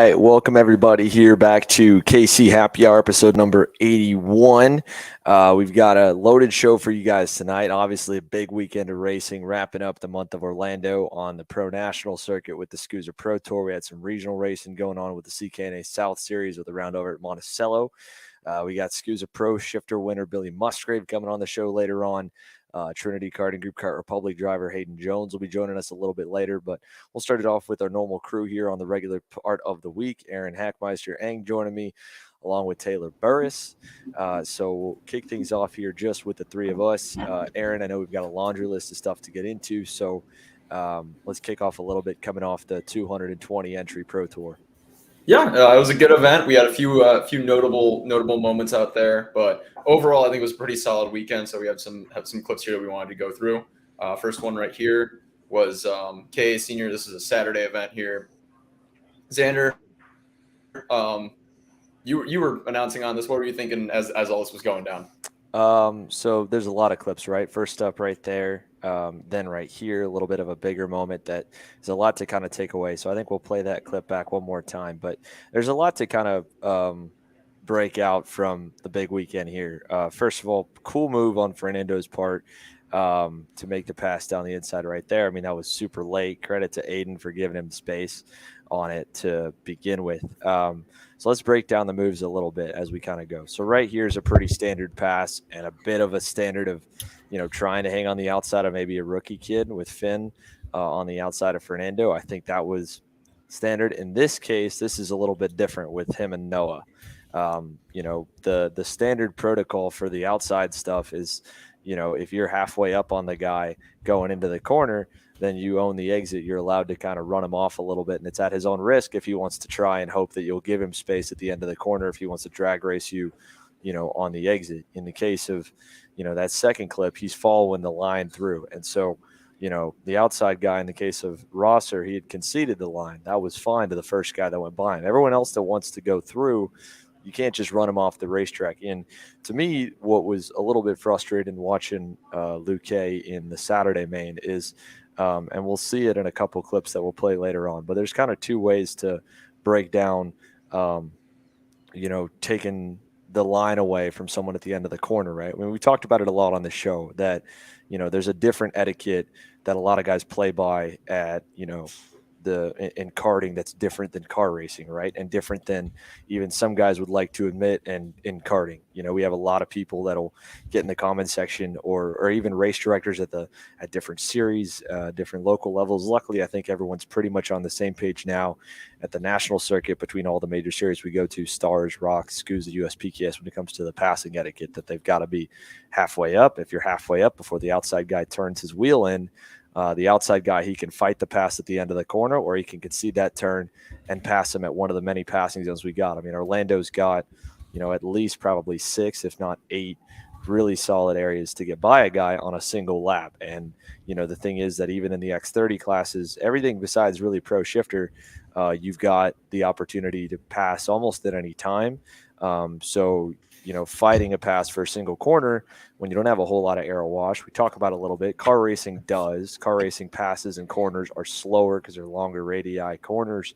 right, welcome everybody here back to KC Happy Hour episode number 81. We've got a loaded show for you guys tonight. Obviously, a big weekend of racing, wrapping up the month of Orlando on the Pro National circuit with the SKUSA Pro Tour. We had some regional racing going on with the CKNA South Series with a round over at Monticello. We got SKUSA Pro shifter winner Billy Musgrave coming on the show later on. Trinity Karting Group Kart Republic driver Hayden Jones will be joining us a little bit later, but we'll start it off with our normal crew here on the regular part of the week. Aaron Hackmeister Eng joining me along with Taylor Burris. So we'll kick things off here just with the three of us. Aaron, I know we've got a laundry list of stuff to get into, so let's kick off a little bit coming off the 220 entry Pro Tour. Yeah, it was a good event. We had a few notable moments out there, but overall, I think it was a pretty solid weekend. So we have some clips here that we wanted to go through. First one right here was KA Senior. This is a Saturday event here. Xander, you were announcing on this. What were you thinking as all this was going down? So there's a lot of clips, right? First up right there, then right here, a little bit of a bigger moment that is a lot to kind of take away. So I think we'll play that clip back one more time, but there's a lot to kind of break out from the big weekend here. First of all, cool move on Fernando's part to make the pass down the inside right there. I mean, that was super late. Credit to Aiden for giving him space on it to begin with. So let's break down the moves a little bit as we kind of go. So right here is a pretty standard pass and a bit of a standard of, trying to hang on the outside of maybe a rookie kid with Finn on the outside of Fernando. I think that was standard. In this case, this is a little bit different with him and Noah. The standard protocol for the outside stuff is, if you're halfway up on the guy going into the corner, then you own the exit. You're allowed to kind of run him off a little bit, and it's at his own risk if he wants to try and hope that you'll give him space at the end of the corner if he wants to drag race you, on the exit. In the case of, that second clip, he's following the line through. And so, the outside guy, in the case of Rosser, he had conceded the line. That was fine to the first guy that went by him. Everyone else that wants to go through, you can't just run him off the racetrack. And to me, what was a little bit frustrating watching Luke in the Saturday main is, and we'll see it in a couple clips that we'll play later on, but there's kind of two ways to break down, taking the line away from someone at the end of the corner, right? I mean, we talked about it a lot on the show that, there's a different etiquette that a lot of guys play by at, in karting that's different than car racing, right? And different than even some guys would like to admit. And in karting, we have a lot of people that'll get in the comment section or even race directors at different series, different local levels. Luckily, I think everyone's pretty much on the same page now at the national circuit between all the major series we go to, Stars, Rocks, SKUSA, USPKS, when it comes to the passing etiquette, that they've got to be halfway up. If you're halfway up before the outside guy turns his wheel in, the outside guy, he can fight the pass at the end of the corner, or he can concede that turn and pass him at one of the many passing zones we got. I mean, Orlando's got, at least probably 6, if not 8, really solid areas to get by a guy on a single lap. And, the thing is that even in the X30 classes, everything besides really pro shifter, you've got the opportunity to pass almost at any time. So, fighting a pass for a single corner when you don't have a whole lot of aero wash. We talk about it a little bit. Car racing does. Car racing passes and corners are slower because they're longer radii corners.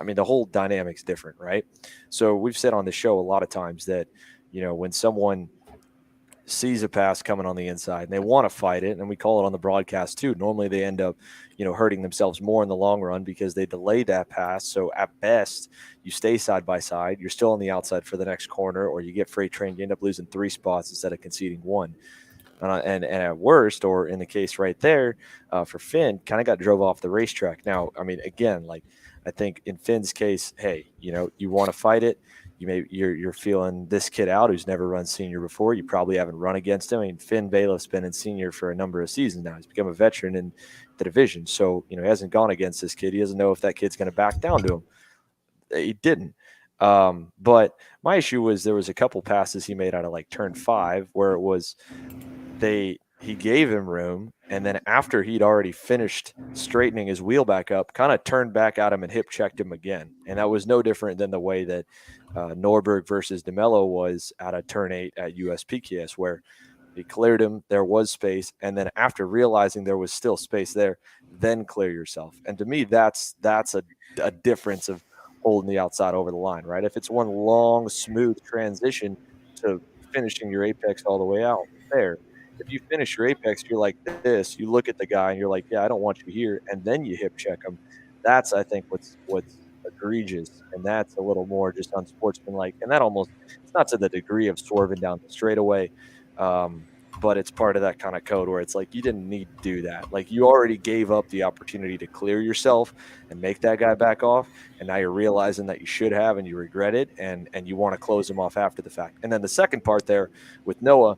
I mean, the whole dynamic's different, right? So we've said on the show a lot of times that, when someone sees a pass coming on the inside and they want to fight it, and we call it on the broadcast too, normally they end up hurting themselves more in the long run because they delayed that pass. So at best you stay side by side, you're still on the outside for the next corner, or you get freight trained, you end up losing 3 spots instead of conceding 1. And at worst, or in the case right there for Finn, kind of got drove off the racetrack. Now, I mean, again, like I think in Finn's case, hey, you want to fight it. You're feeling this kid out who's never run senior before. You probably haven't run against him. I mean, Finn Bailiff's been in senior for a number of seasons now. He's become a veteran in the division. So, he hasn't gone against this kid. He doesn't know if that kid's going to back down to him. He didn't. But my issue was there was a couple passes he made out of like turn 5 where it was he gave him room, and then after he'd already finished straightening his wheel back up, kind of turned back at him and hip checked him again. And that was no different than the way that Norberg versus DeMello was at a turn 8 at USPKS, where he cleared him, there was space, and then after realizing there was still space there, then clear yourself. And to me, that's a difference of holding the outside over the line, right? If it's one long, smooth transition to finishing your apex all the way out, there. If you finish your apex, you're like this, you look at the guy and you're like, yeah, I don't want you here, and then you hip check him. That's, I think, what's egregious, and that's a little more just unsportsmanlike, and that almost it's not to the degree of swerving down the straightaway, but it's part of that kind of code where it's like you didn't need to do that. Like you already gave up the opportunity to clear yourself and make that guy back off, and now you're realizing that you should have and you regret it, and you want to close him off after the fact. And then the second part there with Noah,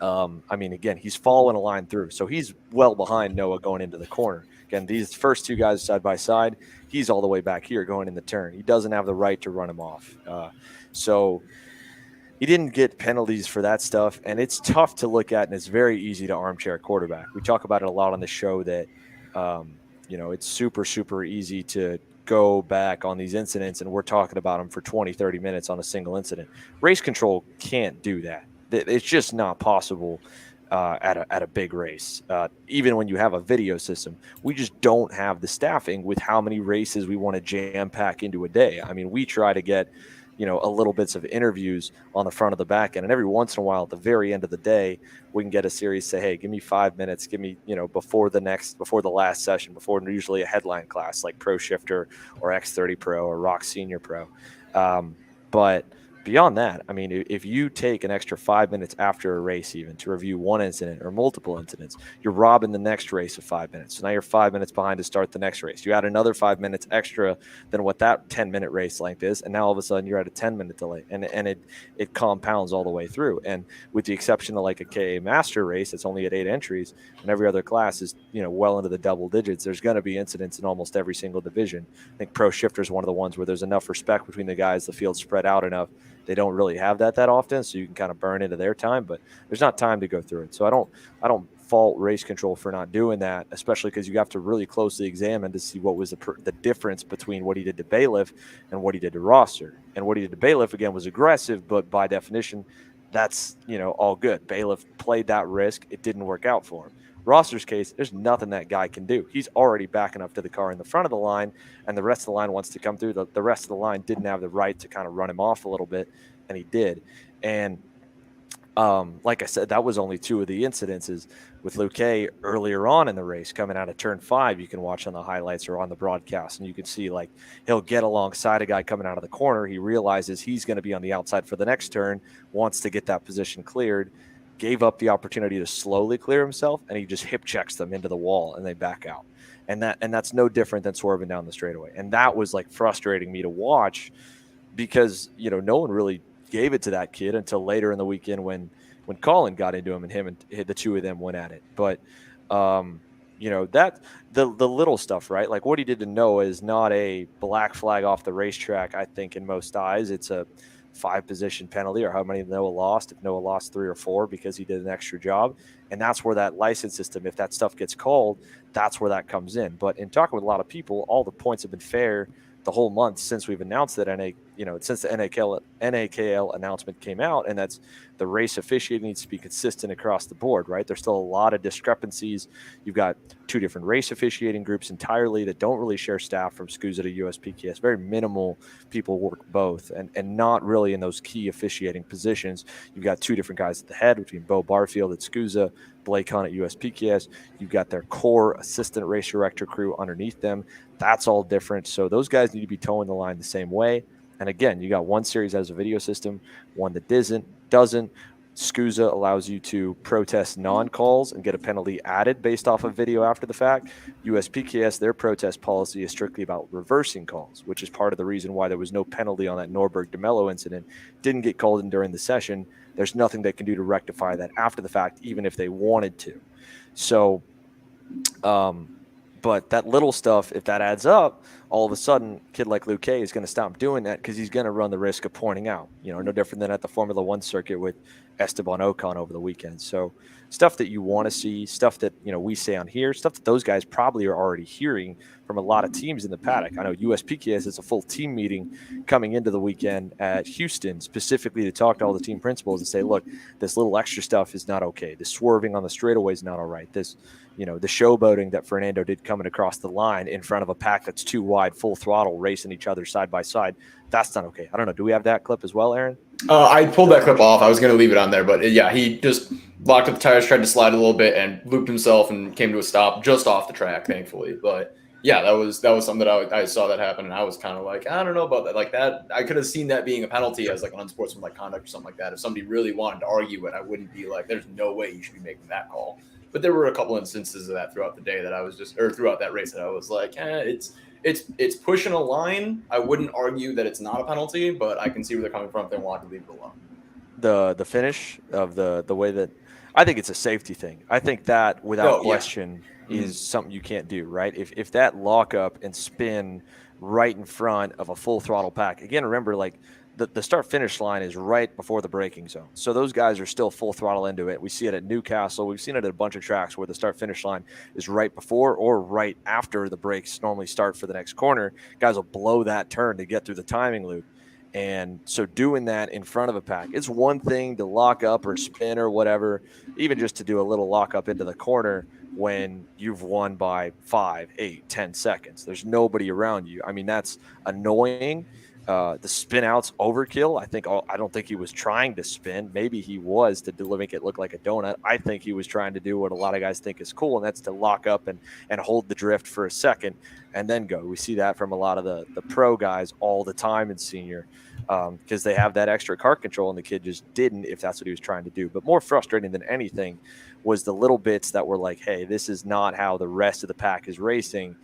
I mean, again, he's following a line through, so he's well behind Noah going into the corner. Again, these first two guys side by side, he's all the way back here going in the turn. He doesn't have the right to run him off. So he didn't get penalties for that stuff, and it's tough to look at, and it's very easy to armchair quarterback. We talk about it a lot on the show that it's super, super easy to go back on these incidents, and we're talking about them for 20, 30 minutes on a single incident. Race control can't do that. It's just not possible at a big race. Even when you have a video system, we just don't have the staffing with how many races we want to jam pack into a day. I mean, we try to get a little bits of interviews on the front of the back end, and every once in a while at the very end of the day we can get a series say, hey, give me 5 minutes, give me before the last session, before usually a headline class like Pro Shifter or X30 Pro or Rock Senior Pro. But beyond that, I mean, if you take an extra 5 minutes after a race even to review one incident or multiple incidents, you're robbing the next race of 5 minutes. So now you're 5 minutes behind to start the next race. You add another 5 minutes extra than what that 10-minute race length is, and now all of a sudden you're at a 10-minute delay, and it compounds all the way through. And with the exception of like a KA Master race, it's only at 8 entries, and every other class is well into the double digits. There's going to be incidents in almost every single division. I think Pro Shifter is one of the ones where there's enough respect between the guys, the field's spread out enough. They don't really have that often, so you can kind of burn into their time, but there's not time to go through it. So I don't fault race control for not doing that, especially because you have to really closely examine to see what was the difference between what he did to Bailiff and what he did to Rosser. And what he did to Bailiff, again, was aggressive, but by definition, that's all good. Bailiff played that risk. It didn't work out for him. Rosser's case, there's nothing that guy can do. He's already backing up to the car in the front of the line, and the rest of the line wants to come through. The rest of the line didn't have the right to kind of run him off a little bit, and he did. And like I said, that was only two of the incidences. With Luque earlier on in the race, coming out of turn 5, you can watch on the highlights or on the broadcast, and you can see like he'll get alongside a guy coming out of the corner. He realizes he's going to be on the outside for the next turn, wants to get that position cleared, gave up the opportunity to slowly clear himself, and he just hip checks them into the wall and they back out. And that's no different than swerving down the straightaway. And that was like frustrating me to watch because, no one really gave it to that kid until later in the weekend when Colin got into him and the two of them went at it. But, that the little stuff, right? Like what he did to Noah is not a black flag off the racetrack. I think in most eyes, it's a 5-position penalty, or how many Noah lost. If Noah lost 3 or 4 because he did an extra job, and that's where that license system, if that stuff gets called, that's where that comes in. But in talking with a lot of people, all the points have been fair the whole month since we've announced that since the NAKL announcement came out, and that's the race officiating needs to be consistent across the board, right? There's still a lot of discrepancies. You've got 2 different race officiating groups entirely that don't really share staff from SKUSA to USPKS. Very minimal people work both, and not really in those key officiating positions. You've got 2 different guys at the head between Bo Barfield at SKUSA, Blake Hunt at USPKS. You've got their core assistant race director crew underneath them. That's all different. So those guys need to be towing the line the same way. And again, you got one series that has a video system, one that doesn't. SKUSA allows you to protest non-calls and get a penalty added based off of video after the fact. USPKS, their protest policy is strictly about reversing calls, which is part of the reason why there was no penalty on that Norberg DeMello incident. Didn't get called in during the session. There's nothing they can do to rectify that after the fact, even if they wanted to. So, but that little stuff, if that adds up, all of a sudden, a kid like Luque is going to stop doing that because he's going to run the risk of pointing out. No different than at the Formula One circuit with Esteban Ocon over the weekend. So stuff that you want to see, stuff that we say on here, stuff that those guys probably are already hearing from a lot of teams in the paddock. I know USPKS is a full team meeting coming into the weekend at Houston specifically to talk to all the team principals and say, look, this little extra stuff is not okay. The swerving on the straightaway is not all right. This, the showboating that Fernando did coming across the line in front of a pack that's too wide wide, full throttle, racing each other side by side. That's not okay. I don't know. Do we have that clip as well, Aaron? I pulled that clip off. I was going to leave it on there, but yeah, he just locked up the tires, tried to slide a little bit, and looped himself and came to a stop just off the track, thankfully. But yeah, that was something that I saw that happen, and I was kind of like, I don't know about that. Like that, I could have seen that being a penalty as like an unsportsmanlike conduct or something like that. If somebody really wanted to argue it, I wouldn't be like, there's no way you should be making that call. But there were a couple instances of that throughout the day that I was just, or throughout that race that I was like, it's pushing a line. I wouldn't argue that it's not a penalty, but I can see where they're coming from if they want to leave it alone. The finish of the way that I think it's a safety thing. I think that without question is something you can't do, right? If that lockup and spin right in front of a full throttle pack, again, remember like the start finish line is right before the braking zone. So those guys are still full throttle into it. We see it at Newcastle. We've seen it at a bunch of tracks where the start finish line is right before or right after the brakes normally start for the next corner. Guys will blow that turn to get through the timing loop. And so doing that in front of a pack, it's one thing to lock up or spin or whatever, even just to do a little lock up into the corner when you've won by 5, 8, 10 seconds. There's nobody around you. I mean, that's annoying. The spin out's overkill. I don't think he was trying to spin. Maybe he was to make it look like a donut. I think he was trying to do what a lot of guys think is cool, and that's to lock up and hold the drift for a second and then go. We see that from a lot of the pro guys all the time in senior because they have that extra kart control, and the kid just didn't if that's what he was trying to do. But more frustrating than anything was the little bits that were like, hey, this is not how the rest of the pack is racing.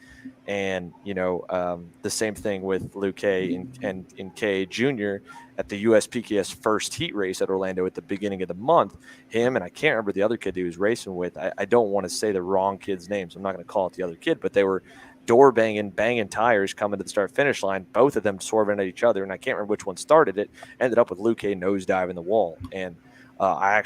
And, the same thing with Luke and K Jr. at the USPKS first heat race at Orlando at the beginning of the month. Him, and I can't remember the other kid he was racing with. I don't want to say the wrong kid's names. I'm not going to call it the other kid, but they were door banging tires coming to the start finish line, both of them swerving at each other. And I can't remember which one started it. Ended up with Luke nosedive in the wall. And I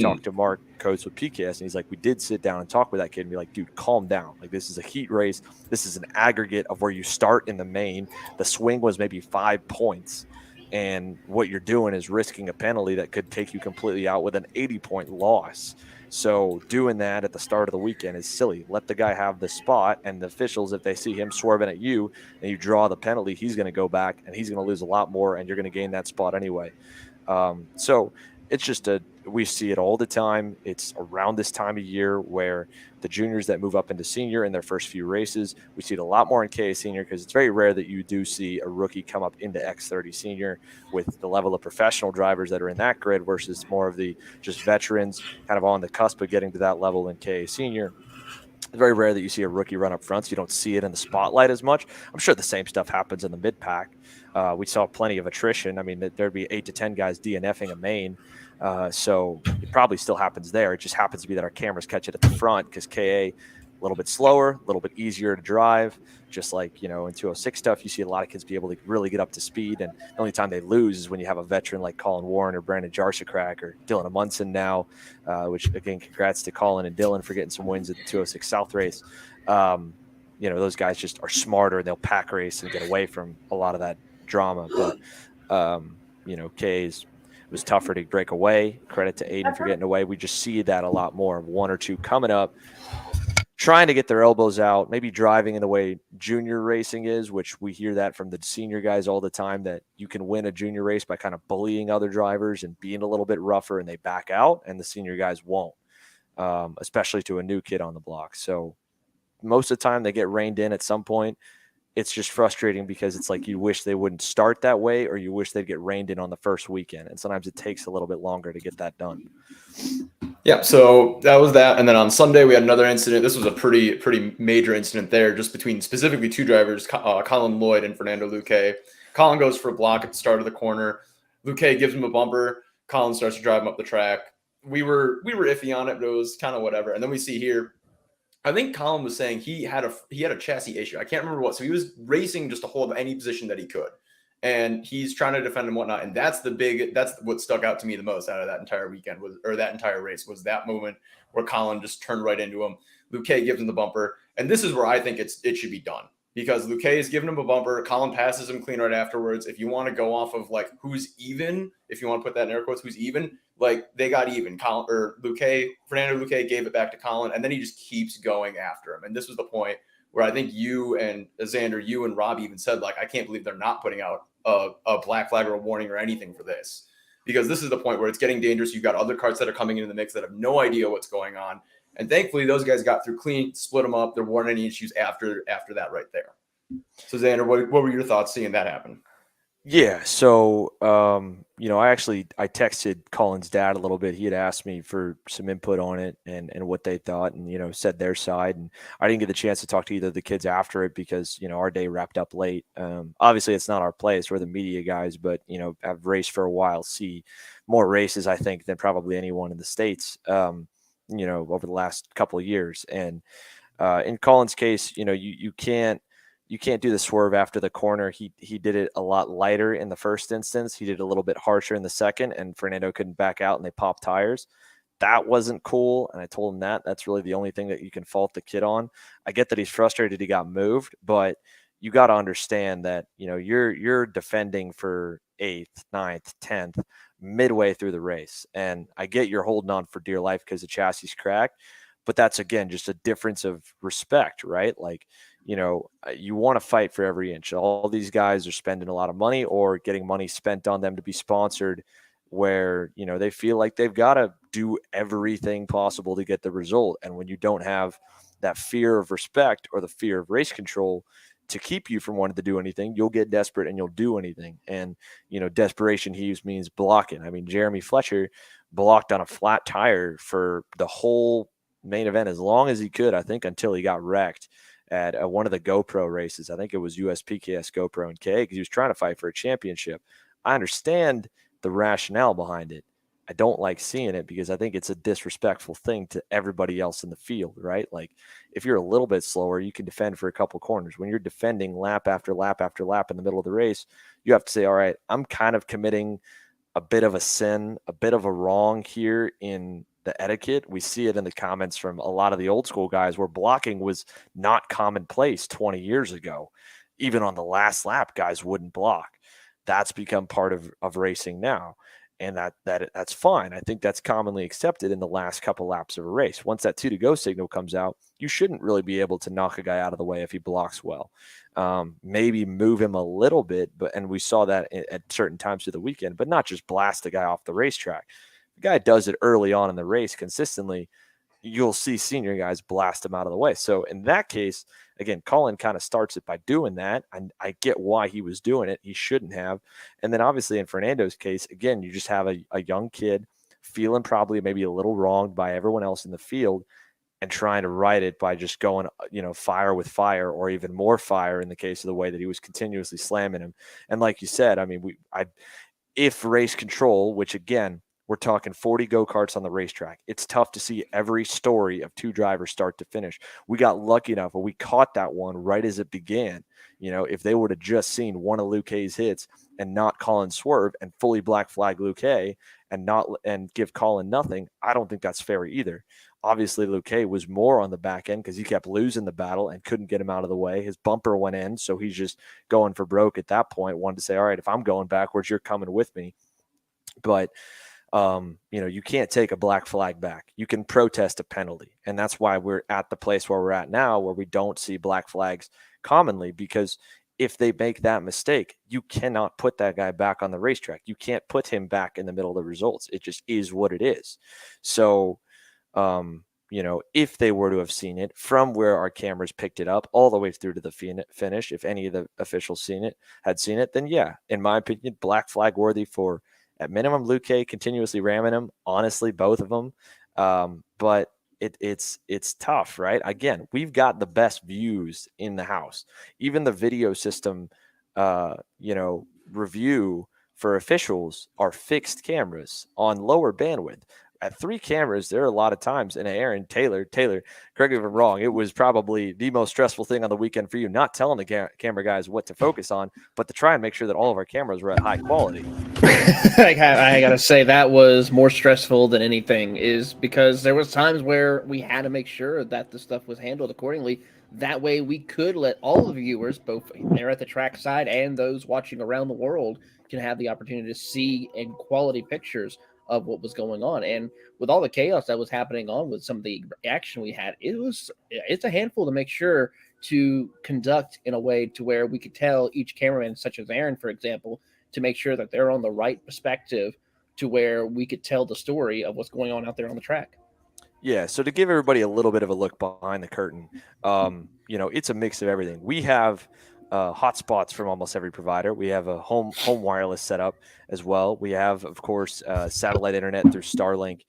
talked to Mark Coates with PKS, and he's like, we did sit down and talk with that kid and be like, dude, calm down. Like, this is a heat race. This is an aggregate of where you start in the main. The swing was maybe 5 points. And what you're doing is risking a penalty that could take you completely out with an 80-point loss. So doing that at the start of the weekend is silly. Let the guy have the spot, and the officials, if they see him swerving at you and you draw the penalty, he's going to go back and he's going to lose a lot more, and you're going to gain that spot anyway. So it's just we see it all the time. It's around this time of year where the juniors that move up into senior in their first few races, we see it a lot more in KA senior because it's very rare that you do see a rookie come up into X30 senior with the level of professional drivers that are in that grid versus more of the just veterans kind of on the cusp of getting to that level in KA senior. It's very rare that you see a rookie run up front, so you don't see it in the spotlight as much. I'm sure the same stuff happens in the mid pack. We saw plenty of attrition. I mean, there'd be 8 to 10 guys DNFing a main. So it probably still happens there. It just happens to be that our cameras catch it at the front because KA, a little bit slower, a little bit easier to drive. Just like, in 206 stuff, you see a lot of kids be able to really get up to speed. And the only time they lose is when you have a veteran like Colin Warren or Brandon Jarsacrack or Dylan Amundsen now, which, again, congrats to Colin and Dylan for getting some wins at the 206 South race. Those guys just are smarter. They'll pack race and get away from a lot of that drama. But, K's was tougher to break away. Credit to Aiden for getting away. We just see that a lot more of 1 or 2 coming up, trying to get their elbows out, maybe driving in the way junior racing is, which we hear that from the senior guys all the time, that you can win a junior race by kind of bullying other drivers and being a little bit rougher, and they back out, and the senior guys won't, especially to a new kid on the block. So most of the time they get reined in at some point. It's just frustrating because it's like you wish they wouldn't start that way, or you wish they'd get reined in on the first weekend. And sometimes it takes a little bit longer to get that done. Yeah, so that was that. And then on Sunday, we had another incident. This was a pretty major incident there, just between specifically 2 drivers, Colin Lloyd and Fernando Luque. Colin goes for a block at the start of the corner. Luque gives him a bumper. Colin starts to drive him up the track. We were iffy on it, but it was kind of whatever. And then we see here, I think Colin was saying he had a chassis issue. I can't remember what. So he was racing just to hold any position that he could, and he's trying to defend and whatnot. And that's what stuck out to me the most out of that entire weekend that entire race was that moment where Colin just turned right into him. Luque gives him the bumper, and this is where I think it should be done, because Luque is giving him a bumper. Colin passes him clean right afterwards. If you want to go off of like who's even, if you want to put that in air quotes, who's even, like they got even. Fernando Luque gave it back to Colin, and then he just keeps going after him. And this was the point where I think you and Xander, you and Rob even said, like, I can't believe they're not putting out a black flag or a warning or anything for this. Because this is the point where it's getting dangerous. You've got other carts that are coming into the mix that have no idea what's going on. And thankfully, those guys got through clean, split them up. There weren't any issues after that right there. So, Xander, what were your thoughts seeing that happen? Yeah. So, I texted Colin's dad a little bit. He had asked me for some input on it and what they thought and, said their side. And I didn't get the chance to talk to either of the kids after it because, our day wrapped up late. Obviously, it's not our place. We're the media guys, but, have raced for a while, see more races, I think, than probably anyone in the States, over the last couple of years. And in Colin's case, you can't do the swerve after the corner. He did it a lot lighter in the first instance. He did a little bit harsher in the second, and Fernando couldn't back out, and they popped tires. That wasn't cool, and I told him that. That's really the only thing that you can fault the kid on. I get that he's frustrated he got moved, but you got to understand that you're defending for 8th, 9th, 10th midway through the race, and I get you're holding on for dear life because the chassis cracked, but that's again just a difference of respect, right? Like you want to fight for every inch. All these guys are spending a lot of money or getting money spent on them to be sponsored where, they feel like they've got to do everything possible to get the result. And when you don't have that fear of respect or the fear of race control to keep you from wanting to do anything, you'll get desperate and you'll do anything. And, desperation heaves means blocking. I mean, Jeremy Fletcher blocked on a flat tire for the whole main event as long as he could, I think, until he got wrecked at one of the GoPro races. I think it was USPKS GoPro and K because he was trying to fight for a championship. I understand the rationale behind it. I don't like seeing it because I think it's a disrespectful thing to everybody else in the field, right? Like if you're a little bit slower, you can defend for a couple corners. When you're defending lap after lap after lap in the middle of the race, you have to say, all right, I'm kind of committing a bit of a sin, a bit of a wrong here in the etiquette. We see it in the comments from a lot of the old school guys where blocking was not commonplace 20 years ago. Even on the last lap, guys wouldn't block. That's become part of racing now. And that's fine. I think that's commonly accepted in the last couple laps of a race. Once that 2 to go signal comes out, you shouldn't really be able to knock a guy out of the way if he blocks well. Maybe move him a little bit, and we saw that at certain times through the weekend, but not just blast the guy off the racetrack. The guy does it early on in the race consistently, you'll see senior guys blast him out of the way. So in that case, again, Colin kind of starts it by doing that. And I get why he was doing it. He shouldn't have. And then obviously in Fernando's case, again, you just have a young kid feeling probably maybe a little wronged by everyone else in the field and trying to right it by just going, fire with fire or even more fire in the case of the way that he was continuously slamming him. And like you said, I mean, if race control, which again, we're talking 40 go-karts on the racetrack. It's tough to see every story of 2 drivers start to finish. We got lucky enough, but we caught that one right as it began. If they would have just seen one of Luke Hay's hits and not Colin swerve and fully black flag Luke Hay and give Colin nothing, I don't think that's fair either. Obviously, Luke Hay was more on the back end because he kept losing the battle and couldn't get him out of the way. His bumper went in, so he's just going for broke at that point. Wanted to say, all right, if I'm going backwards, you're coming with me. But you can't take a black flag back. You can protest a penalty. And that's why we're at the place where we're at now, where we don't see black flags commonly, because if they make that mistake, you cannot put that guy back on the racetrack. You can't put him back in the middle of the results. It just is what it is. So, if they were to have seen it from where our cameras picked it up all the way through to the finish, if any of the officials had seen it, then yeah, in my opinion, black flag worthy for at minimum Luke Hay continuously ramming him. Honestly, both of them. But it's tough, right? Again, we've got the best views in the house. Even the video system, review for officials are fixed cameras on lower bandwidth. At 3 cameras, there are a lot of times, and Aaron Taylor, correct me if I'm wrong, it was probably the most stressful thing on the weekend for you, not telling the camera guys what to focus on, but to try and make sure that all of our cameras were at high quality. I gotta say that was more stressful than anything, is because there was times where we had to make sure that the stuff was handled accordingly. That way we could let all the viewers, both there at the track side and those watching around the world, can have the opportunity to see in quality pictures of what was going on. And with all the chaos that was happening on with some of the action we had, it's a handful to make sure to conduct in a way to where we could tell each cameraman, such as Aaron, for example, to make sure that they're on the right perspective to where we could tell the story of what's going on out there on the track. Yeah, so to give everybody a little bit of a look behind the curtain, it's a mix of everything. We have hotspots from almost every provider. We have a home wireless setup as well. We have, of course, satellite internet through Starlink.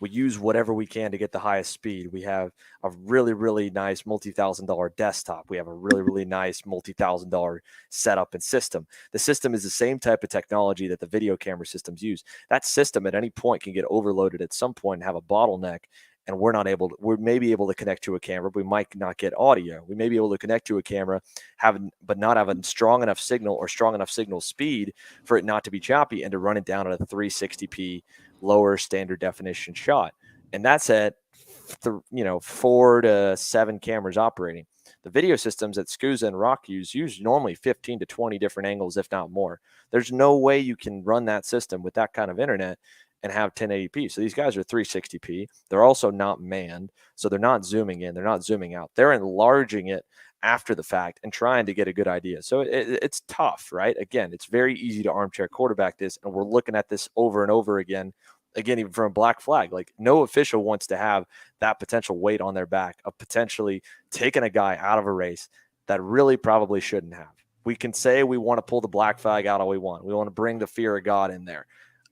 We use whatever we can to get the highest speed. We have a really, really nice multi-$1,000 desktop. We have a really, really nice multi-$1,000 setup and system. The system is the same type of technology that the video camera systems use. That system at any point can get overloaded at some point and have a bottleneck, and we may be able to connect to a camera, but we might not get audio. We may be able to connect to a camera, but not have a strong enough signal or strong enough signal speed for it not to be choppy and to run it down at a 360p lower standard definition shot. And that's at 4 to 7 cameras operating. The video systems that SKUSA and Rock use normally 15 to 20 different angles, if not more. There's no way you can run that system with that kind of internet and have 1080p. So these guys are 360p. They're also not manned, so they're not zooming in, they're not zooming out. They're enlarging it after the fact and trying to get a good idea. So it's tough, right? Again, it's very easy to armchair quarterback this, and we're looking at this over and over again, even from a black flag. Like, no official wants to have that potential weight on their back of potentially taking a guy out of a race that really probably shouldn't have. We can say we want to pull the black flag out all we want. We want to bring the fear of God in there,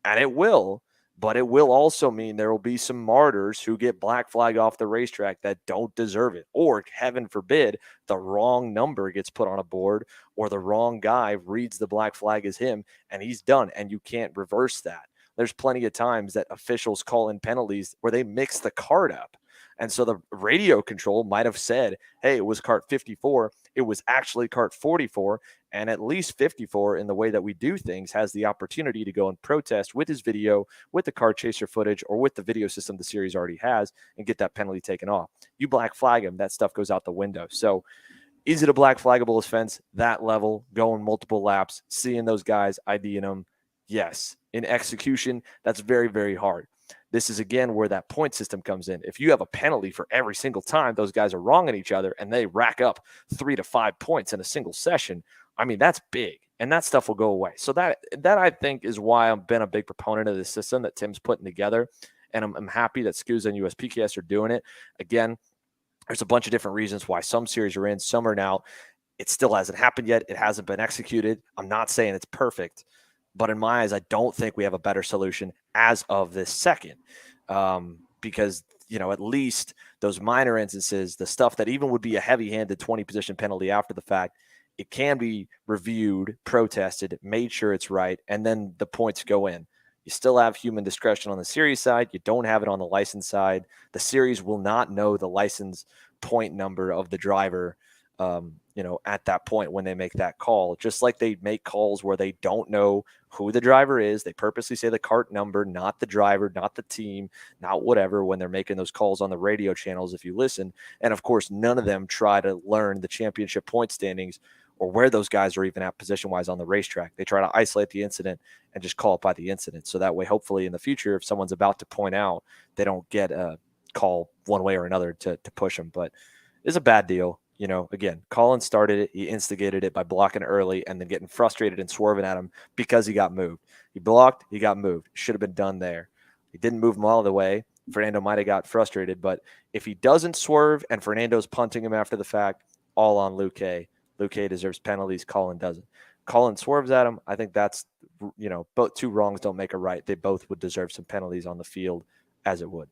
and it will. But it will also mean there will be some martyrs who get black flagged off the racetrack that don't deserve it. Or, heaven forbid, the wrong number gets put on a board, or the wrong guy reads the black flag as him and he's done, and you can't reverse that. There's plenty of times that officials call in penalties where they mix the card up. And so the radio control might have said, hey, it was kart 54. It was actually kart 44. And at least 54, in the way that we do things, has the opportunity to go and protest with his video, with the Kart Chaser footage, or with the video system the series already has, and get that penalty taken off. You black flag him, that stuff goes out the window. So is it a black flaggable offense? That level, going multiple laps, seeing those guys, IDing them? Yes. In execution, that's very, very hard. This is, again, where that point system comes in. If you have a penalty for every single time those guys are wronging each other and they rack up 3 to 5 points in a single session, I mean, that's big, and that stuff will go away. So that I think is why I've been a big proponent of this system that Tim's putting together, and I'm happy that SKUSA and USPKS are doing it. Again, there's a bunch of different reasons why some series are in, some are out. It still hasn't happened yet. It hasn't been executed. I'm not saying it's perfect, but in my eyes, I don't think we have a better solution as of this second, because, at least those minor instances, the stuff that even would be a heavy-handed 20-position penalty after the fact, it can be reviewed, protested, made sure it's right, and then the points go in. You still have human discretion on the series side. You don't have it on the license side. The series will not know the license point number of the driver, at that point when they make that call, just like they make calls where they don't know who the driver is. They purposely say the kart number, not the driver, not the team, not whatever, when they're making those calls on the radio channels, if you listen. And of course, none of them try to learn the championship point standings or where those guys are even at position-wise on the racetrack. They try to isolate the incident and just call it by the incident. So that way, hopefully in the future, if someone's about to point out, they don't get a call one way or another to push them. But it's a bad deal. Again, Colin started it. He instigated it by blocking early and then getting frustrated and swerving at him because he got moved. He blocked, he got moved. Should have been done there. He didn't move him all the way. Fernando might have got frustrated, but if he doesn't swerve and Fernando's punting him after the fact, all on Luke Hay. Luke Hay deserves penalties. Colin doesn't. Colin swerves at him. I think that's, both two wrongs don't make a right. They both would deserve some penalties on the field, as it would.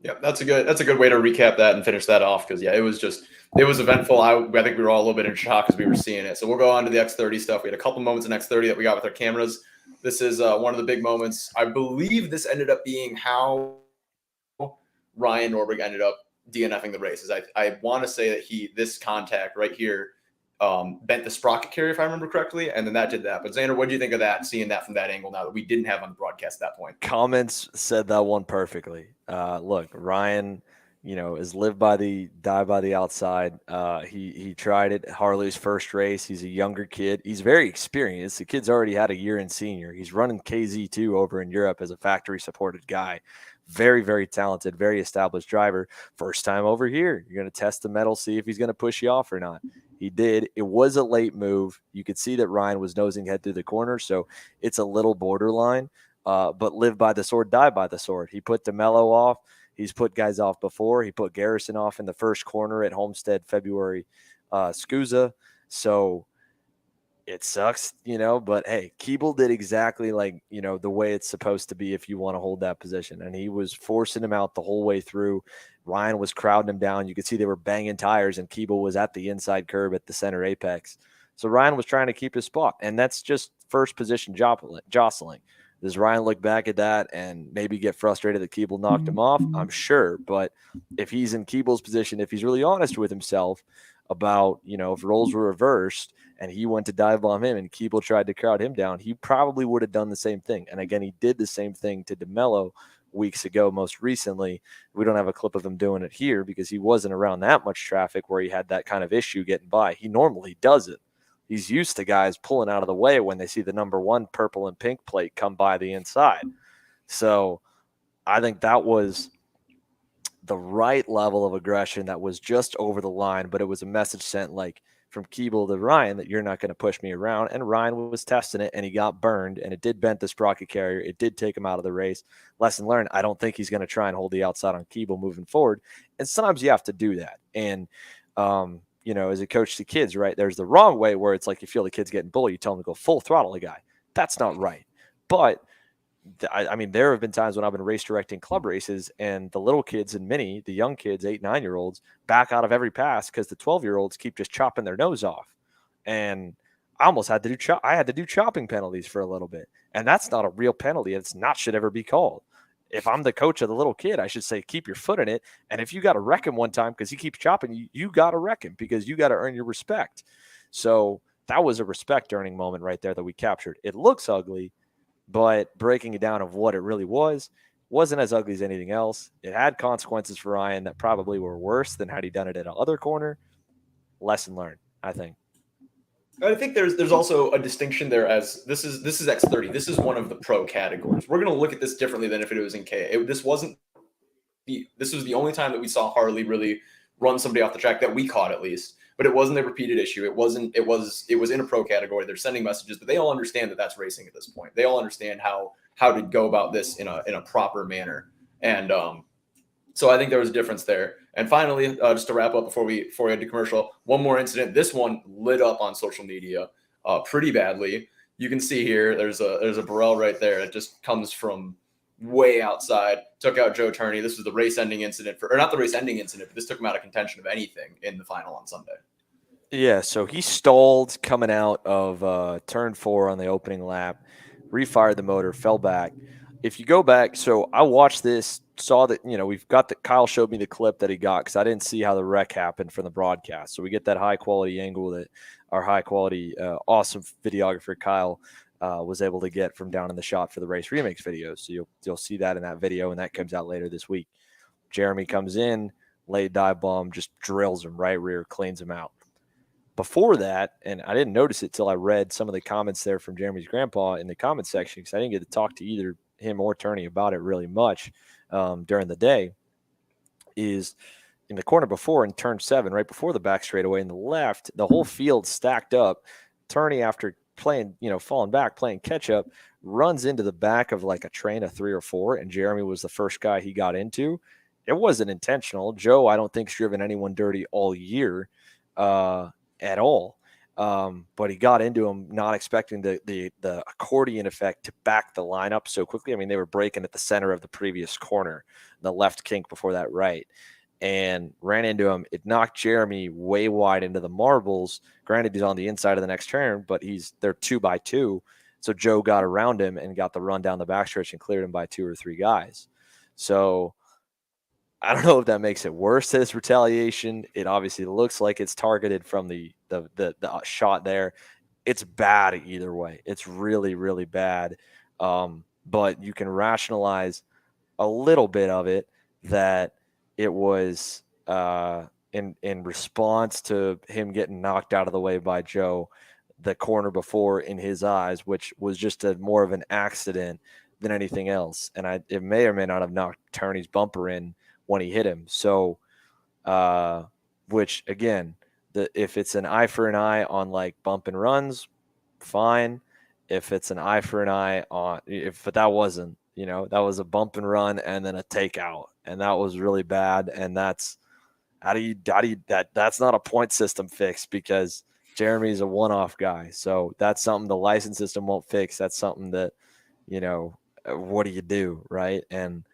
Yeah, that's a good way to recap that and finish that off, because it was eventful. I think we were all a little bit in shock as we were seeing it. So we'll go on to the X30 stuff. We had a couple moments in X30 that we got with our cameras. This is one of the big moments. I believe this ended up being how Ryan Norberg ended up DNFing the races. I want to say that this contact right here bent the sprocket carrier, if I remember correctly, and then that did that. But Xander, what do you think of that, seeing that from that angle now that we didn't have on the broadcast at that point? Comments said that one perfectly. Look, Ryan is live by the die by the outside. He tried it. Harley's first race. He's a younger kid. He's very experienced. The kid's already had a year in senior. He's running KZ2 over in Europe as a factory supported guy. Very, very talented, very established driver. First time over here. You're going to test the metal, see if he's going to push you off or not. He did. It was a late move. You could see that Ryan was nosing head through the corner, so it's a little borderline. But live by the sword, die by the sword. He put DeMello off. He's put guys off before. He put Garrison off in the first corner at Homestead February SKUSA. So it sucks, but hey, Keeble did exactly like, the way it's supposed to be if you want to hold that position. And he was forcing him out the whole way through. Ryan was crowding him down. You could see they were banging tires, and Keeble was at the inside curb at the center apex. So Ryan was trying to keep his spot, and that's just first position jostling. Does Ryan look back at that and maybe get frustrated that Keeble knocked him off? I'm sure. But if he's in Keeble's position, if he's really honest with himself about, if roles were reversed and he went to dive bomb him and Keeble tried to crowd him down, he probably would have done the same thing. And again, he did the same thing to DeMello weeks ago, most recently. We don't have a clip of him doing it here because he wasn't around that much traffic where he had that kind of issue getting by. He normally does it. He's used to guys pulling out of the way when they see the number 1 purple and pink plate come by the inside. So I think that was the right level of aggression that was just over the line, but it was a message sent like from Keeble to Ryan that you're not going to push me around. And Ryan was testing it and he got burned, and it did bent the sprocket carrier. It did take him out of the race. Lesson learned. I don't think he's going to try and hold the outside on Keeble moving forward. And sometimes you have to do that. And, as a coach to kids, right, there's the wrong way where it's like you feel the kid's getting bullied, you tell them to go full throttle the guy. That's not right. But there have been times when I've been race directing club races and the little kids and mini, the young kids, 8, 9-year-olds, back out of every pass because the 12-year-olds keep just chopping their nose off. And I almost had to do chopping penalties for a little bit. And that's not a real penalty. It's not should ever be called. If I'm the coach of the little kid, I should say, keep your foot in it. And if you got to wreck him one time because he keeps chopping, you got to wreck him because you got to earn your respect. So that was a respect earning moment right there that we captured. It looks ugly, but breaking it down of what it really wasn't as ugly as anything else. It had consequences for Ryan that probably were worse than had he done it at another corner. Lesson learned, I think. I think there's also a distinction there, as this is X30. This is one of the pro categories. We're going to look at this differently than if it was in K. This was the only time that we saw Harley really run somebody off the track that we caught, at least. But it wasn't a repeated issue. It was in a pro category. They're sending messages, but they all understand that that's racing at this point. They all understand how to go about this in a proper manner. And so I think there was a difference there. And finally, just to wrap up before we head to commercial, one more incident. This one lit up on social media pretty badly. You can see here there's a Burrell right there. It just comes from way outside. Took out Joe Turney. This was the race-ending incident not the race-ending incident, but this took him out of contention of anything in the final on Sunday. Yeah, so he stalled coming out of turn 4 on the opening lap, refired the motor, fell back. If you go back, so I watched this, saw that, we've got Kyle showed me the clip that he got because I didn't see how the wreck happened from the broadcast. So we get that high quality angle that our high quality, awesome videographer Kyle was able to get from down in the shot for the race remix videos. So you'll see that in that video, and that comes out later this week. Jeremy comes in, late dive bomb, just drills him right rear, cleans him out. Before that, and I didn't notice it till I read some of the comments there from Jeremy's grandpa in the comment section because I didn't get to talk to either him or Turney about it really much during the day, is in the corner before in turn 7, right before the back straightaway in the left, the whole field stacked up. Turney, after playing, falling back, playing catch up, runs into the back of like a train of 3 or 4, and Jeremy was the first guy he got into. It wasn't intentional. Joe, I don't think's driven anyone dirty all year at all. But he got into him not expecting the accordion effect to back the lineup so quickly. I mean, they were braking at the center of the previous corner, the left kink before that right, and ran into him. It knocked Jeremy way wide into the marbles. Granted, he's on the inside of the next turn, but they're 2x2. So Joe got around him and got the run down the backstretch and cleared him by 2 or 3 guys. So I don't know if that makes it worse as retaliation. It obviously looks like it's targeted from the shot there. It's bad either way. It's really, really bad. But you can rationalize a little bit of it that it was in response to him getting knocked out of the way by Joe the corner before in his eyes, which was just more of an accident than anything else. And it may or may not have knocked Turney's bumper in when he hit him. So, which again, if it's an eye for an eye on like bump and runs, fine. If it's an eye for an eye but that wasn't, that was a bump and run and then a takeout, and that was really bad. And that's that's not a point system fix, because Jeremy's a one-off guy. So that's something the license system won't fix. That's something that, what do you do, right? And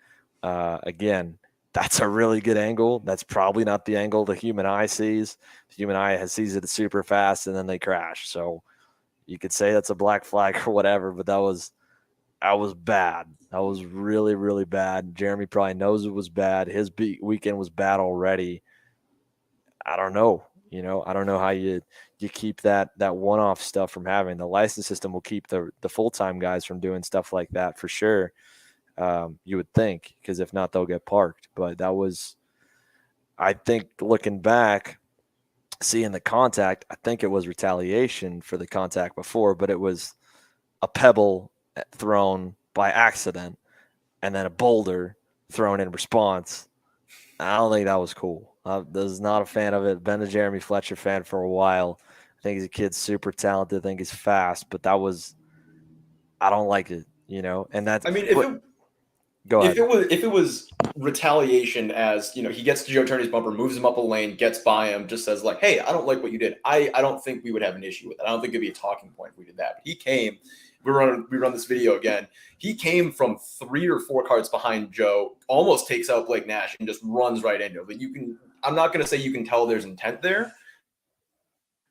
again, that's a really good angle. That's probably not the angle the human eye sees. The human eye sees it super fast and then they crash. So you could say that's a black flag or whatever, but that was bad. That was really, really bad. Jeremy probably knows it was bad. His weekend was bad already. I don't know. I don't know how you keep that one-off stuff from happening. The license system will keep the full-time guys from doing stuff like that for sure. You would think, because if not, they'll get parked. But that was, I think, looking back, seeing the contact, I think it was retaliation for the contact before, but it was a pebble thrown by accident and then a boulder thrown in response. I don't think that was cool. I was not a fan of it. Been a Jeremy Fletcher fan for a while. I think he's a kid super talented. I think he's fast, but I don't like it, and that's, I mean, go ahead. If it was retaliation, as he gets to Joe Turney's bumper, moves him up a lane, gets by him, just says like, "Hey, I don't like what you did." I don't think we would have an issue with it. I don't think it'd be a talking point if we did that. But he came. We run this video again. He came from 3 or 4 karts behind Joe, almost takes out Blake Nash, and just runs right into him. But I'm not going to say you can tell there's intent there,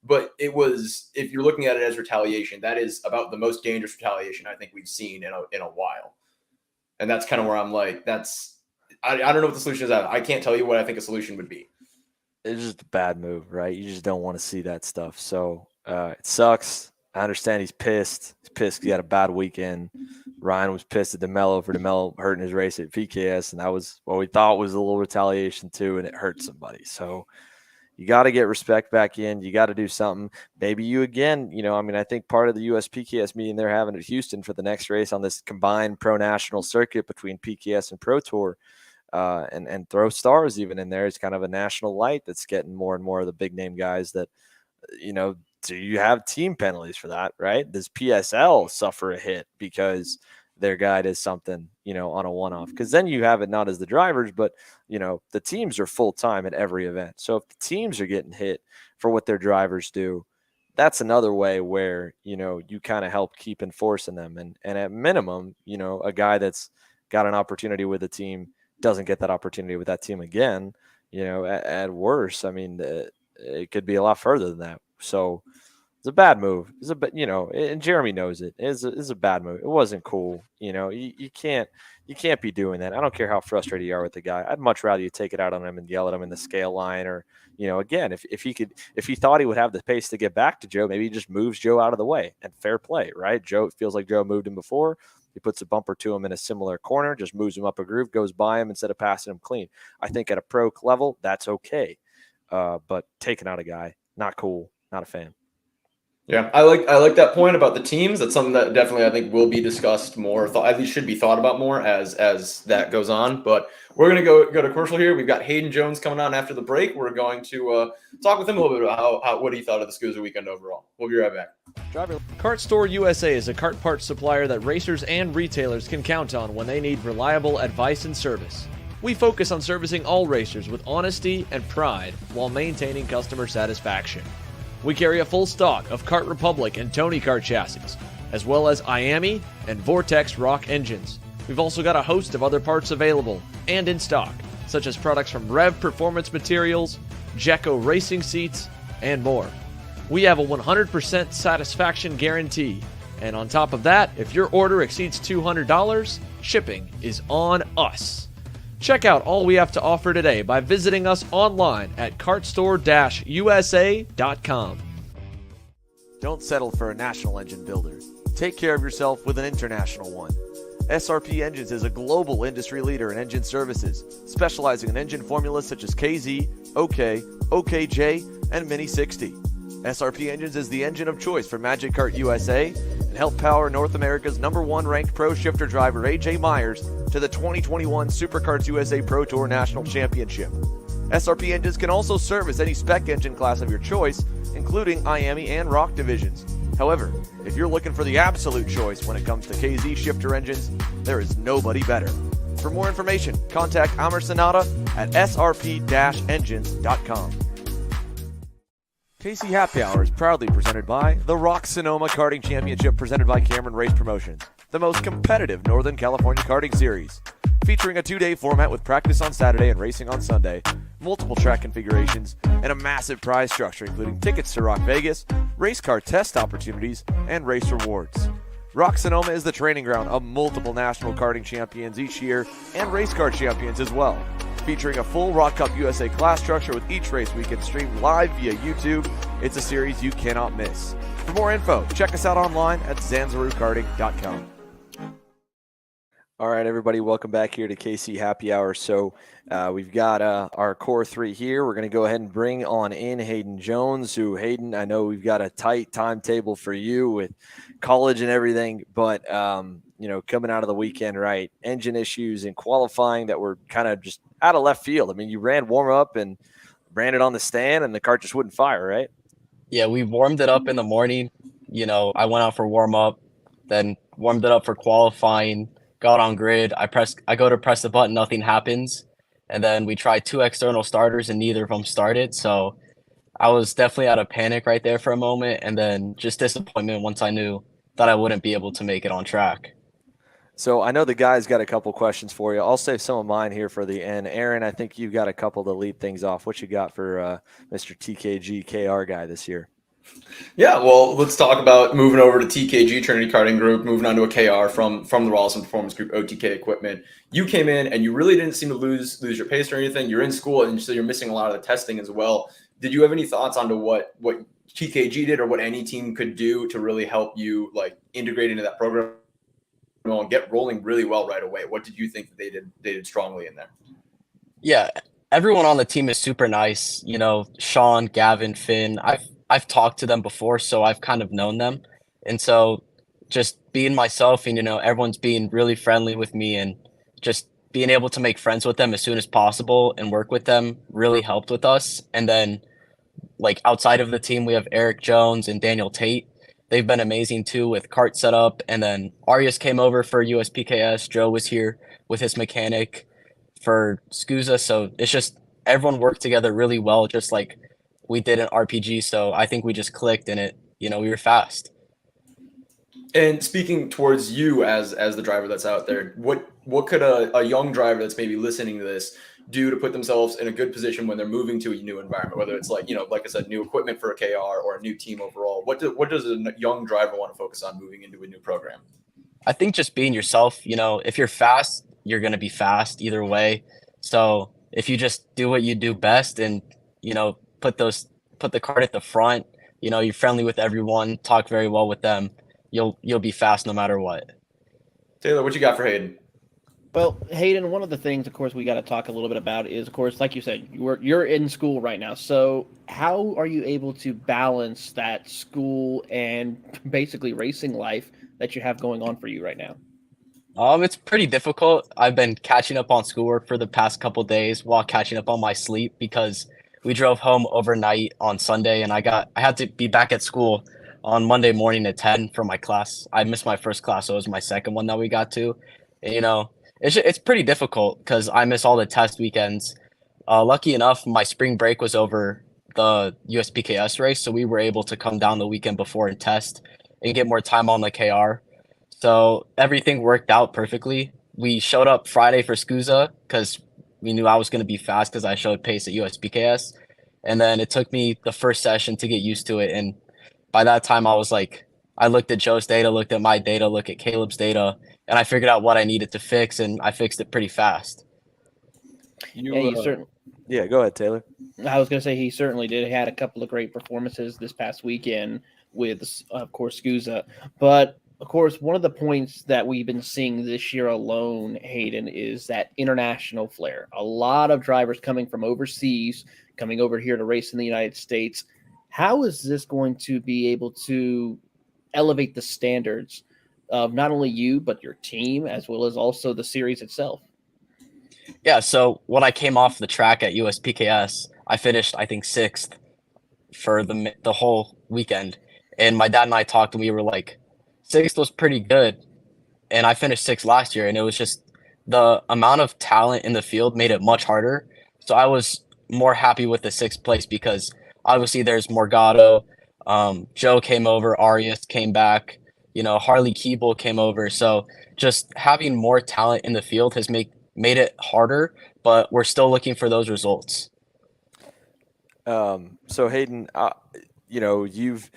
but it was. If you're looking at it as retaliation, that is about the most dangerous retaliation I think we've seen in a while. And that's kind of where I'm like, I don't know what the solution is. I can't tell you what I think a solution would be. It's just a bad move, right? You just don't want to see that stuff. So it sucks. I understand he's pissed. He's pissed. He had a bad weekend. Ryan was pissed at DeMello for DeMello hurting his race at PKS, and that was what we thought was a little retaliation too, and it hurt somebody. So you got to get respect back in. You got to do something. Maybe you again, I think part of the US PKS meeting they're having at Houston for the next race on this combined pro national circuit between PKS and Pro Tour, and throw stars even in there is kind of a national light that's getting more and more of the big name guys that, do you have team penalties for that, right? Does PSL suffer a hit because their guy does something, on a one-off? Because then you have it not as the drivers, but, the teams are full-time at every event. So if the teams are getting hit for what their drivers do, that's another way where, you kind of help keep enforcing them. And at minimum, a guy that's got an opportunity with a team doesn't get that opportunity with that team again. At worst, it could be a lot further than that. So it's a bad move. It's and Jeremy knows it. It's a bad move. It wasn't cool. You can't be doing that. I don't care how frustrated you are with the guy. I'd much rather you take it out on him and yell at him in the scale line, or, again, if he thought he would have the pace to get back to Joe, maybe he just moves Joe out of the way, and fair play, right? It feels like Joe moved him before. He puts a bumper to him in a similar corner, just moves him up a groove, goes by him instead of passing him clean. I think at a pro level, that's okay. But taking out a guy, not cool. Not a fan. Yeah, I like that point about the teams. That's something that definitely I think will be discussed more. At least should be thought about more as that goes on. But we're gonna go to commercial here. We've got Hayden Jones coming on after the break. We're going to talk with him a little bit about how what he thought of the SKUSA weekend overall. We'll be right back. Kart Store USA is a kart parts supplier that racers and retailers can count on when they need reliable advice and service. We focus on servicing all racers with honesty and pride while maintaining customer satisfaction. We carry a full stock of Kart Republic and Tony Kart chassis, as well as IAMI and Vortex Rock engines. We've also got a host of other parts available and in stock, such as products from Rev Performance Materials, Jecco Racing Seats, and more. We have a 100% satisfaction guarantee, and on top of that, if your order exceeds $200, shipping is on us. Check out all we have to offer today by visiting us online at kartstore-usa.com. Don't settle for a national engine builder. Take care of yourself with an international one. SRP Engines is a global industry leader in engine services, specializing in engine formulas such as KZ, OK, OKJ, and Mini 60. SRP Engines is the engine of choice for Magic Kart USA and helped power North America's #1 ranked pro shifter driver AJ Myers to the 2021 SuperKarts USA Pro Tour National Championship. SRP Engines can also service any spec engine class of your choice, including IAME and ROC divisions. However, if you're looking for the absolute choice when it comes to KZ shifter engines, there is nobody better. For more information, contact Amar Sanada at srp-engines.com. KC Happy Hour is proudly presented by the Rock Sonoma Karting Championship, presented by Cameron Race Promotions, the most competitive Northern California karting series. Featuring a 2-day format with practice on Saturday and racing on Sunday, multiple track configurations, and a massive prize structure including tickets to Rock Vegas, race car test opportunities, and race rewards. Rock Sonoma is the training ground of multiple national karting champions each year and race car champions as well. Featuring a full Rock Cup USA class structure with each race weekend streamed live via YouTube, it's a series you cannot miss. For more info, check us out online at zanzarukarting.com. All right, everybody, welcome back here to KC Happy Hour. So we've got our core three here. We're going to go ahead and bring on in Hayden Jones, who, Hayden, I know we've got a tight timetable for you with college and everything, but, coming out of the weekend, right, engine issues and qualifying that were kind of just out of left field. I mean, you ran warm-up and ran it on the stand, and the kart just wouldn't fire, right? Yeah, we warmed it up in the morning. I went out for warm-up, then warmed it up for qualifying, got on grid. I go to press the button, nothing happens. And then we tried 2 external starters and neither of them started. So I was definitely out of panic right there for a moment. And then just disappointment once I knew that I wouldn't be able to make it on track. So I know the guys got a couple questions for you. I'll save some of mine here for the end. Aaron, I think you've got a couple to lead things off. What you got for Mr. TKG KR guy this year? Yeah, well, let's talk about moving over to TKG, Trinity Karting Group, moving on to a KR from the Rawlson Performance Group OTK equipment. You came in and you really didn't seem to lose your pace or anything. You're in school, and so you're missing a lot of the testing as well. Did you have any thoughts onto what TKG did or what any team could do to really help you integrate into that program and get rolling really well right away? What did you think that they did strongly in there? Yeah, everyone on the team is super nice. Sean, Gavin, Finn. I've talked to them before, so I've kind of known them. And so just being myself and, everyone's being really friendly with me and just being able to make friends with them as soon as possible and work with them really helped with us. And then outside of the team, we have Eric Jones and Daniel Tate. They've been amazing too with kart setup. And then Arias came over for USPKS. Joe was here with his mechanic for SKUSA. So it's just everyone worked together really well, just like we did an RPG. So I think we just clicked and we were fast. And speaking towards you as the driver that's out there, what could a young driver that's maybe listening to this do to put themselves in a good position when they're moving to a new environment, whether it's like I said, new equipment for a KR or a new team overall? What does a young driver want to focus on moving into a new program? I think just being yourself. If you're fast, you're going to be fast either way. So if you just do what you do best and, put the kart at the front, you're friendly with everyone, talk very well with them, you'll be fast no matter what. Taylor, what you got for Hayden? Well, Hayden, one of the things, of course, we got to talk a little bit about is, of course, like you said, you're in school right now. So how are you able to balance that school and basically racing life that you have going on for you right now? It's pretty difficult. I've been catching up on schoolwork for the past couple days while catching up on my sleep because we drove home overnight on Sunday and I had to be back at school on Monday morning at 10 for my class. I missed my first class, so it was my second one that we got to. And, it's pretty difficult because I miss all the test weekends. Lucky enough, my spring break was over the USPKS race, so we were able to come down the weekend before and test and get more time on the KR. So everything worked out perfectly. We showed up Friday for SKUSA because we knew I was going to be fast because I showed pace at USPKS. And then it took me the first session to get used to it. And by that time, I was I looked at Joe's data, looked at my data, looked at Caleb's data, and I figured out what I needed to fix, and I fixed it pretty fast. Yeah, go ahead, Taylor. I was going to say he certainly did. He had a couple of great performances this past weekend with, of course, SKUSA. But of course, one of the points that we've been seeing this year alone, Hayden, is that international flair. A lot of drivers coming from overseas, coming over here to race in the United States. How is this going to be able to elevate the standards of not only you, but your team, as well as also the series itself? Yeah, so when I came off the track at USPKS, I finished, I think, sixth for the whole weekend. And my dad and I talked, and we were like, sixth was pretty good. And I finished sixth last year, and it was just the amount of talent in the field made it much harder. So I was more happy with the sixth place because obviously there's Morgado, Joe came over, Arias came back, Harley Keeble came over. So just having more talent in the field has made it harder, but we're still looking for those results. So Hayden, you've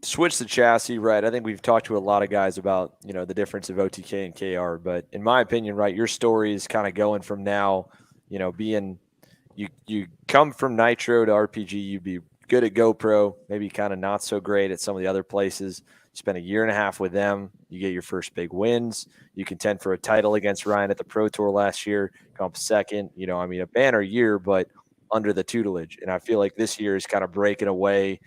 switched the chassis, right? I think we've talked to a lot of guys about, the difference of OTK and KR, but in my opinion, right, your story is kind of going from now, being you come from Nitro to RPG, you'd be good at GoPro, maybe kind of not so great at some of the other places. You spend a year and a half with them. You get your first big wins. You contend for a title against Ryan at the Pro Tour last year, come up second. A banner year, but under the tutelage. And I feel like this year is kind of breaking away,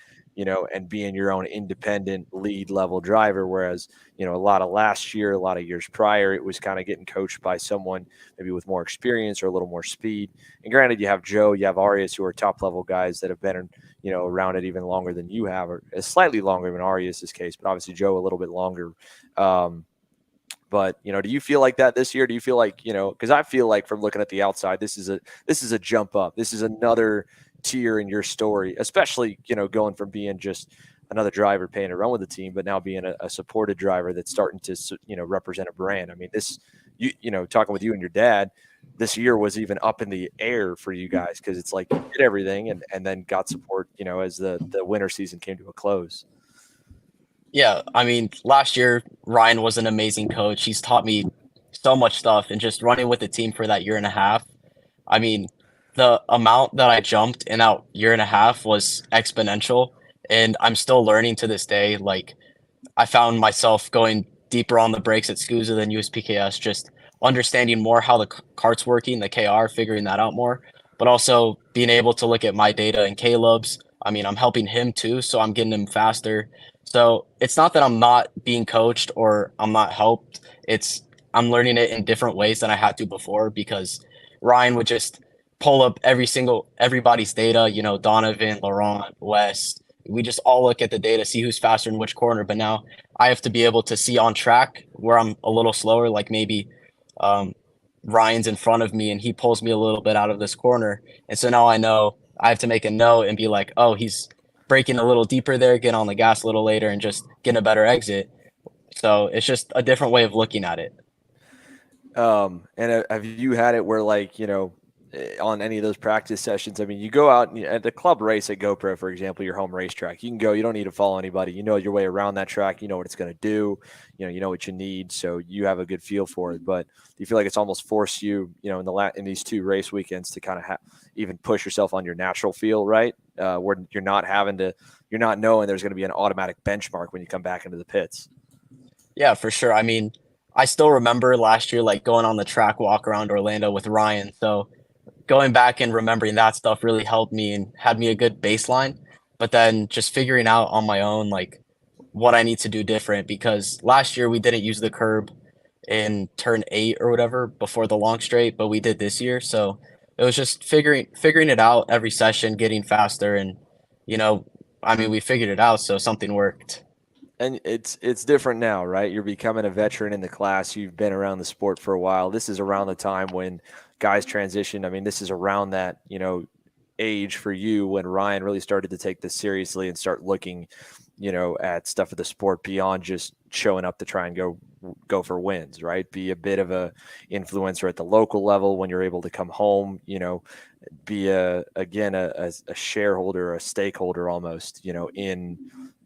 and being your own independent lead level driver. Whereas, a lot of last year, a lot of years prior, it was kind of getting coached by someone maybe with more experience or a little more speed. And granted, you have Joe, you have Arias, who are top level guys that have been, around it even longer than you have, or slightly longer than Arias's case, but obviously Joe a little bit longer. But, do you feel like that this year? Do you feel like, because I feel like from looking at the outside, this is a jump up. This is another tier in your story, especially, going from being just another driver paying to run with the team, but now being a supported driver that's starting to, represent a brand. I mean, talking with you and your dad, this year was even up in the air for you guys because it's like you did everything and then got support, as the winter season came to a close. Yeah, I mean, last year, Ryan was an amazing coach. He's taught me so much stuff, and just running with the team for that year and a half. I mean, the amount that I jumped in that year and a half was exponential, and I'm still learning to this day. Like, I found myself going deeper on the brakes at SKUSA than USPKS, just understanding more how the cart's working, the KR, figuring that out more, but also being able to look at my data and Caleb's. I mean, I'm helping him too, so I'm getting him faster. So it's not that I'm not being coached or I'm not helped. I'm learning it in different ways than I had to before because Ryan would just pull up everybody's data, Donovan, Laurent, West. We just all look at the data, see who's faster in which corner. But now I have to be able to see on track where I'm a little slower, like maybe Ryan's in front of me and he pulls me a little bit out of this corner. And so now I know I have to make a note and be like, oh, he's braking a little deeper there, get on the gas a little later, and just get a better exit. So it's just a different way of looking at it. And have you had it where, like, on any of those practice sessions, I mean, you go out at the club race at GoPro, for example, your home racetrack, you can go, you don't need to follow anybody. You know your way around that track. You know what it's going to do. You know what you need. So you have a good feel for it. But do you feel like it's almost forced you, in these two race weekends to kind of even push yourself on your natural feel, right? Where you're not knowing there's going to be an automatic benchmark when you come back into the pits. Yeah, for sure. I mean, I still remember last year, like going on the track walk around Orlando with Ryan. So going back and remembering that stuff really helped me and had me a good baseline. But then just figuring out on my own, like what I need to do different, because last year we didn't use the curb in turn 8 or whatever before the long straight, but we did this year. So it was just figuring it out every session, getting faster. And, we figured it out. So something worked. And it's different now, right? You're becoming a veteran in the class. You've been around the sport for a while. This is around the time when guys transition. I mean, this is around that, age for you when Ryan really started to take this seriously and start looking, at stuff of the sport beyond just showing up to try and go for wins, right? Be a bit of a influencer at the local level when you're able to come home, be a shareholder, a stakeholder almost, in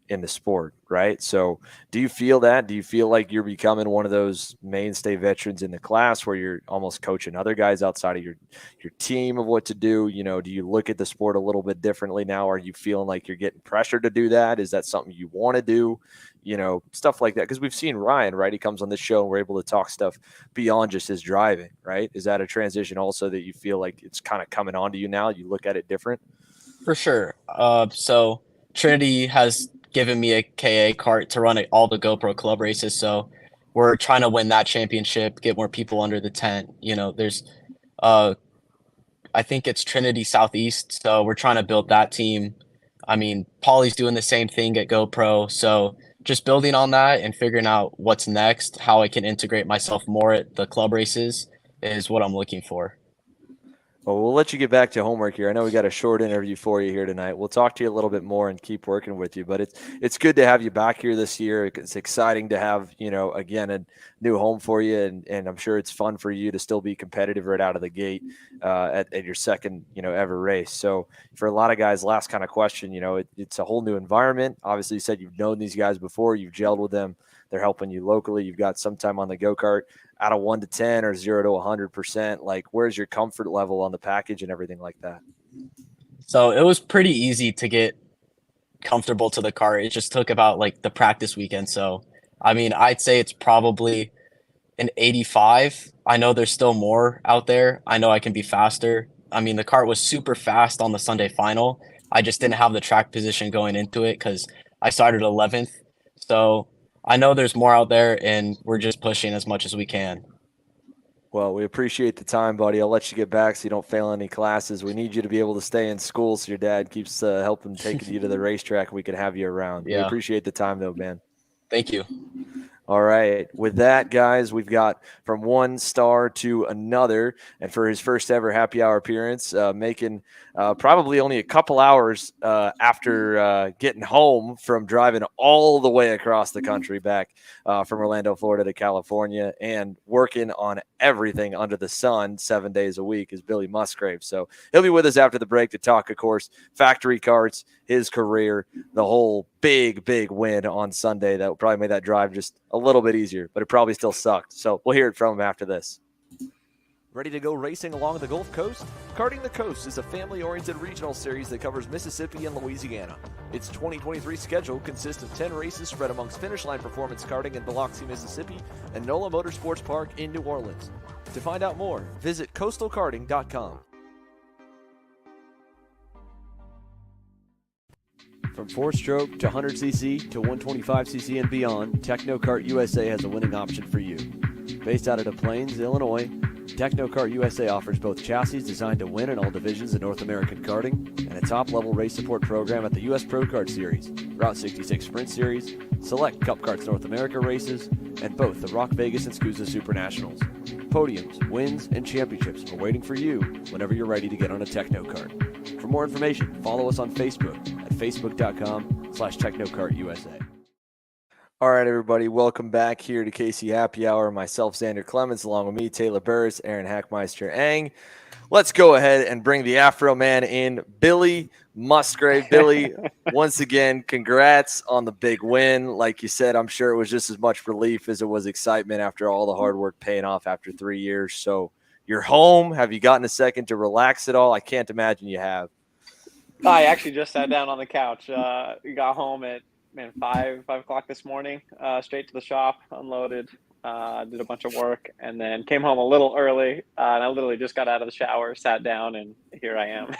in the sport, right? So do you feel that? Do you feel like you're becoming one of those mainstay veterans in the class where you're almost coaching other guys outside of your team of what to do? You know, do you look at the sport a little bit differently now? Are you feeling like you're getting pressured to do that? Is that something you want to do? You know, stuff like that. Because we've seen Ryan, right? He comes on this show and we're able to talk stuff beyond just his driving, right? Is that a transition also that you feel like it's kind of coming onto you now? You look at it different? For sure. So Trinity has given me a KA cart to run all the GoPro club races. So we're trying to win that championship, get more people under the tent. You know, there's, I think it's Trinity Southeast. So we're trying to build that team. I mean, Paulie's doing the same thing at GoPro. So just building on that and figuring out what's next, how I can integrate myself more at the club races is what I'm looking for. Well, we'll let you get back to homework here. I know we got a short interview for you here tonight. We'll talk to you a little bit more and keep working with you. But it's good to have you back here this year. It's exciting to have, you know, again, a new home for you. And I'm sure it's fun for you to still be competitive right out of the gate at your second, you know, ever race. So for a lot of guys, last kind of question, you know, it's a whole new environment. Obviously, you said you've known these guys before. You've gelled with them. They're helping you locally. You've got some time on the go-kart. Out of 1 to 10 or 0 to 100%, like where's your comfort level on the package and everything like that? So it was pretty easy to get comfortable to the cart. It just took about like the practice weekend. So, I mean, I'd say it's probably an 85. I know there's still more out there. I know I can be faster. I mean, the cart was super fast on the Sunday final. I just didn't have the track position going into it because I started 11th. So I know there's more out there, and we're just pushing as much as we can. Well, we appreciate the time, buddy. I'll let you get back so you don't fail any classes. We need you to be able to stay in school so your dad keeps helping taking you to the racetrack. We can have you around. Yeah. We appreciate the time, though, man. Thank you. All right. With that, guys, we've got from one star to another. And for his first ever happy hour appearance, making probably only a couple hours after getting home from driving all the way across the country back from Orlando, Florida to California and working on everything under the sun 7 days a week is Billy Musgrave. So he'll be with us after the break to talk, of course, Factory Karts, his career, the whole big win on Sunday that will probably make that drive just a little bit easier, but it probably still sucked. So we'll hear it from him after this. Ready to go racing along the Gulf Coast? Karting the Coast is a family-oriented regional series that covers Mississippi and Louisiana. Its 2023 schedule consists of 10 races spread amongst Finish Line Performance Karting in Biloxi, Mississippi, and NOLA Motorsports Park in New Orleans. To find out more, visit coastalkarting.com. From 4-stroke to 100cc to 125cc and beyond, Technokart USA has a winning option for you. Based out of Des Plaines, Illinois, Technokart USA offers both chassis designed to win in all divisions of North American karting and a top-level race support program at the U.S. Pro Kart Series, Route 66 Sprint Series, select Cup Karts North America races, and both the Rock Vegas and SKUSA SuperNationals. Podiums, wins, and championships are waiting for you whenever you're ready to get on a Technokart. For more information, follow us on Facebook at facebook.com/TechnokartUSA. All right, everybody, welcome back here to KC Happy Hour. Myself, Xander Clements, along with me, Taylor Burris, Aaron Hackmeister Ang. Let's go ahead and bring the Afro Man in, Billy Musgrave. Billy, once again, congrats on the big win. Like you said, I'm sure it was just as much relief as it was excitement after all the hard work paying off after 3 years. So you're home. Have you gotten a second to relax at all? I can't imagine you have. I actually just sat down on the couch. We got home at 5 o'clock this morning, straight to the shop, unloaded, did a bunch of work, and then came home a little early. And I literally just got out of the shower, sat down, and here I am.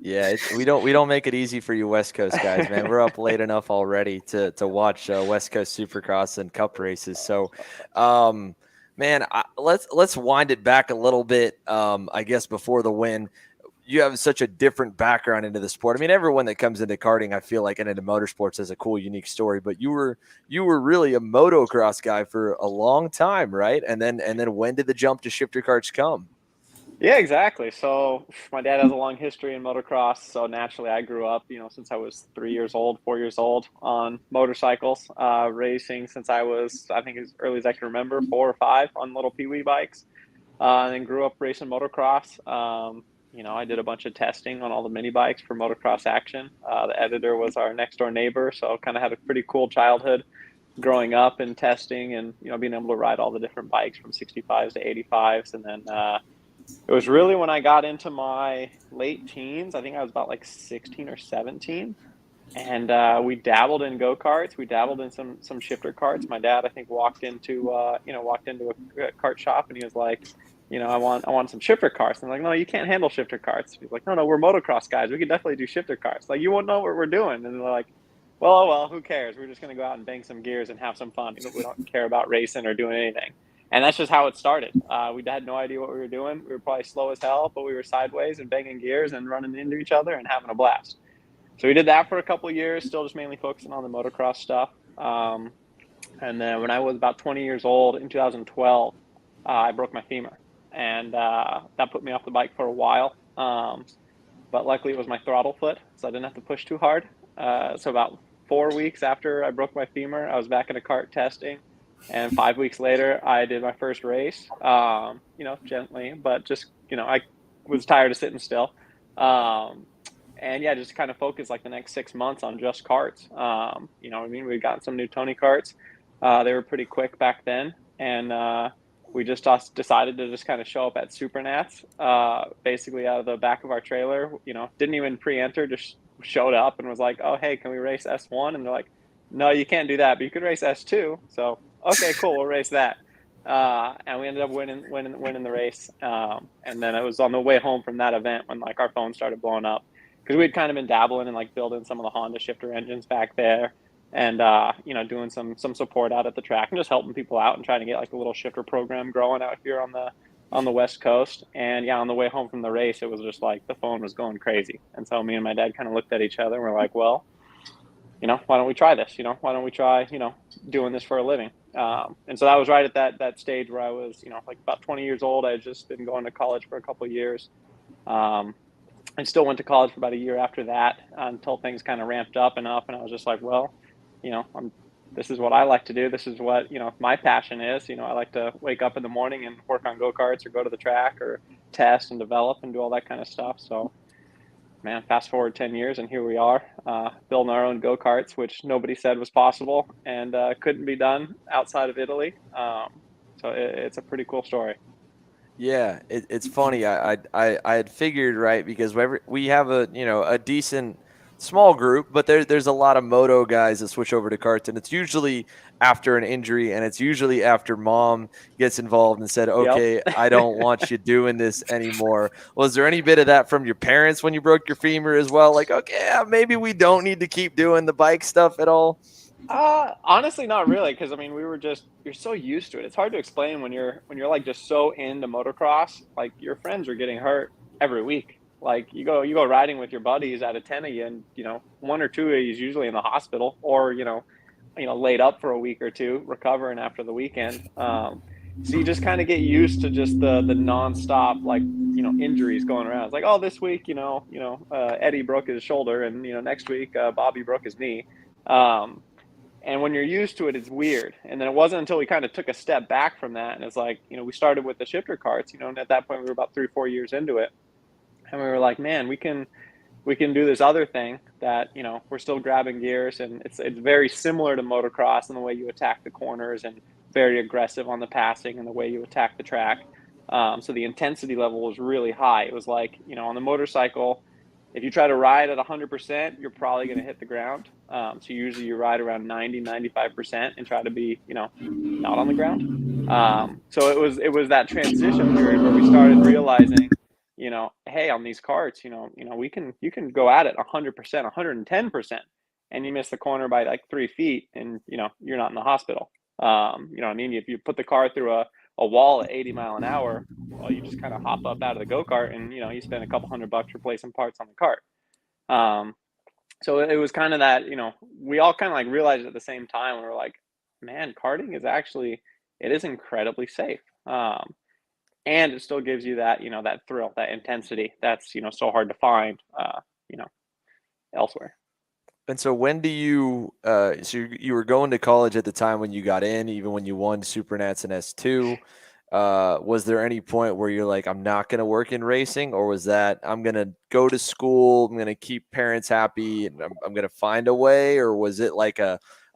Yeah, we don't make it easy for you West Coast guys, man. We're up late enough already to watch West Coast Supercross and Cup races. So, man, let's wind it back a little bit. I guess before the win. You have such a different background into the sport. I mean, everyone that comes into karting, I feel like, and into motorsports has a cool, unique story. But you were really a motocross guy for a long time, right? And then when did the jump to shifter karts come? Yeah, exactly. So my dad has a long history in motocross. So naturally, I grew up, since I was 4 years old, on motorcycles, racing since I was, I think, as early as I can remember, 4 or 5 on little Pee Wee bikes, and then grew up racing motocross. I did a bunch of testing on all the mini bikes for motocross action. The editor was our next door neighbor, so kind of had a pretty cool childhood growing up and testing and, being able to ride all the different bikes from 65s to 85s. And then it was really when I got into my late teens, I think I was about like 16 or 17. And we dabbled in go-karts. We dabbled in some shifter carts. My dad, I think, walked into a kart shop, and he was like, I want some shifter carts. And I'm like, no, you can't handle shifter carts. He's like, no, we're motocross guys. We could definitely do shifter carts. Like, you won't know what we're doing. And they're like, well, oh, well, who cares? We're just gonna go out and bang some gears and have some fun. We don't care about racing or doing anything. And that's just how it started. We had no idea what we were doing. We were probably slow as hell, but we were sideways and banging gears and running into each other and having a blast. So we did that for a couple of years, still just mainly focusing on the motocross stuff. And then when I was about 20 years old in 2012, I broke my femur, and that put me off the bike for a while. But luckily it was my throttle foot, so I didn't have to push too hard. So about 4 weeks after I broke my femur, I was back in a kart testing. And 5 weeks later, I did my first race, gently, but just, I was tired of sitting still. And yeah, just kind of focused like the next 6 months on just karts. We got some new Tony karts. They were pretty quick back then. And we just decided to just kind of show up at Supernats, basically out of the back of our trailer, didn't even pre-enter, just showed up and was like, oh, hey, can we race S1? And they're like, no, you can't do that, but you could race S2. So, okay, cool, we'll race that. And we ended up winning the race. And then it was on the way home from that event when like our phone started blowing up, because we'd kind of been dabbling and like building some of the Honda shifter engines back there, and doing some support out at the track and just helping people out and trying to get like a little shifter program growing out here on the West Coast. And yeah, on the way home from the race, it was just like the phone was going crazy. And so me and my dad kind of looked at each other and we're like, well, why don't we try this? Why don't we try, doing this for a living? And so that was right at that stage where I was, like about 20 years old. I had just been going to college for a couple of years. I still went to college for about a year after that, until things kind of ramped up. And I was just like, well, this is what I like to do. This is what, my passion is. I like to wake up in the morning and work on go-karts or go to the track or test and develop and do all that kind of stuff. So, man, fast forward 10 years and here we are, building our own go-karts, which nobody said was possible and couldn't be done outside of Italy. So it's a pretty cool story. Yeah, it's funny. I had figured, right, because we have a decent small group, but there's a lot of moto guys that switch over to karts, and it's usually after an injury, and it's usually after mom gets involved and said, okay, Yep. I don't want you doing this anymore. Was there any bit of that from your parents when you broke your femur as well? Like, okay, maybe we don't need to keep doing the bike stuff at all? Honestly, not really, because I mean, you're so used to it. It's hard to explain when you're like just so into motocross. Like your friends are getting hurt every week. Like you go riding with your buddies out of 10 of you, and one or two of you is usually in the hospital or laid up for a week or two recovering after the weekend. So you just kind of get used to just the nonstop like injuries going around. It's like, oh, this week Eddie broke his shoulder, and next week Bobby broke his knee. And when you're used to it, it's weird. And then it wasn't until we kind of took a step back from that, and it's like, we started with the shifter karts, and at that point we were about 3-4 years into it. And we were like, man, we can do this other thing that, we're still grabbing gears, and it's very similar to motocross in the way you attack the corners, and very aggressive on the passing and the way you attack the track. So the intensity level was really high. It was like, on the motorcycle, if you try to ride at 100%, you're probably going to hit the ground. So usually you ride around 90-95% and try to be, not on the ground. So it was that transition period where we started realizing, hey, on these karts, you can go at it 100%, 110%, and you miss the corner by like 3 feet, and you're not in the hospital. You know what I mean? If you put the car through a wall at 80 mile an hour, well, you just kind of hop up out of the go-kart and, you spend a couple $100 replacing parts on the kart. So it was kind of that, we all kind of like realized at the same time, we were like, man, karting is actually, it is incredibly safe. And it still gives you that, that thrill, that intensity that's, so hard to find, elsewhere. And so when do you so you were going to college at the time when you got in, even when you won Supernats and S2. was there any point where you're like, I'm not going to work in racing, or was that I'm going to go to school, I'm going to keep parents happy, and I'm going to find a way? Or was it like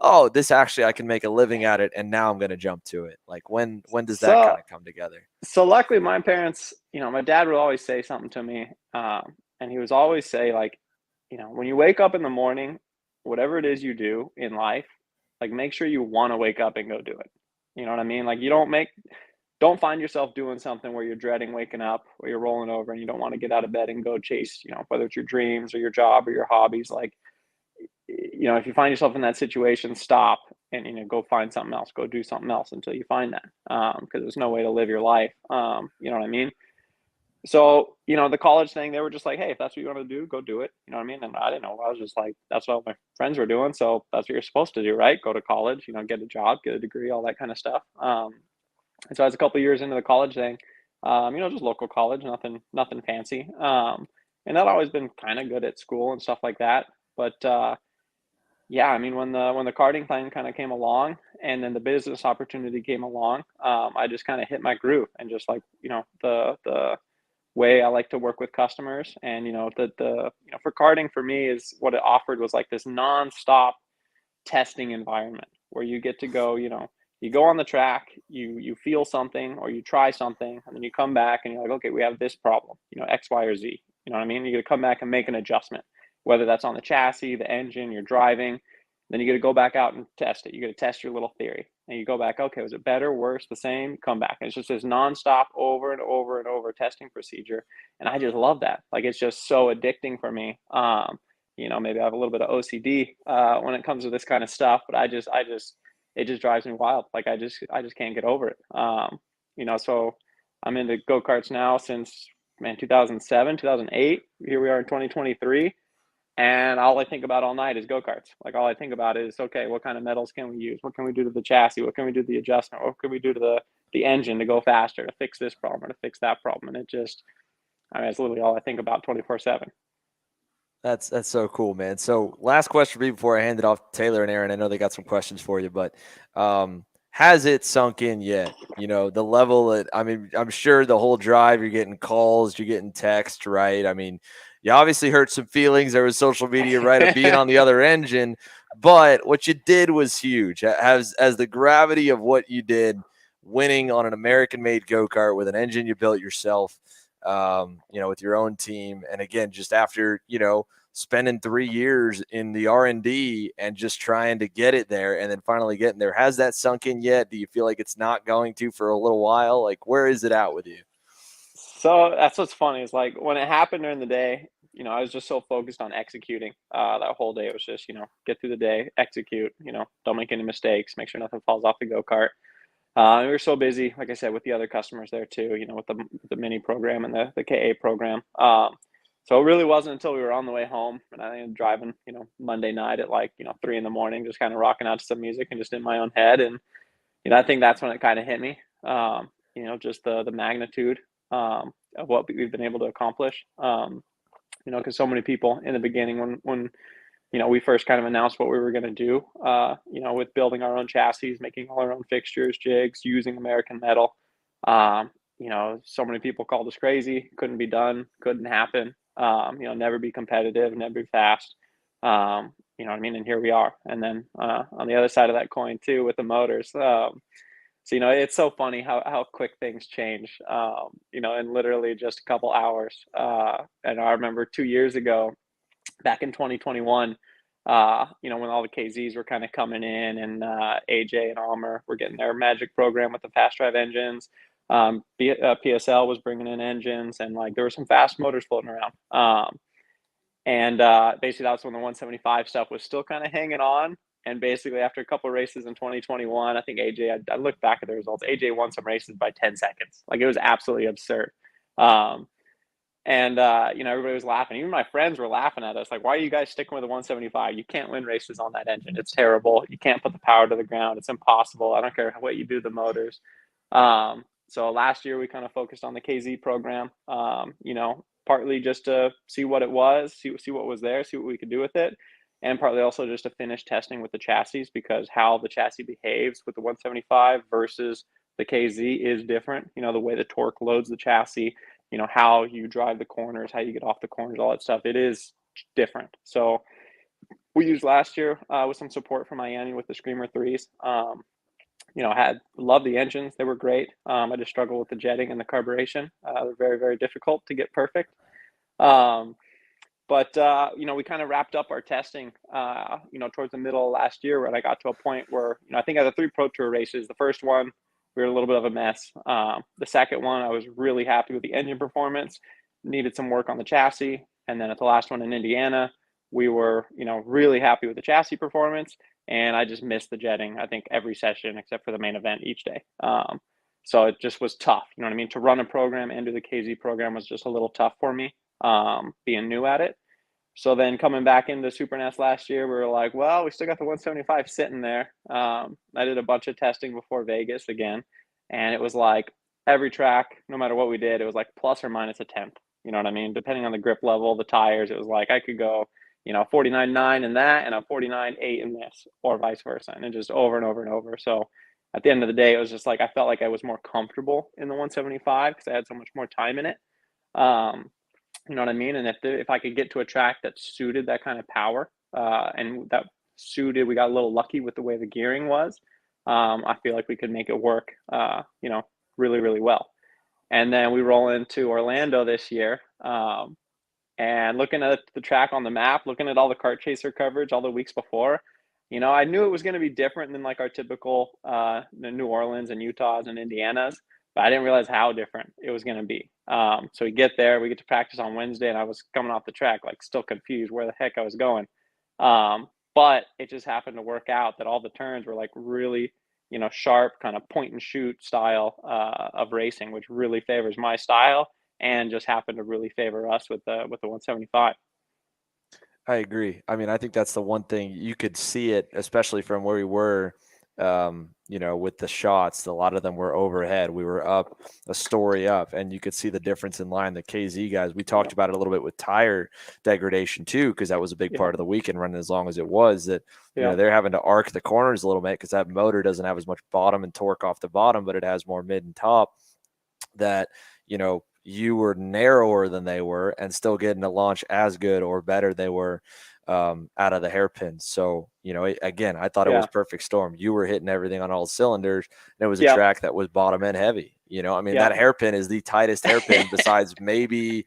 oh, this actually I can make a living at it, and now I'm going to jump to it? Like when does that So kind of come together? so luckily my parents, my dad would always say something to me, and he was always say like, when you wake up in the morning, whatever it is you do in life, like make sure you want to wake up and go do it. You know what I mean? Like you don't find yourself doing something where you're dreading waking up or you're rolling over and you don't want to get out of bed and go chase, whether it's your dreams or your job or your hobbies. Like, if you find yourself in that situation, stop and, go find something else, go do something else until you find that. Because there's no way to live your life. You know what I mean? So, the college thing, they were just like, hey, if that's what you want to do, go do it. You know what I mean? And I didn't know. I was just like, that's what all my friends were doing. So that's what you're supposed to do, right? Go to college, get a job, get a degree, all that kind of stuff. And so I was a couple years into the college thing, just local college, nothing fancy. And I'd always been kind of good at school and stuff like that. But yeah, I mean, when the karting thing kind of came along, and then the business opportunity came along, I just kind of hit my groove, and just like the way I like to work with customers, and for karting for me is what it offered was like this nonstop testing environment where you get to go, you go on the track, you feel something or you try something, and then you come back and you're like, okay, we have this problem, X, Y, or Z. You know what I mean? You got to come back and make an adjustment, whether that's on the chassis, the engine, you're driving. Then you got to go back out and test it. You got to test your little theory, and you go back. Okay, was it better, worse, the same? Come back. And it's just this nonstop, over and over and over testing procedure, and I just love that. Like it's just so addicting for me. Maybe I have a little bit of OCD when it comes to this kind of stuff, but it just drives me wild. Like I just can't get over it. So I'm into go-karts now since 2007, 2008. Here we are in 2023. And all I think about all night is go-karts. Like all I think about is, okay, what kind of metals can we use? What can we do to the chassis? What can we do to the adjustment? What can we do to the engine to go faster, to fix this problem or to fix that problem? And it's literally all I think about 24/7. That's so cool, man. So last question for me before I hand it off to Taylor and Aaron. I know they got some questions for you, but has it sunk in yet? The level that, I mean, I'm sure the whole drive, you're getting calls, you're getting text, right? I mean, you obviously hurt some feelings. There was social media, right, of being on the other engine, but what you did was huge. As the gravity of what you did, winning on an American-made go-kart with an engine you built yourself, with your own team. And again, just after, spending 3 years in the R&D and just trying to get it there and then finally getting there. Has that sunk in yet? Do you feel like it's not going to for a little while? Like, where is it at with you? So that's what's funny is like when it happened during the day, I was just so focused on executing. That whole day it was just, get through the day, execute, don't make any mistakes, make sure nothing falls off the go-kart. We were so busy, like I said, with the other customers there too, with the mini program and the KA program. So it really wasn't until we were on the way home, and I ended up driving, Monday night at like, 3 a.m, just kind of rocking out to some music and just in my own head. And, I think that's when it kind of hit me, just the magnitude of what we've been able to accomplish. Because so many people in the beginning when we first kind of announced what we were going to do, with building our own chassis, making all our own fixtures, jigs, using American metal. So many people called us crazy, couldn't be done, couldn't happen, never be competitive, never be fast. You know what I mean? And here we are. And then on the other side of that coin too, with the motors. So, it's so funny how quick things change, in literally just a couple hours. And I remember 2 years ago, back in 2021, when all the KZs were kind of coming in, and AJ and Almer were getting their magic program with the fast drive engines. PSL was bringing in engines, and like there were some fast motors floating around. And basically that's when the 175 stuff was still kind of hanging on. And basically after a couple of races in 2021, I think AJ, I looked back at the results, AJ won some races by 10 seconds. Like it was absolutely absurd. And everybody was laughing. Even my friends were laughing at us. Like, why are you guys sticking with the 175? You can't win races on that engine. It's terrible. You can't put the power to the ground. It's impossible. I don't care what you do to the motors. So last year we kind of focused on the KZ program, partly just to see what it was, see what was there, see what we could do with it. And partly also just to finish testing with the chassis, because how the chassis behaves with the 175 versus The KZ is different. You know, the way the torque loads the chassis, you know, how you drive the corners, how you get off the corners, all that stuff. It is different. So we used last year with some support from Miami with the Screamer 3s. You know, loved the engines. They were great. I just struggled with the jetting and the carburation. They're very, very difficult to get perfect. But you know, we kind of wrapped up our testing, you know, towards the middle of last year, where I got to a point where, you know, I think out of the 3 Pro Tour races, the first one, we were a little bit of a mess. The second one, I was really happy with the engine performance, needed some work on the chassis. And then at the last one in Indiana, we were, you know, really happy with the chassis performance. And I just missed the jetting, I think, every session except for the main event each day. So it just was tough. You know what I mean? To run a program and do the KZ program was just a little tough for me, being new at it. So then coming back into Super NAS last year, we were like, well, we still got the 175 sitting there. I did a bunch of testing before Vegas again. And it was like every track, no matter what we did, it was like plus or minus a tenth. You know what I mean? Depending on the grip level, the tires, it was like I could go, you know, 49.9 in that and a 49.8 in this, or vice versa. And it just over and over and over. So at the end of the day, it was just like I felt like I was more comfortable in the 175 because I had so much more time in it. You know what I mean? And if I could get to a track that suited that kind of power, and that suited, we got a little lucky with the way the gearing was. I feel like we could make it work, you know, really, really well. And then we roll into Orlando this year, and looking at the track on the map, looking at all the Kart Chaser coverage all the weeks before, you know, I knew it was going to be different than like our typical New Orleans and Utahs and Indianas, but I didn't realize how different it was going to be. So we get there, we get to practice on Wednesday, and I was coming off the track, like still confused where the heck I was going. But it just happened to work out that all the turns were like really, you know, sharp kind of point and shoot style of racing, which really favors my style and just happened to really favor us with the 175. I agree. I mean, I think that's the one thing you could see it, especially from where we were, you know, with the shots. A lot of them were overhead. We were up a story up, and you could see the difference in line. The KZ guys, we talked about it a little bit with tire degradation too, because that was a big part of the weekend running as long as it was. That you know, they're having to arc the corners a little bit because that motor doesn't have as much bottom and torque off the bottom, but it has more mid and top. That, you know, you were narrower than they were and still getting to launch as good or better they were out of the hairpins. So, you know, again, I thought it was perfect storm. You were hitting everything on all cylinders, and it was a track that was bottom end heavy. You know, I mean, that hairpin is the tightest hairpin besides maybe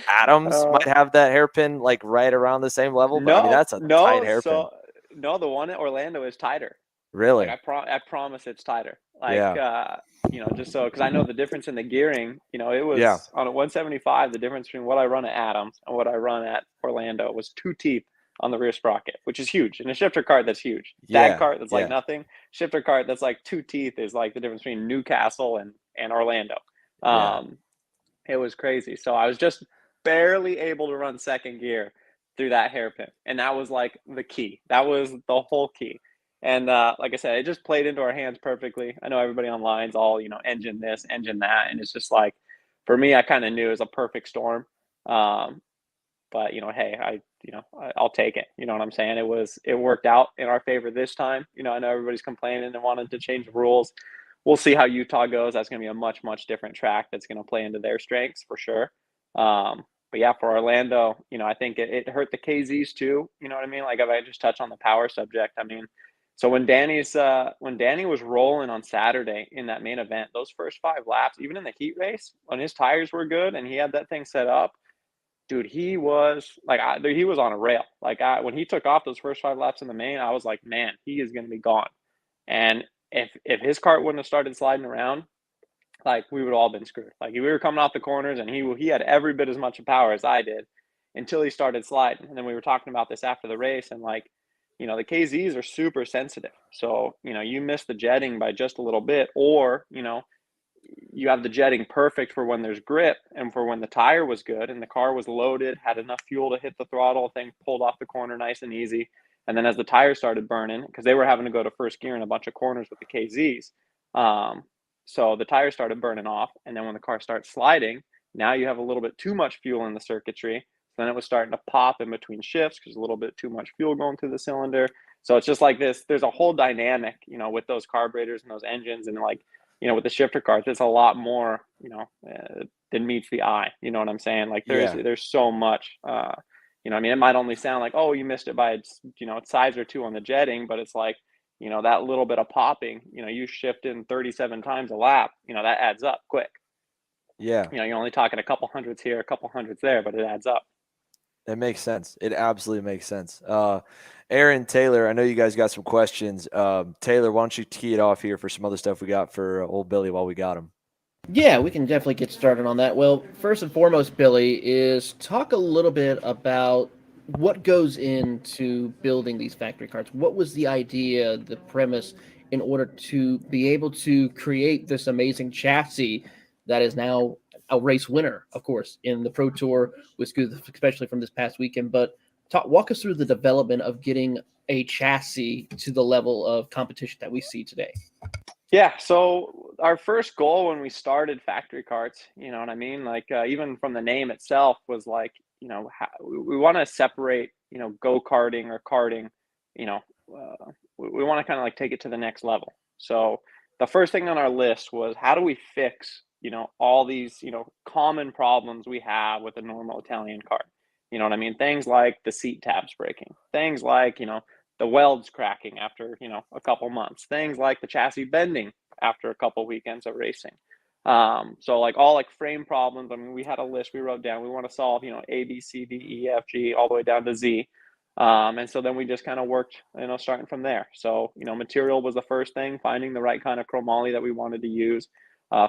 Adams might have that hairpin like right around the same level. But I mean, that's a tight hairpin. So, no, the one at Orlando is tighter. Really? Like I promise it's tighter. Like, you know, just so, because I know the difference in the gearing, you know, it was on a 175, the difference between what I run at Adams and what I run at Orlando was 2 teeth on the rear sprocket, which is huge. In a shifter kart, that's huge. Dag kart, that's like nothing. Shifter kart, that's like 2 teeth is like the difference between Newcastle and Orlando. It was crazy. So I was just barely able to run second gear through that hairpin. And that was like the key. That was the whole key. And like I said, it just played into our hands perfectly. I know everybody online's all, you know, engine this, engine that. And it's just like, for me, I kind of knew it was a perfect storm. But, you know, hey, I'll take it. You know what I'm saying? It worked out in our favor this time. You know, I know everybody's complaining and wanted to change the rules. We'll see how Utah goes. That's going to be a much, much different track that's going to play into their strengths for sure. But yeah, for Orlando, you know, I think it hurt the KZs too. You know what I mean? Like if I just touch on the power subject, I mean, so when Danny was rolling on Saturday in that main event, those first 5 laps, even in the heat race, when his tires were good and he had that thing set up, dude, he was like, he was on a rail. Like when he took off those first 5 laps in the main, I was like, man, he is going to be gone. And if his kart wouldn't have started sliding around, like we would have all been screwed. Like we were coming off the corners and he had every bit as much power as I did until he started sliding. And then we were talking about this after the race, and like, you know, the KZs are super sensitive. So, you know, you miss the jetting by just a little bit, or, you know, you have the jetting perfect for when there's grip and for when the tire was good and the car was loaded, had enough fuel to hit the throttle, thing pulled off the corner nice and easy. And then as the tires started burning, because they were having to go to first gear in a bunch of corners with the KZs, so the tires started burning off. And then when the car starts sliding, now you have a little bit too much fuel in the circuitry. Then it was starting to pop in between shifts because a little bit too much fuel going through the cylinder. So it's just like this. There's a whole dynamic, you know, with those carburetors and those engines, and like with the shifter carts, it's a lot more, than meets the eye. You know what I'm saying? Like there's so much. I mean, it might only sound like, oh, you missed it by its size or two on the jetting, but it's like, that little bit of popping, you shift in 37 times a lap, that adds up quick. Yeah. You're only talking a couple hundreds here, a couple hundreds there, but it adds up. It makes sense. It absolutely makes sense. Aaron, Taylor, I know you guys got some questions. Taylor, why don't you tee it off here for some other stuff we got for old Billy while we got him? Yeah, we can definitely get started on that. Well, first and foremost, Billy, is talk a little bit about what goes into building these factory carts. What was the idea, the premise, in order to be able to create this amazing chassis that is now a race winner, of course, in the Pro Tour with SKUSA, especially from this past weekend. But walk us through the development of getting a chassis to the level of competition that we see today. Yeah, so our first goal when we started Factory Karts, you know what I mean? Like even from the name itself was like, we want to separate, go-karting or karting, we want to kind of like take it to the next level. So the first thing on our list was how do we fix, all these, common problems we have with a normal Italian kart? You know what I mean? Things like the seat tabs breaking, things like, the welds cracking after, a couple months, things like the chassis bending after a couple weekends of racing. So like all like frame problems. I mean, we had a list we wrote down. We want to solve, A, B, C, D, E, F, G, all the way down to Z. And so then we just kind of worked, starting from there. So, material was the first thing, finding the right kind of chromoly that we wanted to use,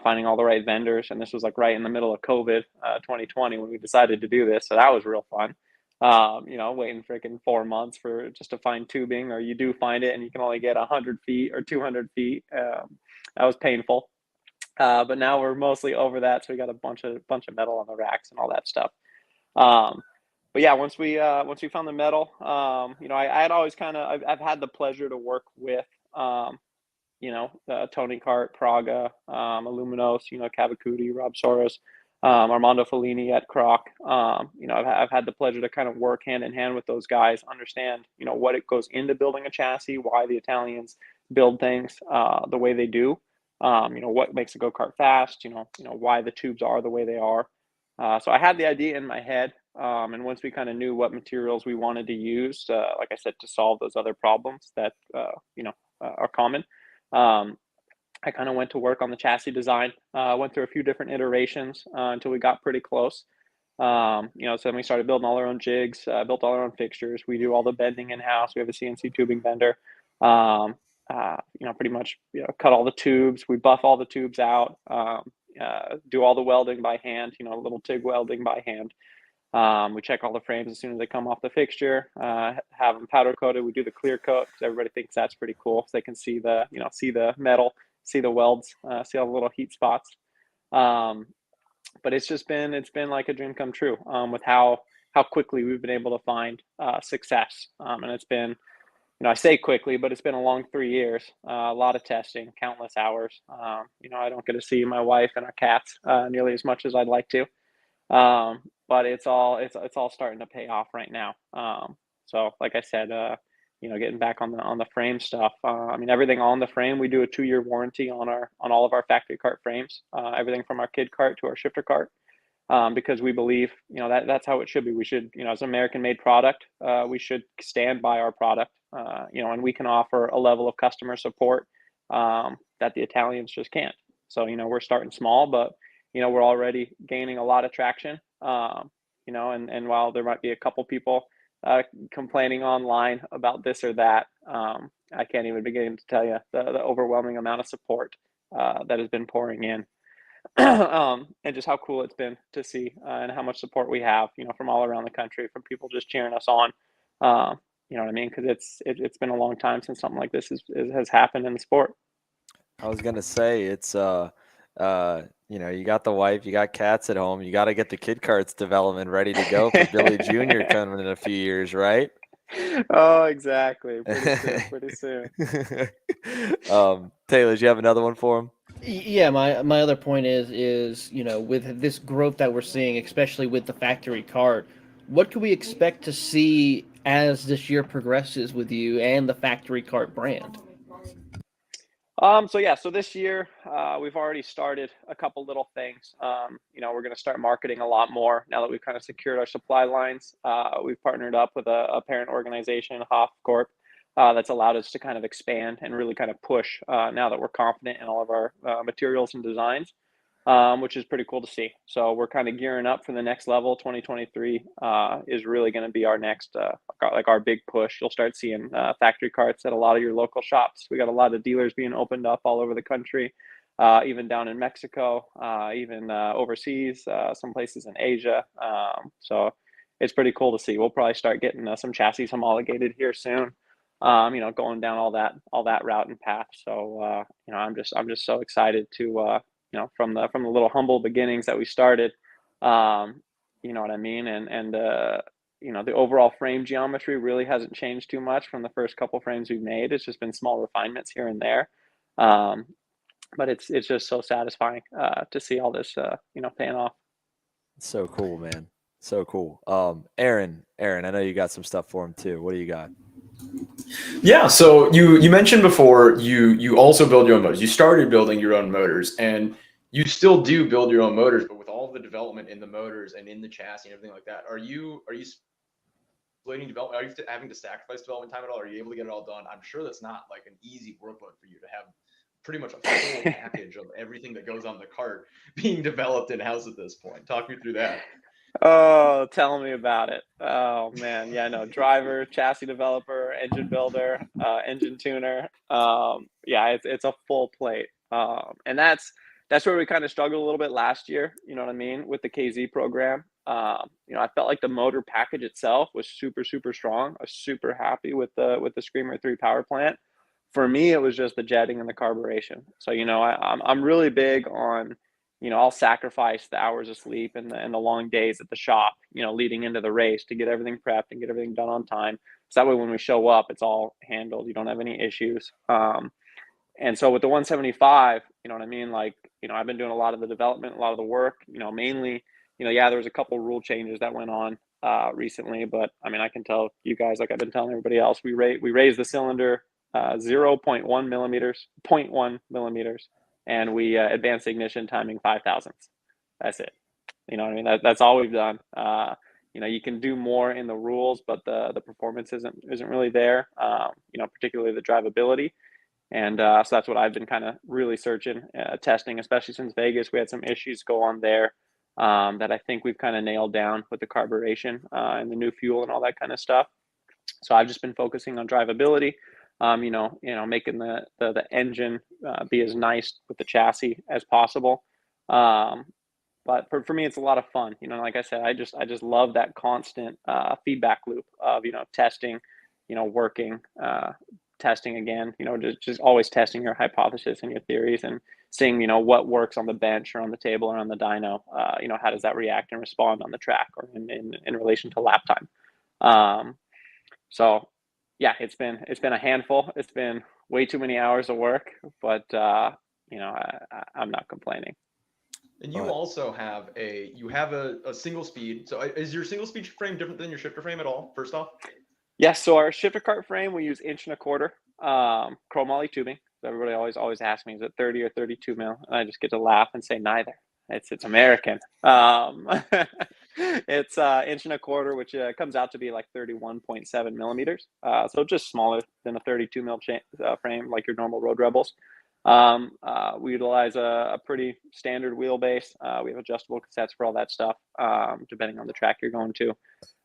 finding all the right vendors. And this was like right in the middle of COVID, 2020 when we decided to do this. So that was real fun. Waiting freaking 4 months for just to find tubing, or you do find it and you can only get 100 feet or 200 feet. That was painful. But now we're mostly over that. So we got a bunch of metal on the racks and all that stuff. But yeah, once we found the metal, I had always I've had the pleasure to work with, Tony Kart, Praga, Illuminos, Cavacuti, Rob Soros, Armando Fellini at Croc. I've had the pleasure to kind of work hand in hand with those guys, understand, what it goes into building a chassis, why the Italians build things the way they do, what makes a go-kart fast, why the tubes are the way they are. So I had the idea in my head. And once we kind of knew what materials we wanted to use, like I said, to solve those other problems that, are common, I kind of went to work on the chassis design, went through a few different iterations until we got pretty close. So then we started building all our own jigs, built all our own fixtures. We do all the bending in-house. We have a CNC tubing bender. Pretty much cut all the tubes. We buff all the tubes out, do all the welding by hand, little TIG welding by hand. We check all the frames as soon as they come off the fixture, have them powder coated. We do the clear coat because everybody thinks that's pretty cool. So they can see the, see the metal, see the welds, see all the little heat spots. But it's been like a dream come true with how quickly we've been able to find success. And it's been, I say quickly, but it's been a long 3 years, a lot of testing, countless hours. I don't get to see my wife and our cats nearly as much as I'd like to. But it's all starting to pay off right now. So like I said, getting back on the frame stuff. Everything on the frame, we do a 2-year warranty on all of our factory kart frames. Everything from our kid kart to our shifter kart, because we believe, that's how it should be. We should, as an American-made product, we should stand by our product. And we can offer a level of customer support that the Italians just can't. So we're starting small, but we're already gaining a lot of traction. And while there might be a couple people complaining online about this or that, I can't even begin to tell you the overwhelming amount of support that has been pouring in, and just how cool it's been to see, and how much support we have, from all around the country, from people just cheering us on. You know what I mean? Because it's been a long time since something like this has happened in the sport. I was gonna say it's you got the wife, you got cats at home, you got to get the kid karts development ready to go for Billy Jr. coming in a few years, right? Oh, exactly. Pretty soon. Taylor, do you have another one for him? Yeah, my other point is with this growth that we're seeing, especially with the factory kart, what can we expect to see as this year progresses with you and the factory kart brand? So this year, we've already started a couple little things. We're going to start marketing a lot more now that we've kind of secured our supply lines. We've partnered up with a parent organization, Hoff Corp, that's allowed us to kind of expand and really kind of push now that we're confident in all of our materials and designs, which is pretty cool to see. So we're kind of gearing up for the next level. 2023 is really going to be our next, our big push. You'll start seeing factory carts at a lot of your local shops. We got a lot of dealers being opened up all over the country, even down in Mexico, even overseas, some places in Asia. So it's pretty cool to see. We'll probably start getting some chassis homologated here soon. Going down all that route and path. So I'm just so excited to from the little humble beginnings that we started, you know what I mean? And the overall frame geometry really hasn't changed too much from the first couple frames we've made. It's just been small refinements here and there. But it's just so satisfying to see all this, paying off. So cool, man. So cool. Aaron, I know you got some stuff for him too. What do you got? Yeah, so you mentioned before you also build your own motors. You started building your own motors, and you still do build your own motors, but with all the development in the motors and in the chassis and everything like that, are you splitting development? Are you having to sacrifice development time at all? Are you able to get it all done? I'm sure that's not like an easy workload for you to have pretty much a full package of everything that goes on the cart being developed in-house at this point. Talk me through that. Oh, tell me about it. Oh man, yeah, no, driver, chassis developer, engine builder, engine tuner. It's a full plate. And that's where we kind of struggled a little bit last year, you know what I mean, with the KZ program. I felt like the motor package itself was super, super strong. I was super happy with the Screamer 3 power plant. For me, it was just the jetting and the carburation. So, I'm really big on, I'll sacrifice the hours of sleep and the long days at the shop, leading into the race to get everything prepped and get everything done on time. So that way, when we show up, it's all handled. You don't have any issues. And so with the 175, you know what I mean? Like, I've been doing a lot of the development, a lot of the work, mainly, there was a couple rule changes that went on recently, but I mean, I can tell you guys, like I've been telling everybody else, we raised the cylinder 0.1 millimeters, 0.1 millimeters, and we advanced ignition timing 5 thousandths. That's it. You know what I mean? That's all we've done. You can do more in the rules, but the performance isn't really there. Particularly the drivability. And so that's what I've been kind of really searching, testing, especially since Vegas. We had some issues go on there that I think we've kind of nailed down with the carburation and the new fuel and all that kind of stuff. So I've just been focusing on drivability, making the engine be as nice with the chassis as possible. But for me, it's a lot of fun. Like I said, I just love that constant feedback loop of, testing, working, testing again, just always testing your hypothesis and your theories and seeing, what works on the bench or on the table or on the dyno. How does that react and respond on the track or in relation to lap time? So yeah, it's been a handful. It's been way too many hours of work, but I'm not complaining. And you also have a single speed. So is your single speed frame different than your shifter frame at all? First off? Yes, so our shifter cart frame, we use 1.25" chromoly tubing. So everybody always asks me, is it 30 or 32 mil? And I just get to laugh and say neither. It's American. It's 1.25", which comes out to be like 31.7 millimeters. So just smaller than a 32 mil frame, like your normal Road Rebels. We utilize a pretty standard wheelbase. We have adjustable cassettes for all that stuff, depending on the track you're going to.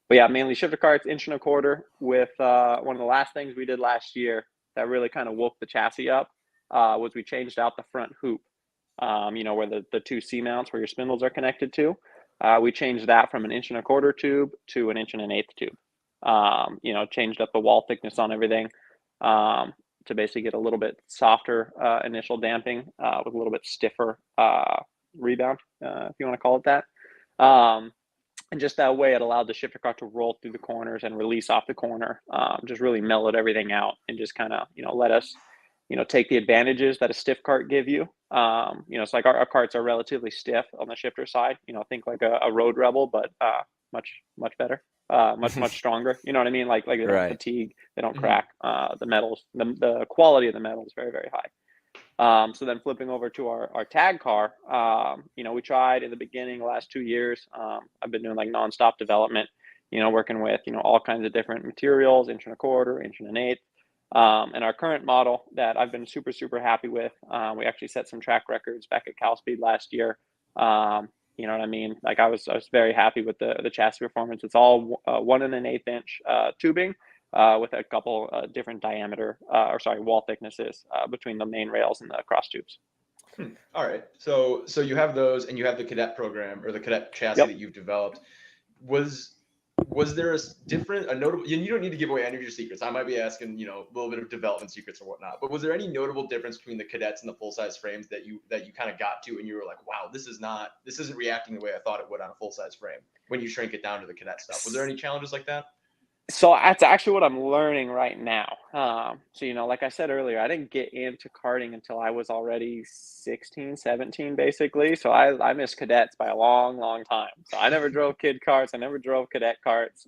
But yeah, mainly shifter carts, 1.25" with one of the last things we did last year that really kind of woke the chassis up was we changed out the front hoop, where the two C-mounts where your spindles are connected to. We changed that from an 1.25" tube to an 1.125" tube. Changed up the wall thickness on everything to basically get a little bit softer initial damping with a little bit stiffer rebound, if you want to call it that. And just that way, it allowed the shifter cart to roll through the corners and release off the corner. Just really mellowed everything out and just kind of, let us, take the advantages that a stiff cart give you. It's like our carts are relatively stiff on the shifter side. Think like a Road Rebel, but much better, much stronger. You know what I mean? Like they don't fatigue, they don't crack. The metals, the quality of the metal is very, very high. So then flipping over to our tag car, we tried in the beginning, the last 2 years. I've been doing like nonstop development, working with, all kinds of different materials, inch and a quarter, inch and an eighth. And our current model that I've been super, super happy with, we actually set some track records back at Cal Speed last year. You know what I mean? Like I was very happy with the chassis performance. It's all 1 1/8 inch tubing with a couple different wall thicknesses between the main rails and the cross tubes. All right. So you have those, and you have the cadet program or the cadet chassis Yep. that you've developed. Was there a notable? You don't need to give away any of your secrets. I might be asking, a little bit of development secrets or whatnot. But was there any notable difference between the cadets and the full size frames that you kind of got to, and you were like, wow, this isn't reacting the way I thought it would on a full size frame when you shrink it down to the cadet stuff? Was there any challenges like that? So that's actually what I'm learning right now. Like I said earlier, I didn't get into karting until I was already 16, 17, basically. So I missed cadets by a long, long time. So I never drove kid karts. I never drove cadet karts.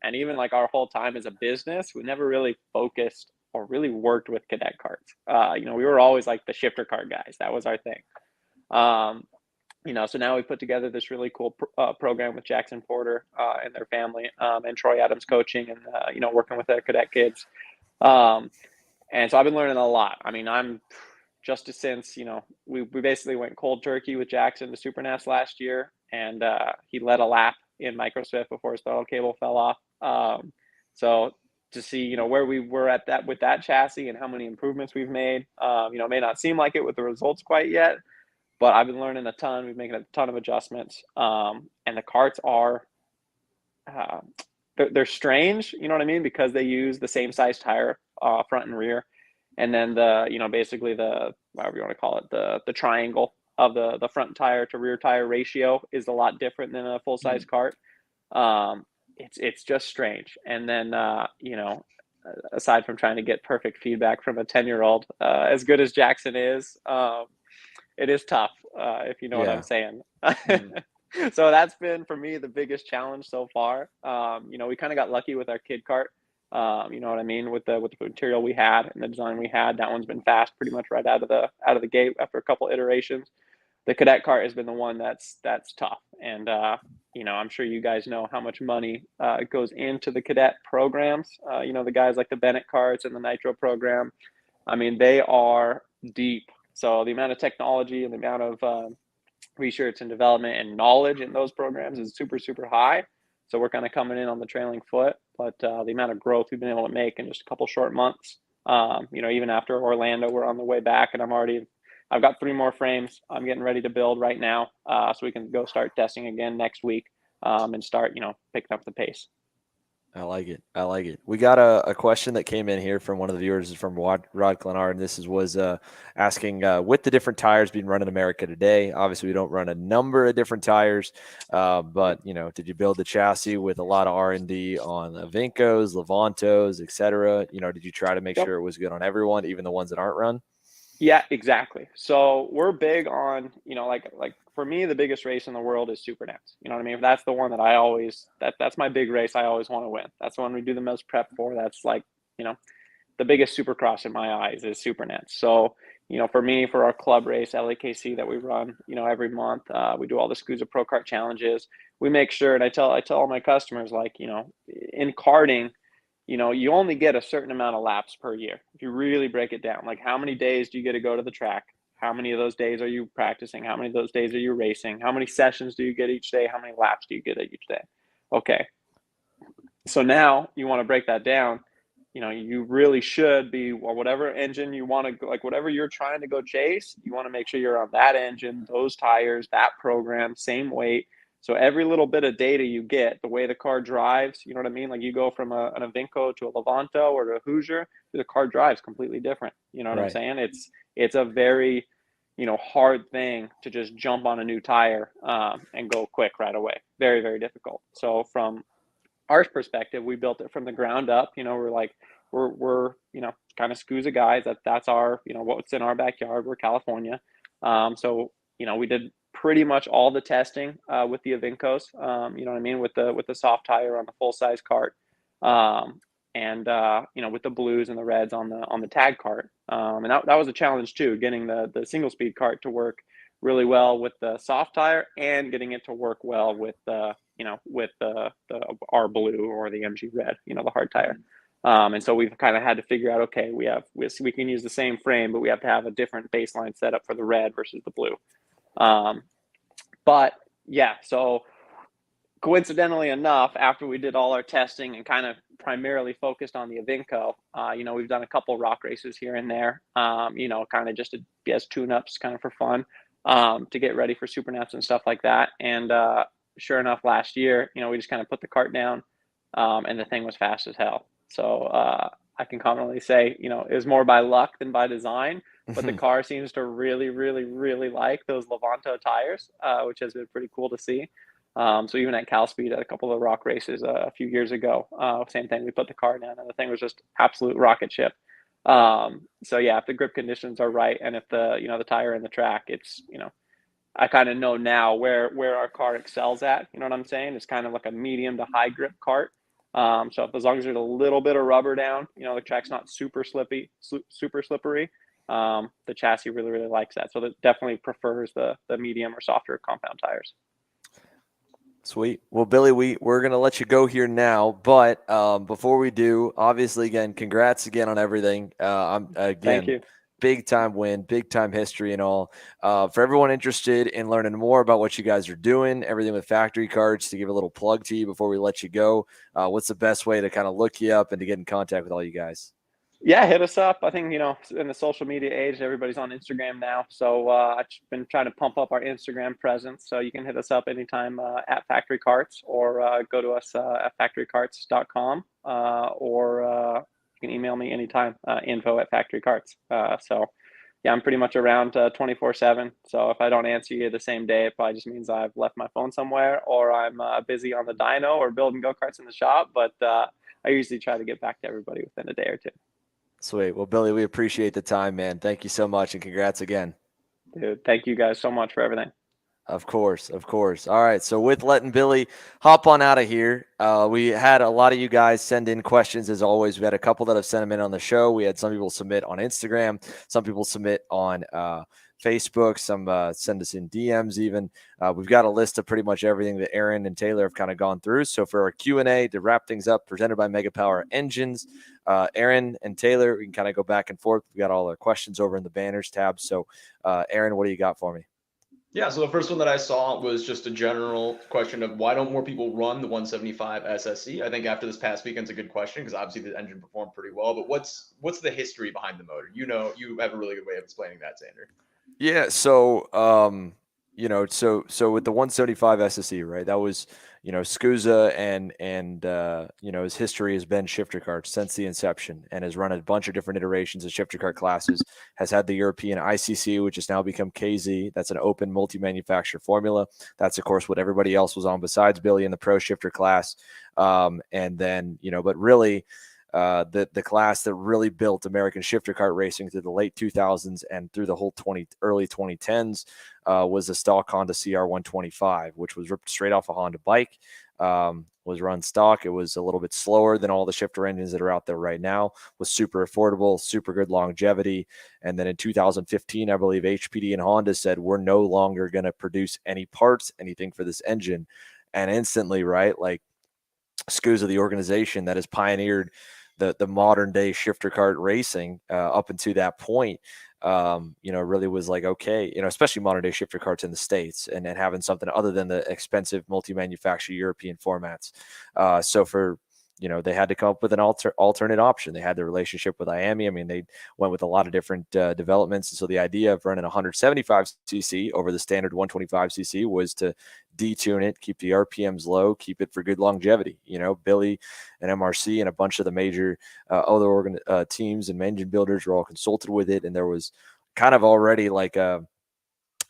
And even like our whole time as a business, we never really focused or really worked with cadet karts. We were always like the shifter kart guys. That was our thing. So now we put together this really cool program with Jackson Porter and their family, and Troy Adams coaching, and working with the cadet kids. And so I've been learning a lot. I mean, I'm just since we basically went cold turkey with Jackson to Super Nats last year, and he led a lap in micro Swift before his throttle cable fell off. So to see where we were at that with that chassis and how many improvements we've made, may not seem like it with the results quite yet. But I've been learning a ton. We've making a ton of adjustments, and the karts are they're strange. You know what I mean? Because they use the same size tire, front and rear, and then basically the whatever you want to call it, the triangle of the front tire to rear tire ratio is a lot different than a full size kart. It's just strange. And then aside from trying to get perfect feedback from a 10-year-old, as good as Jackson is. It is tough, if you know what I'm saying. So that's been, for me, the biggest challenge so far. We kind of got lucky with our kid kart. You know what I mean? With the material we had and the design we had, that one's been fast pretty much right out of the gate after a couple iterations. The cadet kart has been the one that's tough. And, I'm sure you guys know how much money goes into the cadet programs. The guys like the Bennett karts and the Nitro program. I mean, they are deep. So the amount of technology and the amount of research and development and knowledge in those programs is super, super high. So we're kind of coming in on the trailing foot, but the amount of growth we've been able to make in just a couple short months, even after Orlando, we're on the way back, and I've got 3 more frames I'm getting ready to build right now, so we can go start testing again next week, and start, picking up the pace. I like it. We got a question that came in here from one of the viewers from Rod Glenard, and this was asking, with the different tires being run in America today, obviously we don't run a number of different tires, but did you build the chassis with a lot of R&D on the Vincos, Levantos, etc.? Did you try to make sure it was good on everyone, even the ones that aren't run? Yeah, exactly. So we're big on, like for me, the biggest race in the world is Super Nats. You know what I mean? That's the one that that's my big race I always want to win. That's the one we do the most prep for. That's like, the biggest supercross in my eyes is Super Nats. So, for me, for our club race, LAKC, that we run, every month, we do all the SKUSA Pro Kart challenges. We make sure, and I tell all my customers, like, in karting, you only get a certain amount of laps per year. If you really break it down, like how many days do you get to go to the track? How many of those days are you practicing? How many of those days are you racing? How many sessions do you get each day? How many laps do you get each day? Okay. So now you want to break that down. You really should be, or whatever engine you want to, like whatever you're trying to go chase, you want to make sure you're on that engine, those tires, that program, same weight. So every little bit of data you get, the way the car drives, you know what I mean? Like you go from an Avinco to a Levanto or to a Hoosier, the car drives completely different. You know what I'm saying? It's a very, hard thing to just jump on a new tire and go quick right away. Very, very difficult. So from our perspective, we built it from the ground up. We're kind of SKUSA guys. That's our, what's in our backyard. We're California. So we did pretty much all the testing with the Avincos, with the soft tire on the full size kart. and with the blues and the reds on the tag kart. And that was a challenge too, getting the single speed kart to work really well with the soft tire and getting it to work well with the R blue or the MG red, the hard tire. And so we've kind of had to figure out, okay, we can use the same frame, but we have to have a different baseline setup for the red versus the blue. But yeah, so coincidentally enough, after we did all our testing and kind of primarily focused on the Avinco, we've done a couple rock races here and there, kind of just as tune-ups kind of for fun, to get ready for Supernaps and stuff like that. And sure enough, last year, we just kind of put the cart down, and the thing was fast as hell. So I can confidently say, it was more by luck than by design, but the car seems to really, really, really like those Levanto tires, which has been pretty cool to see. So even at Cal Speed at a couple of rock races a few years ago, same thing, we put the car down and the thing was just absolute rocket ship. So yeah, if the grip conditions are right and if the tire and the track, it's, I kind of know now where our car excels at, you know what I'm saying? It's kind of like a medium to high grip kart. So as long as there's a little bit of rubber down, the track's not super slippery, the chassis really, really likes that. So that definitely prefers the medium or softer compound tires. Sweet. Well, Billy, we're going to let you go here now, but before we do, obviously, again, congrats again on everything. Thank you. Big time win, big time history and all. For everyone interested in learning more about what you guys are doing, everything with Factory Karts, to give a little plug to you before we let you go, what's the best way to kind of look you up and to get in contact with all you guys? Yeah, hit us up. I think, in the social media age, everybody's on Instagram now. So I've been trying to pump up our Instagram presence. So you can hit us up anytime at Factory Karts, or go to us at factorykarts.com, or you can email me anytime, info@factorykarts. So yeah, I'm pretty much around 24/7. So if I don't answer you the same day, it probably just means I've left my phone somewhere, or I'm busy on the dyno or building go-karts in the shop. But I usually try to get back to everybody within a day or two. Sweet. Well, Billy, we appreciate the time, man. Thank you so much, and congrats again. Dude, thank you guys so much for everything. Of course. All right, so with letting Billy hop on out of here, we had a lot of you guys send in questions as always. We had a couple that have sent them in on the show. We had some people submit on Instagram, some people submit on Facebook, some send us in DMs even. We've got a list of pretty much everything that Aaron and Taylor have kind of gone through. So for our Q&A to wrap things up, presented by Mega Power Engines, Aaron and Taylor, we can kind of go back and forth. We got all our questions over in the banners tab. So Aaron, what do you got for me? Yeah, so the first one that I saw was just a general question of why don't more people run the 175 SSE? I think after this past weekend's a good question because obviously the engine performed pretty well. But what's the history behind the motor? You have a really good way of explaining that, Xander. Yeah, so so with the 175 SSE, right? That was SKUSA and his history has been shifter karts since the inception and has run a bunch of different iterations of shifter kart classes. Has had the European ICC, which has now become KZ. That's an open multi-manufacturer formula. That's of course what everybody else was on besides Billy in the pro shifter class. And then but really. The class that really built American shifter kart racing through the late 2000s and through the whole early 2010s was the stock Honda CR125, which was ripped straight off a Honda bike, was run stock. It was a little bit slower than all the shifter engines that are out there right now, was super affordable, super good longevity. And then in 2015, I believe HPD and Honda said, we're no longer going to produce any parts, anything for this engine. And instantly, right, like SKUSA, the organization that has pioneered the modern day shifter kart racing up until that point, really was like, okay, especially modern day shifter karts in the States and having something other than the expensive multi-manufacturer European formats. So for, they had to come up with an alternate option. They had the relationship with IAME. I mean, they went with a lot of different developments. And so the idea of running 175cc over the standard 125cc was to detune it, keep the RPMs low, keep it for good longevity. Billy and MRC and a bunch of the major other teams and engine builders were all consulted with it. And there was kind of already like a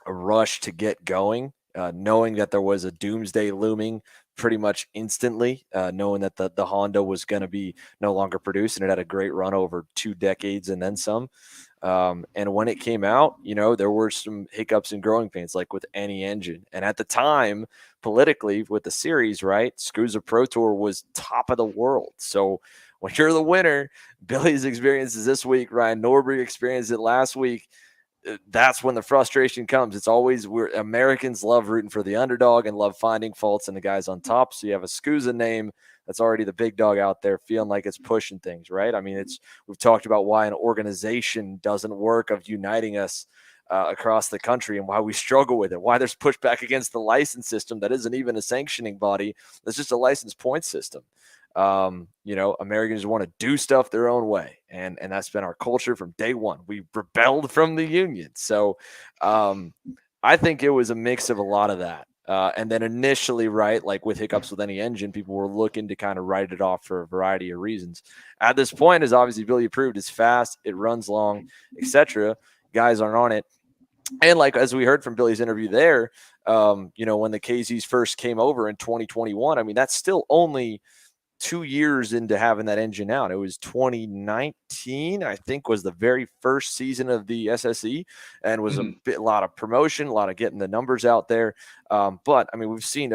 rush to get going, knowing that there was a doomsday looming pretty much instantly, knowing that the Honda was going to be no longer produced, and it had a great run over 2 decades and then some. And when it came out, there were some hiccups and growing pains, like with any engine. And at the time, politically, with the series, right, SKUSA Pro Tour was top of the world. So when you're the winner, Billy's experiences this week, Ryan Norbury experienced it last week. That's when the frustration comes. It's always Americans love rooting for the underdog and love finding faults in the guys on top. So you have a SKUSA name that's already the big dog out there feeling like it's pushing things, right? I mean, we've talked about why an organization doesn't work of uniting us across the country and why we struggle with it, why there's pushback against the license system that isn't even a sanctioning body. That's just a license point system. Americans want to do stuff their own way. And that's been our culture from day one. We rebelled from the union. So I think it was a mix of a lot of that. And then initially, right, like with hiccups with any engine, people were looking to kind of write it off for a variety of reasons. At this point, as obviously Billy approved, it's fast, it runs long, etc. Guys aren't on it. And like as we heard from Billy's interview there, when the KZs first came over in 2021, I mean, that's still only 2 years into having that engine out. It was 2019, I think, was the very first season of the SSE, and was a lot of promotion, a lot of getting the numbers out there. But I mean, we've seen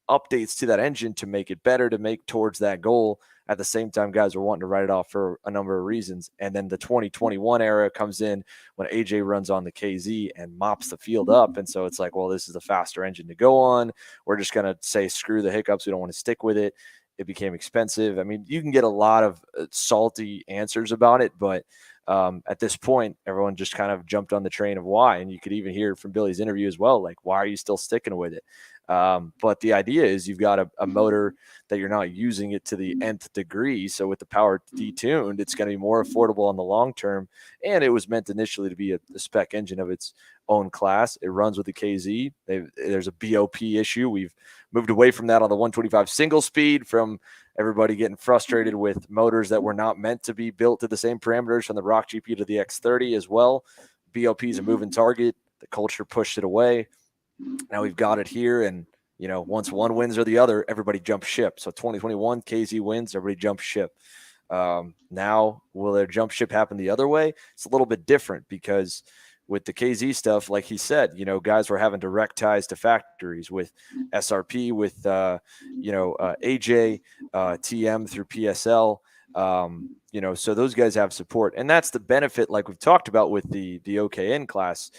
updates to that engine to make it better, to make towards that goal. At the same time, guys are wanting to write it off for a number of reasons. And then the 2021 era comes in when AJ runs on the KZ and mops the field up. And so it's like, well, this is a faster engine to go on. We're just going to say, screw the hiccups. We don't want to stick with it. It became expensive. I mean, you can get a lot of salty answers about it, but at this point, everyone just kind of jumped on the train of why. And you could even hear from Billy's interview as well, like, why are you still sticking with it? But the idea is you've got a motor that you're not using it to the nth degree. So with the power detuned, it's going to be more affordable on the long term. And it was meant initially to be a spec engine of its own class. It runs with the KZ. There's a BOP issue. We've moved away from that on the 125 single speed, from everybody getting frustrated with motors that were not meant to be built to the same parameters, from the Rock GP to the X30 as well. BOP is a moving target. The culture pushed it away. Now we've got it here, and once one wins or the other, everybody jumps ship. So 2021 KZ wins, everybody jumps ship. Now will their jump ship happen the other way? It's a little bit different, because with the KZ stuff, like he said, guys were having direct ties to factories with SRP, with AJ, TM through PSL. So those guys have support, and that's the benefit, like we've talked about with the OKN class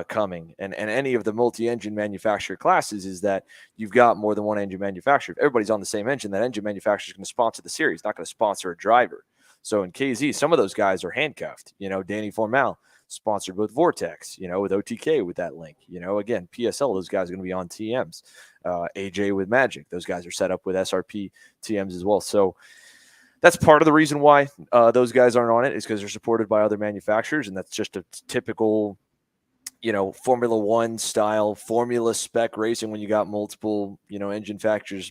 coming, and any of the multi-engine manufacturer classes, is that you've got more than one engine manufacturer. If everybody's on the same engine, that engine manufacturer is going to sponsor the series, not going to sponsor a driver. So in KZ, some of those guys are handcuffed. Danny Formal sponsored with Vortex, with OTK with that link. Again, PSL, those guys are going to be on TMs. AJ with Magic, those guys are set up with SRP TMs as well. So that's part of the reason why those guys aren't on it, is because they're supported by other manufacturers, and that's just a typical, Formula One style formula spec racing when you got multiple, engine factors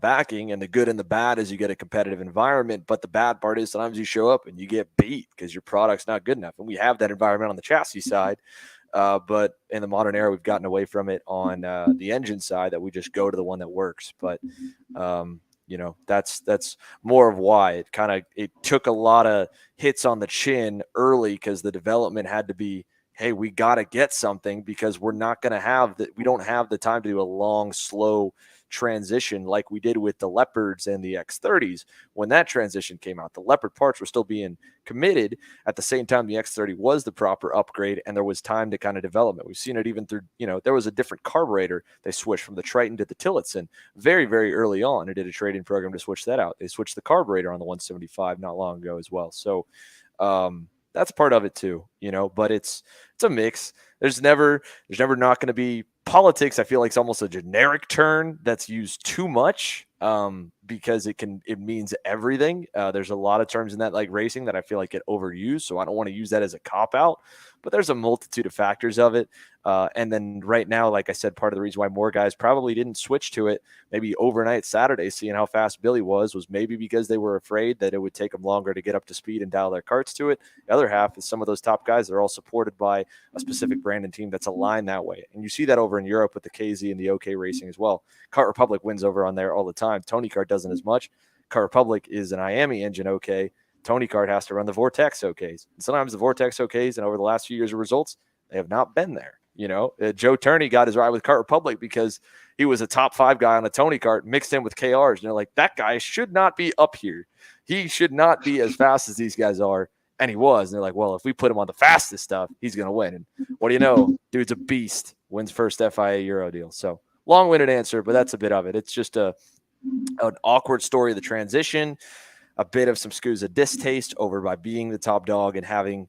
backing. And the good and the bad is you get a competitive environment, but the bad part is sometimes you show up and you get beat because your product's not good enough. And we have that environment on the chassis side, but in the modern era, we've gotten away from it on the engine side, that we just go to the one that works. But that's more of why it took a lot of hits on the chin early, because the development had to be, hey, we got to get something, because we're not going to have that. We don't have the time to do a long, slow transition like we did with the Leopards and the X30s. When that transition came out, the Leopard parts were still being committed. At the same time, the X30 was the proper upgrade, and there was time to kind of develop it. We've seen it even through, there was a different carburetor. They switched from the Triton to the Tillotson very, very early on. It did a trade-in program to switch that out. They switched the carburetor on the 175 not long ago as well. So that's part of it too, but it's a mix. There's never not going to be politics. I feel like it's almost a generic term that's used too much, because it means everything. There's a lot of terms in that, like racing, that I feel like get overused. So I don't want to use that as a cop out, but there's a multitude of factors of it. And then right now, like I said, part of the reason why more guys probably didn't switch to it maybe overnight Saturday, seeing how fast Billy was maybe because they were afraid that it would take them longer to get up to speed and dial their karts to it. The other half is some of those top guys are all supported by a specific brand and team that's aligned that way. And you see that over in Europe with the KZ and the OK Racing as well. Kart Republic wins over on there all the time. Tony Kart doesn't as much. Kart Republic is an IAME engine OK. Tony Kart has to run the Vortex OKs. And sometimes the Vortex OKs, and over the last few years of results, they have not been there. Joe Turney got his ride with Kart Republic because he was a top 5 guy on a Tony Kart mixed in with KRs. And they're like, that guy should not be up here. he should not be as fast as these guys are. And he was. And they're like, well, if we put him on the fastest stuff, he's going to win. And what do you know? Dude's a beast. Wins first FIA Euro deal. So long-winded answer, but that's a bit of it. It's just an awkward story of the transition, a bit of some SKUSA distaste over by being the top dog and having,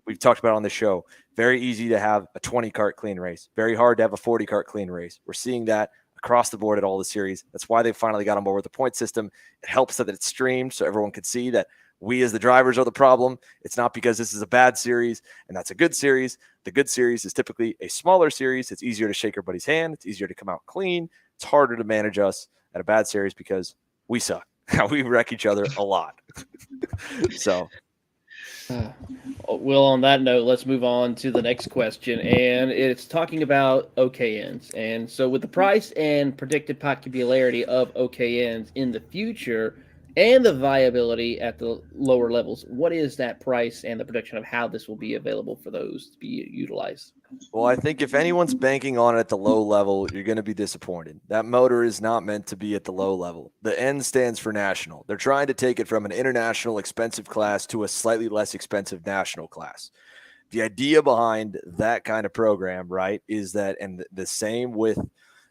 we've talked about on the show, very easy to have a 20 kart clean race, very hard to have a 40 kart clean race. We're seeing that across the board at all the series. That's why they finally got on board with the point system. It helps that it's streamed so everyone can see that we as the drivers are the problem. It's not because this is a bad series and that's a good series. The good series is typically a smaller series. It's easier to shake everybody's hand. It's easier to come out clean. It's harder to manage us at a bad series because we suck. We wreck each other a lot. So. Well, on that note, let's move on to the next question. And it's talking about OKNs. And so with the price and predicted popularity of OKNs in the future, and the viability at the lower levels, what is that price and the prediction of how this will be available for those to be utilized? Well, I think if anyone's banking on it at the low level, you're going to be disappointed. That motor is not meant to be at the low level. The N stands for national. They're trying to take it from an international expensive class to a slightly less expensive national class. The idea behind that kind of program, right, is that, and the same with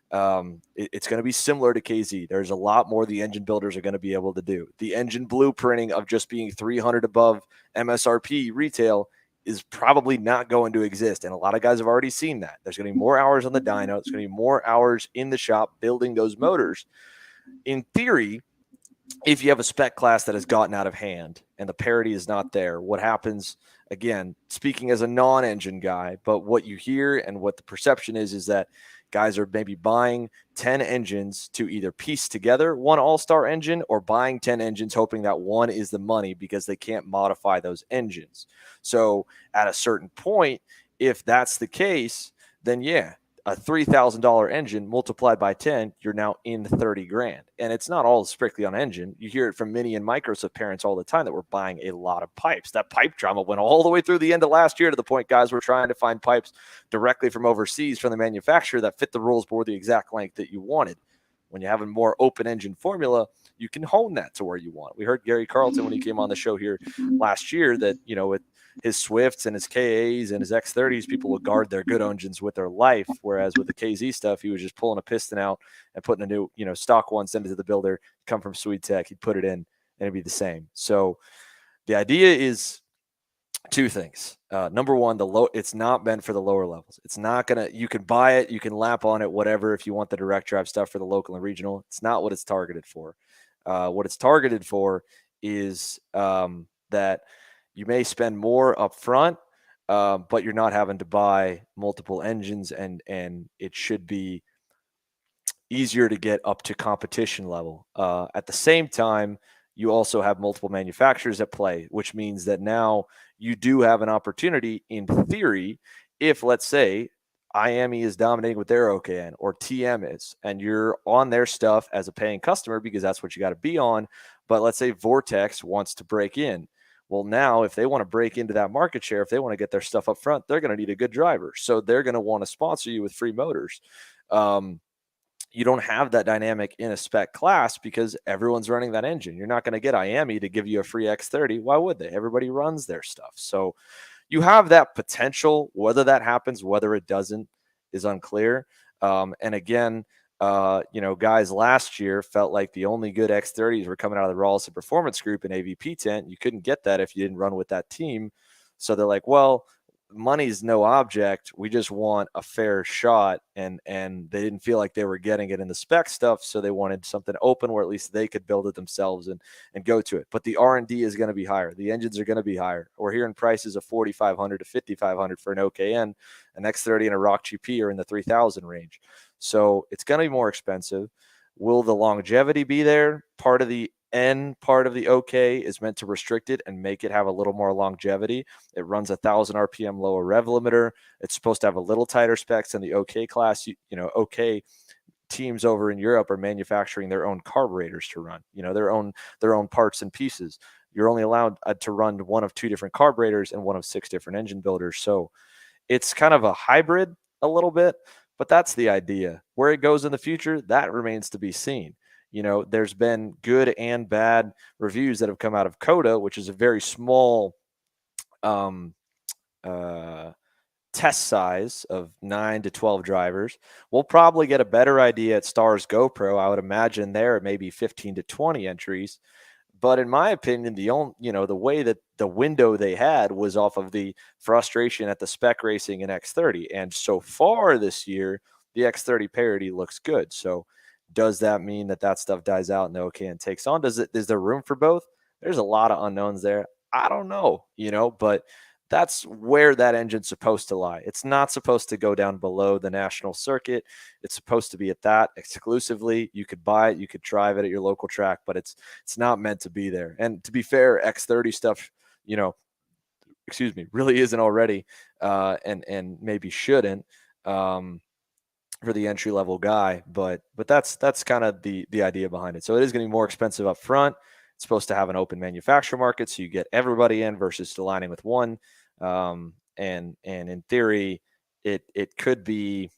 it's going to be similar to KZ. There's a lot more the engine builders are going to be able to do. The engine blueprinting of just being 300 above MSRP retail is probably not going to exist. And a lot of guys have already seen that. There's going to be more hours on the dyno. There's going to be more hours in the shop building those motors. In theory, if you have a spec class that has gotten out of hand and the parity is not there, what happens, again, speaking as a non-engine guy, but what you hear and what the perception is that guys are maybe buying 10 engines to either piece together one all-star engine or buying 10 engines hoping that one is the money because they can't modify those engines. So at a certain point, if that's the case, then yeah, a $3,000 engine multiplied by 10, you're now in 30 grand. And it's not all strictly on engine. You hear it from Mini and Microsoft parents all the time that we're buying a lot of pipes. That pipe drama went all the way through the end of last year to the point guys were trying to find pipes directly from overseas from the manufacturer that fit the rules but were the exact length that you wanted. When you have a more open engine formula, you can hone that to where you want. We heard Gary Carlton when he came on the show here last year that, with his Swifts and his KAs and his X30s, people will guard their good engines with their life. Whereas with the KZ stuff, he was just pulling a piston out and putting a new, stock one, send it to the builder, come from Swede Tech. He'd put it in and it'd be the same. So the idea is two things. Number one, it's not meant for the lower levels. It's not going to, you can buy it, you can lap on it, whatever, if you want the direct drive stuff for the local and regional. It's not what it's targeted for. What it's targeted for is that you may spend more up front, but you're not having to buy multiple engines, and it should be easier to get up to competition level. At the same time, you also have multiple manufacturers at play, which means that now you do have an opportunity in theory if, let's say, IAME is dominating with their OKN or TM is, and you're on their stuff as a paying customer because that's what you got to be on. But let's say Vortex wants to break in. Well, now if they want to break into that market share, if they want to get their stuff up front, they're going to need a good driver. So they're going to want to sponsor you with free motors. You don't have that dynamic in a spec class because everyone's running that engine. You're not going to get IAME to give you a free X30. Why would they? Everybody runs their stuff. So you have that potential. Whether that happens, whether it doesn't, is unclear. And again, guys last year felt like the only good X30s were coming out of the Rawlson Performance Group and AVP tent. You couldn't get that if you didn't run with that team. So they're like, well, money's no object. We just want a fair shot. And they didn't feel like they were getting it in the spec stuff. So they wanted something open where at least they could build it themselves and go to it. But the R&D is going to be higher. The engines are going to be higher. We're hearing prices of $4,500 to $5,500 for an OKN. An X30 and a Rock GP are in the $3,000 range. So it's going to be more expensive. Will the longevity be there? Part of the OK is meant to restrict it and make it have a little more longevity. It runs 1,000 RPM lower rev limiter. It's supposed to have a little tighter specs than the OK class. OK teams over in Europe are manufacturing their own carburetors to run, their own parts and pieces. You're only allowed to run one of two different carburetors and one of 6 different engine builders. So it's kind of a hybrid a little bit. But that's the idea. Where it goes in the future, that remains to be seen. there's been good and bad reviews that have come out of COTA, which is a very small test size of 9 to 12 drivers. We'll probably get a better idea at Stars GoPro. I would imagine there maybe 15 to 20 entries. But in my opinion, the way that the window they had was off of the frustration at the spec racing in X30. And so far this year, the X30 parity looks good. So does that mean that stuff dies out and the OKN takes on? Is there room for both? There's a lot of unknowns there. I don't know, but that's where that engine's supposed to lie. It's not supposed to go down below the national circuit. It's supposed to be at that exclusively. You could buy it, you could drive it at your local track, but it's not meant to be there. And to be fair, X30 stuff, really isn't already, and maybe shouldn't for the entry level guy. But that's kind of the idea behind it. So it is going to be more expensive up front. It's supposed to have an open manufacturer market, so you get everybody in versus aligning with one. And in theory, it could be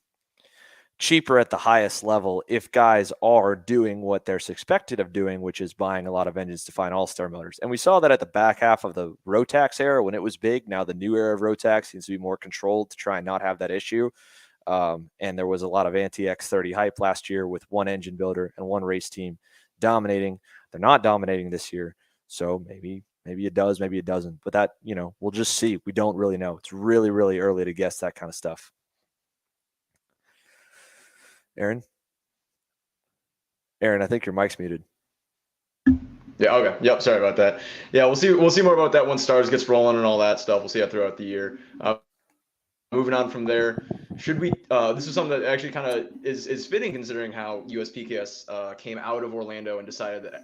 cheaper at the highest level if guys are doing what they're expected of doing, which is buying a lot of engines to find all-star motors. And we saw that at the back half of the Rotax era when it was big. Now the new era of Rotax seems to be more controlled to try and not have that issue. And there was a lot of anti-X30 hype last year with one engine builder and one race team dominating. They're not dominating this year. So maybe it does, maybe it doesn't. But that, we'll just see. We don't really know. It's really, really early to guess that kind of stuff. Aaron, I think your mic's muted. Yeah. Okay. Yep. Sorry about that. Yeah. We'll see more about that when Stars gets rolling and all that stuff. We'll see that throughout the year. Moving on from there, should we? This is something that actually kind of is fitting considering how USPKS came out of Orlando and decided that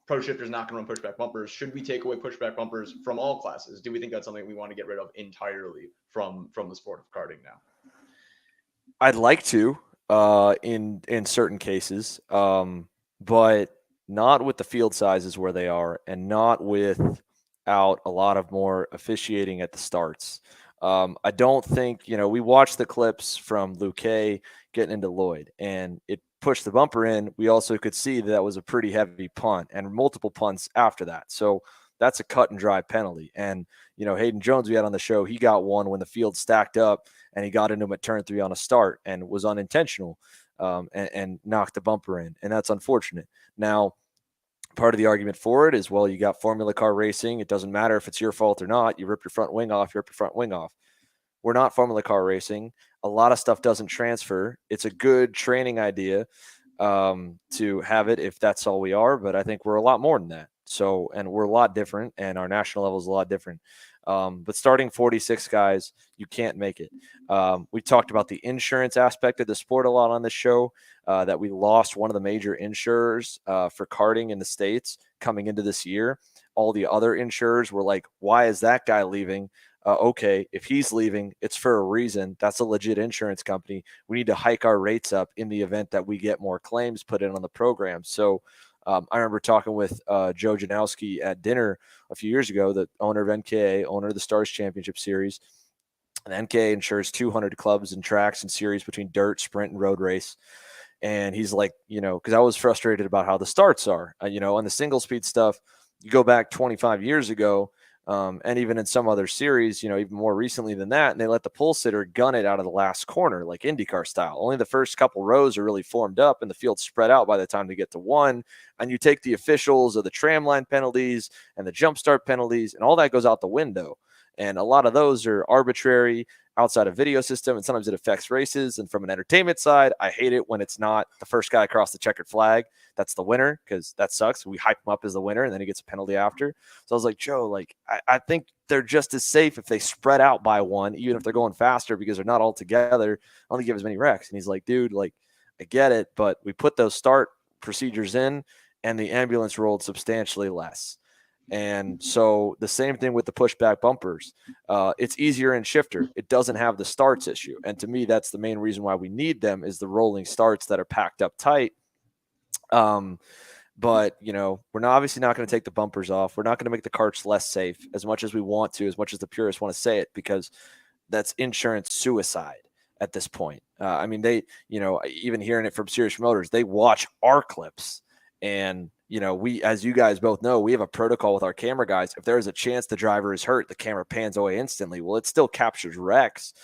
Pro Shifter's not going to run pushback bumpers. Should we take away pushback bumpers from all classes? Do we think that's something we want to get rid of entirely from the sport of karting now? I'd like to, in certain cases, but not with the field sizes where they are, and not without a lot of more officiating at the starts. I don't think, we watched the clips from Luke getting into Lloyd, and it pushed the bumper in. We also could see that was a pretty heavy punt and multiple punts after that. So that's a cut and dry penalty. And, Hayden Jones, we had on the show, he got one when the field stacked up and he got into him at turn 3 on a start and was unintentional and knocked the bumper in. And that's unfortunate. Now, part of the argument for it is, well, you got Formula Car racing. It doesn't matter if it's your fault or not. You rip your front wing off, We're not Formula Car racing. A lot of stuff doesn't transfer. It's a good training idea to have it if that's all we are, but I think we're a lot more than that. So, and we're a lot different, and our national level is a lot different. But starting 46 guys, you can't make it. We talked about the insurance aspect of the sport a lot on this show, that we lost one of the major insurers for karting in the States coming into this year. All the other insurers were like, why is that guy leaving? Okay, if he's leaving, it's for a reason. That's a legit insurance company. We need to hike our rates up in the event that we get more claims put in on the program. So I remember talking with Joe Janowski at dinner a few years ago, the owner of NKA, owner of the Stars Championship Series. And NKA insures 200 clubs and tracks and series between dirt, sprint, and road race. And he's like, because I was frustrated about how the starts are, on the single speed stuff. You go back 25 years ago, and even in some other series, even more recently than that, and they let the pole sitter gun it out of the last corner, like IndyCar style. Only the first couple rows are really formed up, and the field's spread out by the time they get to one. And you take the officials of the tram line penalties and the jump start penalties, and all that goes out the window. And a lot of those are arbitrary, outside of video system, and sometimes it affects races. And from an entertainment side, I hate it when it's not the first guy across the checkered flag that's the winner, because that sucks. We hype him up as the winner, and then he gets a penalty after. So I was like, Joe, I think they're just as safe if they spread out by one, even if they're going faster, because they're not all together. Only give as many wrecks. And he's like, dude, I get it, but we put those start procedures in, and the ambulance rolled substantially less. And so the same thing with the pushback bumpers. It's easier in shifter. It doesn't have the starts issue. And to me, that's the main reason why we need them, is the rolling starts that are packed up tight. But, we're obviously not going to take the bumpers off. We're not going to make the karts less safe as much as we want to, as much as the purists want to say it, because that's insurance suicide at this point. I mean, they, even hearing it from Serious Motors, they watch our clips. And, we, as you guys both know, we have a protocol with our camera guys. If there is a chance the driver is hurt, the camera pans away instantly. Well, it still captures wrecks.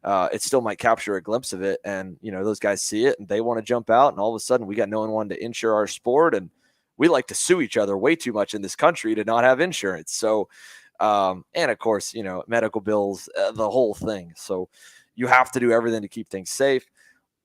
It still might capture a glimpse of it. And, those guys see it and they want to jump out. And all of a sudden we got no one to insure our sport. And we like to sue each other way too much in this country to not have insurance. So, and of course, medical bills, the whole thing. So you have to do everything to keep things safe.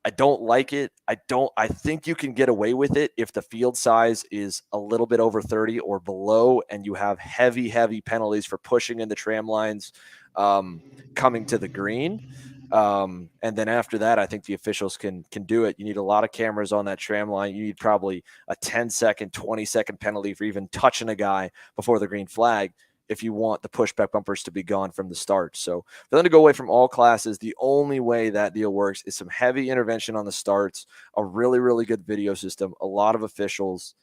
I don't like it. I think you can get away with it if the field size is a little bit over 30 or below, and you have heavy penalties for pushing in the tram lines, coming to the green. And then after that, I think the officials can do it. You need a lot of cameras on that tram line. You need probably a 10-second, 20-second penalty for even touching a guy before the green flag if you want the pushback bumpers to be gone from the start. So for them to go away from all classes, the only way that deal works is some heavy intervention on the starts, a really, really good video system, a lot of officials.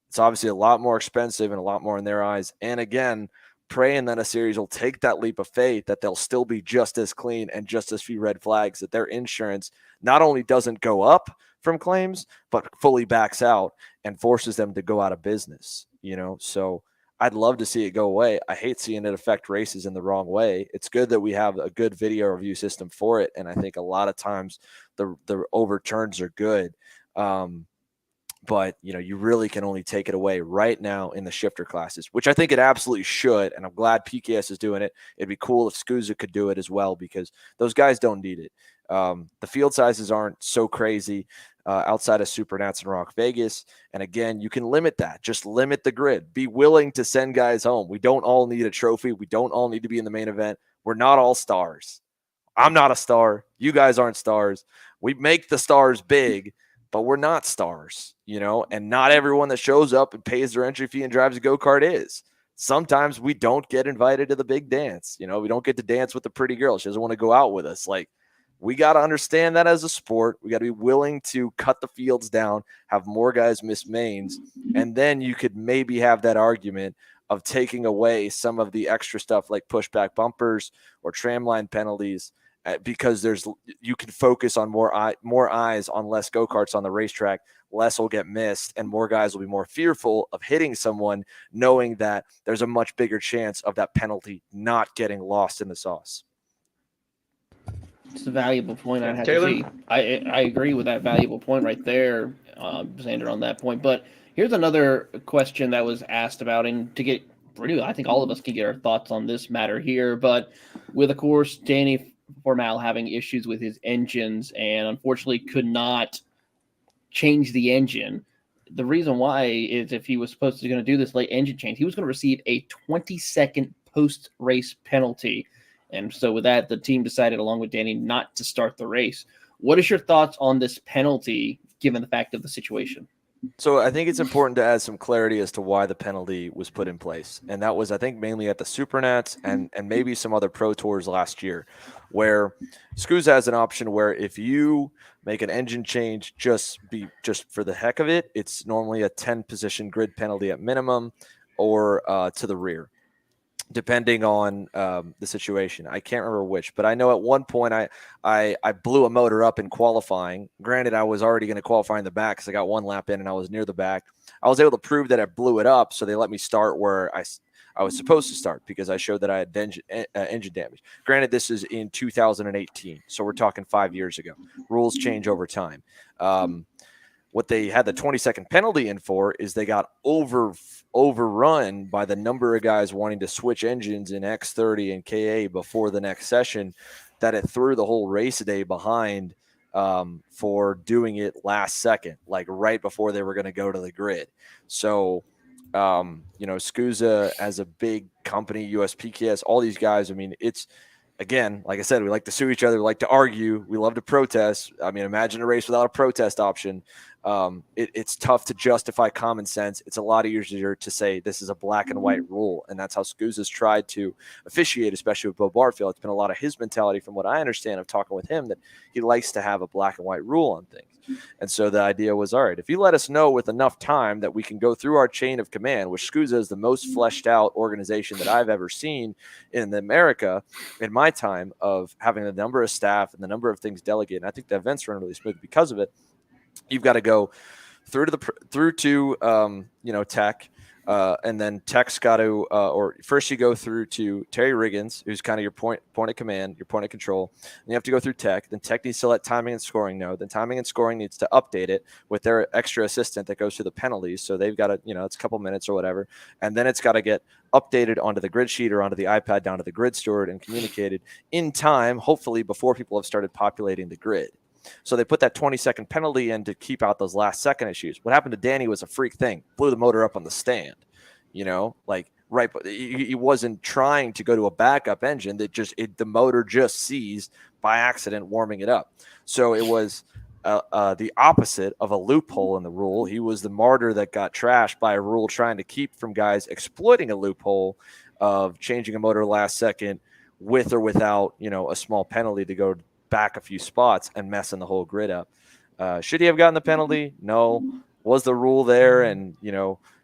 It's obviously a lot more expensive and a lot more in their eyes. And again, praying that a series will take that leap of faith, that they'll still be just as clean and just as few red flags, that their insurance not only doesn't go up from claims, but fully backs out and forces them to go out of business, So I'd love to see it go away. I hate seeing it affect races in the wrong way. It's good that we have a good video review system for it. And I think a lot of times the overturns are good. But, you really can only take it away right now in the shifter classes, which I think it absolutely should. And I'm glad PKS is doing it. It'd be cool if SKUSA could do it as well, because those guys don't need it. The field sizes aren't so crazy outside of Supernats and Rock Vegas. And again, you can limit that. Just limit the grid. Be willing to send guys home. We don't all need a trophy. We don't all need to be in the main event. We're not all stars. I'm not a star. You guys aren't stars. We make the stars big, but we're not stars, and not everyone that shows up and pays their entry fee and drives a go-kart is. Sometimes we don't get invited to the big dance. We don't get to dance with the pretty girl. She doesn't want to go out with us. Like, we got to understand that as a sport. We got to be willing to cut the fields down, have more guys miss mains, and then you could maybe have that argument of taking away some of the extra stuff like pushback bumpers or tramline penalties, because you can focus on more eyes on less go-karts on the racetrack. Less will get missed, and more guys will be more fearful of hitting someone, knowing that there's a much bigger chance of that penalty not getting lost in the sauce. It's a valuable point. I'd have Taylor? to see. I agree with that valuable point right there, Xander, on that point. But here's another question that was asked about, and to get really, I think all of us can get our thoughts on this matter here. But with, of course, Danny Formal having issues with his engines and unfortunately could not change the engine. The reason why is if he was supposed to going to do this late engine change, he was going to receive a 20-second post-race penalty. And so with that, the team decided, along with Danny, not to start the race. What is your thoughts on this penalty, given the fact of the situation? So I think it's important to add some clarity as to why the penalty was put in place. And that was, I think, mainly at the Supernats and maybe some other Pro Tours last year, where SKUSA has an option where if you make an engine change just for the heck of it, it's normally a 10-position grid penalty at minimum, or to the rear, depending on the situation. I can't remember which, but I know at one point I blew a motor up in qualifying. Granted, I was already going to qualify in the back because I got one lap in and I was near the back. I was able to prove that I blew it up, so they let me start where I was supposed to start because I showed that I had engine damage. Granted, this is in 2018, so we're talking 5 years ago. Rules change over time. What they had the 20-second penalty in for is they got overrun by the number of guys wanting to switch engines in X30 and KA before the next session, that it threw the whole race day behind for doing it last second, like right before they were going to go to the grid. So, SKUSA as a big company, USPKS, all these guys, I mean, it's, again, like I said, we like to sue each other. We like to argue. We love to protest. I mean, imagine a race without a protest option. it's tough to justify common sense. It's a lot easier to say this is a black and white rule, and that's how SKUSA's tried to officiate, especially with Bo Barfield. It's been a lot of his mentality, from what I understand of talking with him, that he likes to have a black and white rule on things. And so the idea was, all right, if you let us know with enough time that we can go through our chain of command, which SKUSA is the most fleshed out organization that I've ever seen in America in my time of having the number of staff and the number of things delegated. And I think the events run really smooth because of it. You've got to go through to Tech. And then Tech's got to, or first you go through to Terry Riggins, who's kind of your point of command, your point of control. And you have to go through Tech. Then Tech needs to let timing and scoring know. Then timing and scoring needs to update it with their extra assistant that goes through the penalties. So they've got to, it's a couple minutes or whatever. And then it's got to get updated onto the grid sheet or onto the iPad down to the grid steward and communicated in time, hopefully before people have started populating the grid. So they put that 20-second penalty in to keep out those last second issues. What happened to Danny was a freak thing. Blew the motor up on the stand, right. But he wasn't trying to go to a backup engine. The motor just seized by accident, warming it up. So it was the opposite of a loophole in the rule. He was the martyr that got trashed by a rule trying to keep from guys exploiting a loophole of changing a motor last second with or without, a small penalty to go back a few spots and messing the whole grid up. Should he have gotten the penalty? No. Was the rule there? And,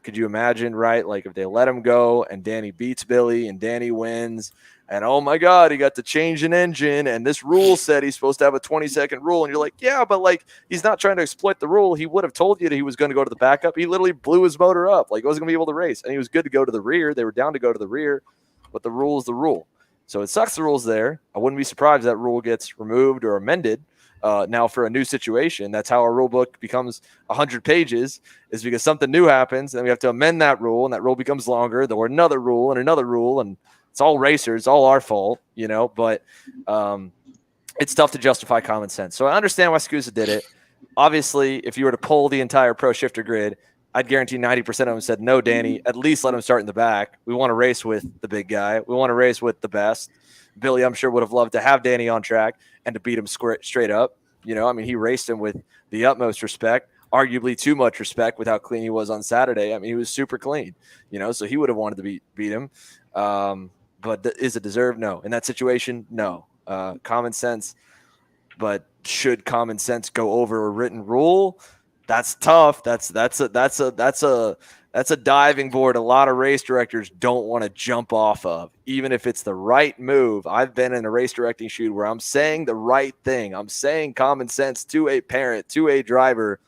could you imagine, right? Like if they let him go and Danny beats Billy and Danny wins and, oh my God, he got to change an engine and this rule said he's supposed to have a 20-second rule. And you're like, yeah, but he's not trying to exploit the rule. He would have told you that he was going to go to the backup. He literally blew his motor up. He wasn't going to be able to race. And he was good to go to the rear. They were down to go to the rear, but the rule is the rule. So it sucks the rule's there. I wouldn't be surprised if that rule gets removed or amended now for a new situation. That's how our rule book becomes 100 pages, is because something new happens, and we have to amend that rule, and that rule becomes longer, or another rule, and it's all racers, it's all our fault, but it's tough to justify common sense. So I understand why SKUSA did it. Obviously, if you were to pull the entire pro shifter grid, I'd guarantee 90% of them said, no, Danny, at least let him start in the back. We want to race with the big guy. We want to race with the best. Billy, I'm sure, would have loved to have Danny on track and to beat him straight up. He raced him with the utmost respect, arguably too much respect with how clean he was on Saturday. He was super clean, so he would have wanted to beat him. But is it deserved? No. In that situation, no. Common sense. But should common sense go over a written rule? That's tough. That's a diving board a lot of race directors don't want to jump off of, even if it's the right move. I've been in a race directing shoot where I'm saying the right thing. I'm saying common sense to a parent, to a driver,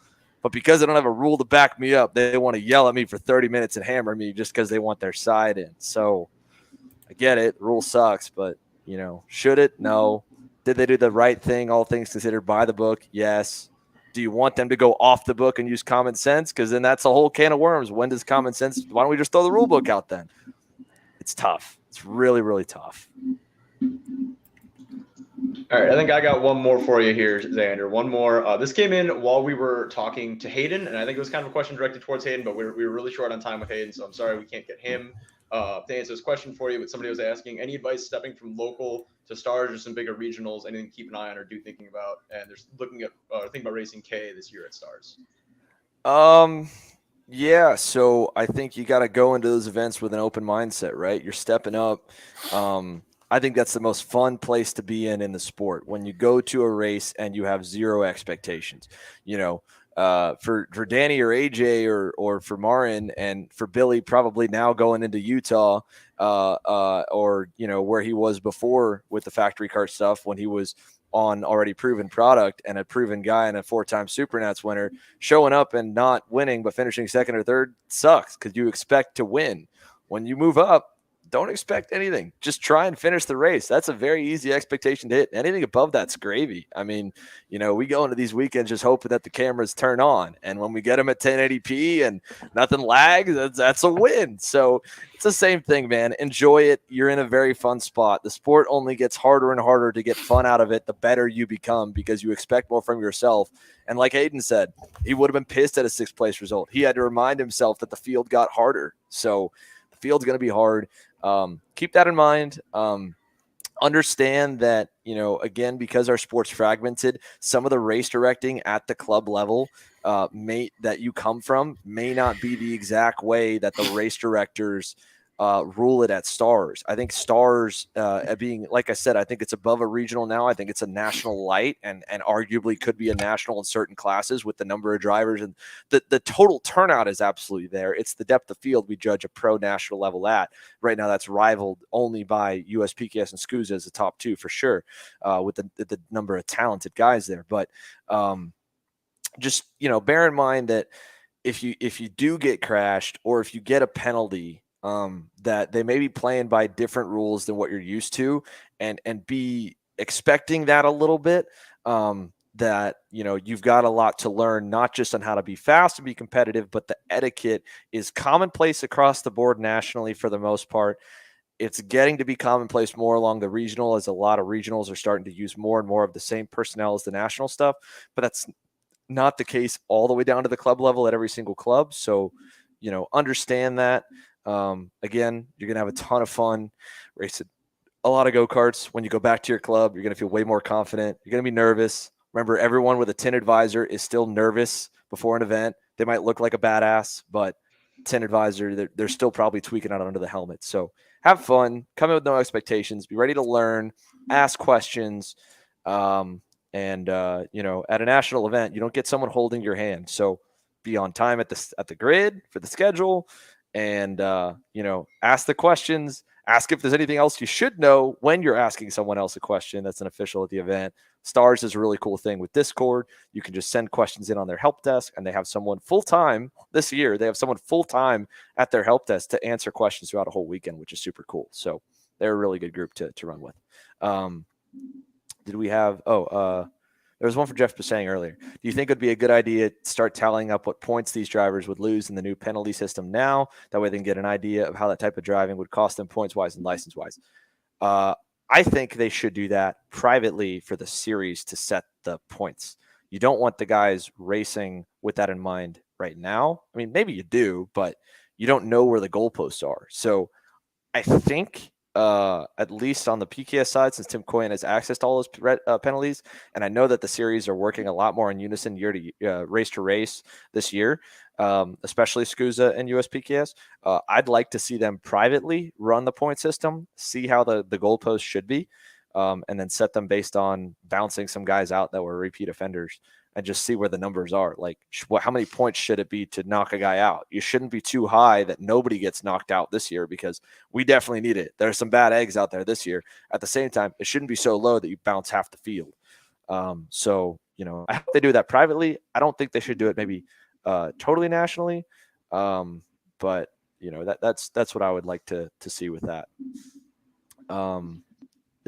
but because I don't have a rule to back me up, they want to yell at me for 30 minutes and hammer me just because they want their side in. So I get it. The rule sucks, but, should it? No. Did they do the right thing, all things considered, by the book? Yes. Do you want them to go off the book and use common sense? Because then that's a whole can of worms. When does common sense? Why don't we just throw the rule book out then? It's tough. It's really, really tough. All right, I think I got one more for you here, Xander. One more. This came in while we were talking to Hayden, and I think it was kind of a question directed towards Hayden, but we were really short on time with Hayden, so I'm sorry we can't get him to answer this question for you. But somebody was asking, any advice stepping from local to stars or some bigger regionals, anything to keep an eye on or thinking about? And they're thinking about racing K this year at Stars. Yeah, so I think you got to go into those events with an open mindset, right? You're stepping up. I think that's the most fun place to be in the sport, when you go to a race and you have zero expectations. For Danny or AJ or for Marin and for Billy, probably now going into Utah, or where he was before with the factory kart stuff, when he was on already proven product and a proven guy and a 4-time Supernats winner, showing up and not winning but finishing second or third sucks, because you expect to win. When you move up, don't expect anything. Just try and finish the race. That's a very easy expectation to hit. Anything above that's gravy. We go into these weekends just hoping that the cameras turn on. And when we get them at 1080p and nothing lags, that's a win. So it's the same thing, man. Enjoy it. You're in a very fun spot. The sport only gets harder and harder to get fun out of it the better you become, because you expect more from yourself. And like Hayden said, he would have been pissed at a 6th place result. He had to remind himself that the field got harder. So the field's going to be hard. Keep that in mind. Understand that, again, because our sport's fragmented, some of the race directing at the club level mate that you come from may not be the exact way that the race directors rule it at Stars. I think Stars, being, like I said, I think it's above a regional now. I think it's a national light, and arguably could be a national in certain classes with the number of drivers, and the total turnout is absolutely there. It's the depth of field we judge a pro national level at. Right now, that's rivaled only by USPKS and SKUSA as the top two for sure, with the number of talented guys there. But just, bear in mind that if you do get crashed, or if you get a penalty, that they may be playing by different rules than what you're used to, and be expecting that a little bit, that, you've got a lot to learn, not just on how to be fast and be competitive, but the etiquette is commonplace across the board nationally for the most part. It's getting to be commonplace more along the regional, as a lot of regionals are starting to use more and more of the same personnel as the national stuff, but that's not the case all the way down to the club level at every single club. So, understand that. Again, you're going to have a ton of fun racing a lot of go-karts. When you go back to your club, you're going to feel way more confident. You're going to be nervous. Remember, everyone with a tinted visor is still nervous before an event. They might look like a badass, but tinted visor, they're still probably tweaking out under the helmet. So have fun, come in with no expectations, be ready to learn, ask questions. And at a national event, you don't get someone holding your hand. So be on time at the grid for the schedule, and ask the questions. Ask if there's anything else you should know when you're asking someone else a question that's an official at the event. Stars is a really cool thing with Discord. You can just send questions in on their help desk, and they have someone full-time this year. They have someone full-time at their help desk to answer questions throughout a whole weekend, which is super cool. So they're a really good group to run with. Did we have there was one for Jeff saying earlier. Do you think it would be a good idea to start tallying up what points these drivers would lose in the new penalty system now? That way they can get an idea of how that type of driving would cost them points-wise and license-wise. I think they should do that privately for the series to set the points. You don't want the guys racing with that in mind right now. I mean, maybe you do, but you don't know where the goalposts are. So I think at least on the PKS side, since Tim Coyan has access to all those penalties, and I know that the series are working a lot more in unison year to race this year, especially SKUSA and USPKS. I'd like to see them privately run the point system, see how the goalposts should be, and then set them based on bouncing some guys out that were repeat offenders, and just see where the numbers are. Like, how many points should it be to knock a guy out? You shouldn't be too high that nobody gets knocked out this year, because we definitely need it. There's some bad eggs out there this year. At the same time, it shouldn't be so low that you bounce half the field. So, I hope they do that privately. I don't think they should do it maybe totally nationally. But, that's what I would like to see with that.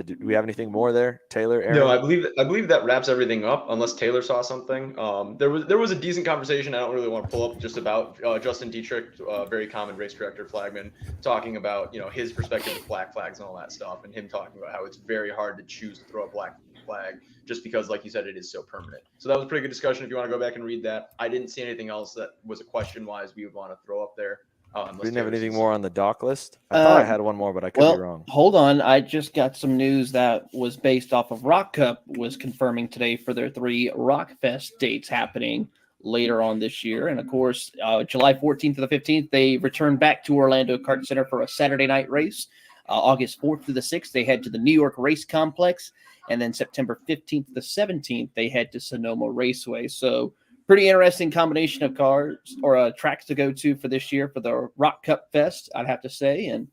Do we have anything more there, Taylor, Aaron? No, I believe that wraps everything up, unless Taylor saw something. There was a decent conversation. I don't really want to pull up just about Justin Dietrich, very common race director, flagman, talking about his perspective of black flags and all that stuff, and him talking about how it's very hard to choose to throw a black flag just because, like you said, it is so permanent. So that was a pretty good discussion. If you want to go back and read that, I didn't see anything else that was a question wise we would want to throw up there. We didn't have anything more on the dock list. I thought I had one more, but I could be wrong. Hold on. I just got some news that was based off of Rock Cup was confirming today for their 3 Rock Fest dates happening later on this year. And of course, July 14th to the 15th, they return back to Orlando Kart Center for a Saturday night race. August 4th to the 6th, they head to the New York Race Complex. And then September 15th to the 17th, they head to Sonoma Raceway. So pretty interesting combination of cars or tracks to go to for this year for the Rock Cup Fest, I'd have to say. And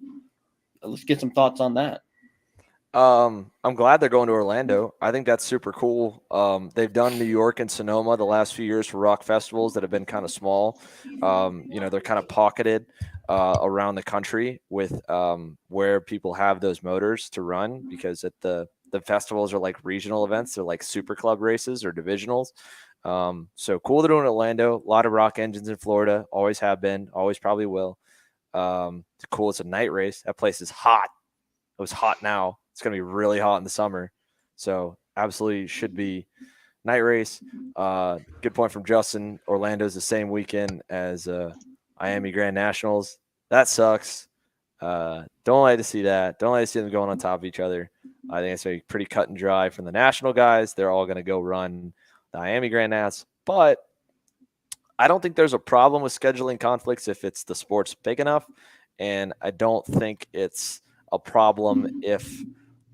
let's get some thoughts on that. I'm glad they're going to Orlando. I think that's super cool. They've done New York and Sonoma the last few years for rock festivals that have been kind of small. They're kind of pocketed around the country with where people have those motors to run, because at the festivals are like regional events. They're like super club races or divisionals. So cool they're doing Orlando. A lot of rock engines in Florida. Always have been. Always probably will. It's cool. It's a night race. That place is hot. It was hot now. It's going to be really hot in the summer. So absolutely should be night race. Good point from Justin. Orlando's the same weekend as Miami Grand Nationals. That sucks. Don't like to see that. Don't like to see them going on top of each other. I think it's going to be pretty cut and dry from the national guys. They're all going to go run the Miami Grand Nats. But I don't think there's a problem with scheduling conflicts if the sport's big enough, and I don't think it's a problem if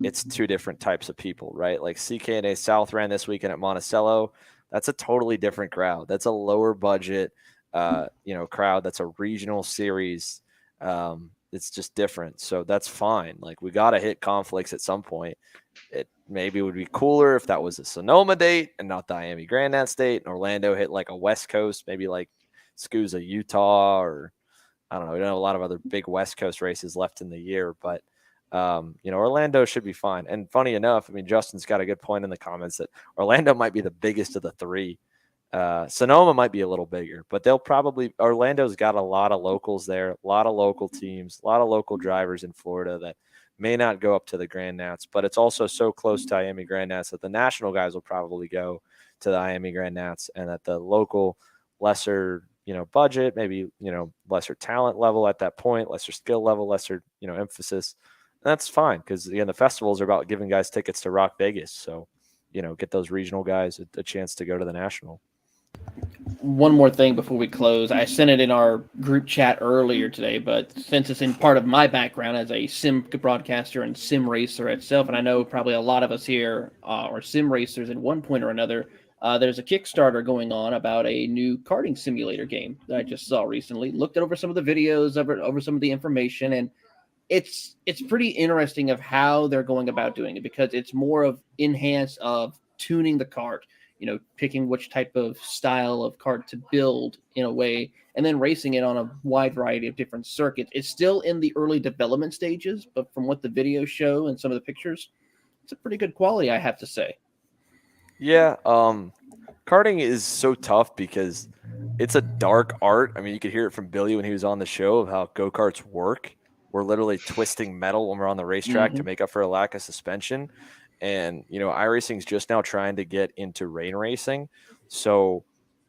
it's two different types of people, right? Like CKNA South ran this weekend at Monticello. That's a totally different crowd. That's a lower budget, crowd. That's a regional series. It's just different. So that's fine. Like we got to hit conflicts at some point. It maybe would be cooler if that was a Sonoma date and not the Miami Grand Nats date, and Orlando hit like a West Coast, maybe like SKUSA Utah, or I don't know. We don't have a lot of other big West Coast races left in the year, but Orlando should be fine. And funny enough, I mean, Justin's got a good point in the comments that Orlando might be the biggest of the three. Sonoma might be a little bigger, but Orlando's got a lot of locals there, a lot of local teams, a lot of local drivers in Florida that may not go up to the Grand Nats, but it's also so close to Miami Grand Nats that the national guys will probably go to the Miami Grand Nats, and at the local lesser, budget, maybe, lesser talent level at that point, lesser skill level, lesser, emphasis. And that's fine because, again, the festivals are about giving guys tickets to Rock Vegas. So, get those regional guys a chance to go to the national. One more thing before we close. I sent it in our group chat earlier today, but since it's in part of my background as a sim broadcaster and sim racer itself, and I know probably a lot of us here are sim racers at one point or another, there's a Kickstarter going on about a new karting simulator game that I just saw recently. Looked over some of the videos, over some of the information, and it's pretty interesting of how they're going about doing it, because it's more of enhanced of tuning the kart, picking which type of style of kart to build in a way, and then racing it on a wide variety of different circuits. It's still in the early development stages, but from what the videos show and some of the pictures, it's a pretty good quality, I have to say. Yeah, karting is so tough because it's a dark art. I mean, you could hear it from Billy when he was on the show of how go-karts work. We're literally twisting metal when we're on the racetrack to make up for a lack of suspension. And, iRacing is just now trying to get into rain racing. So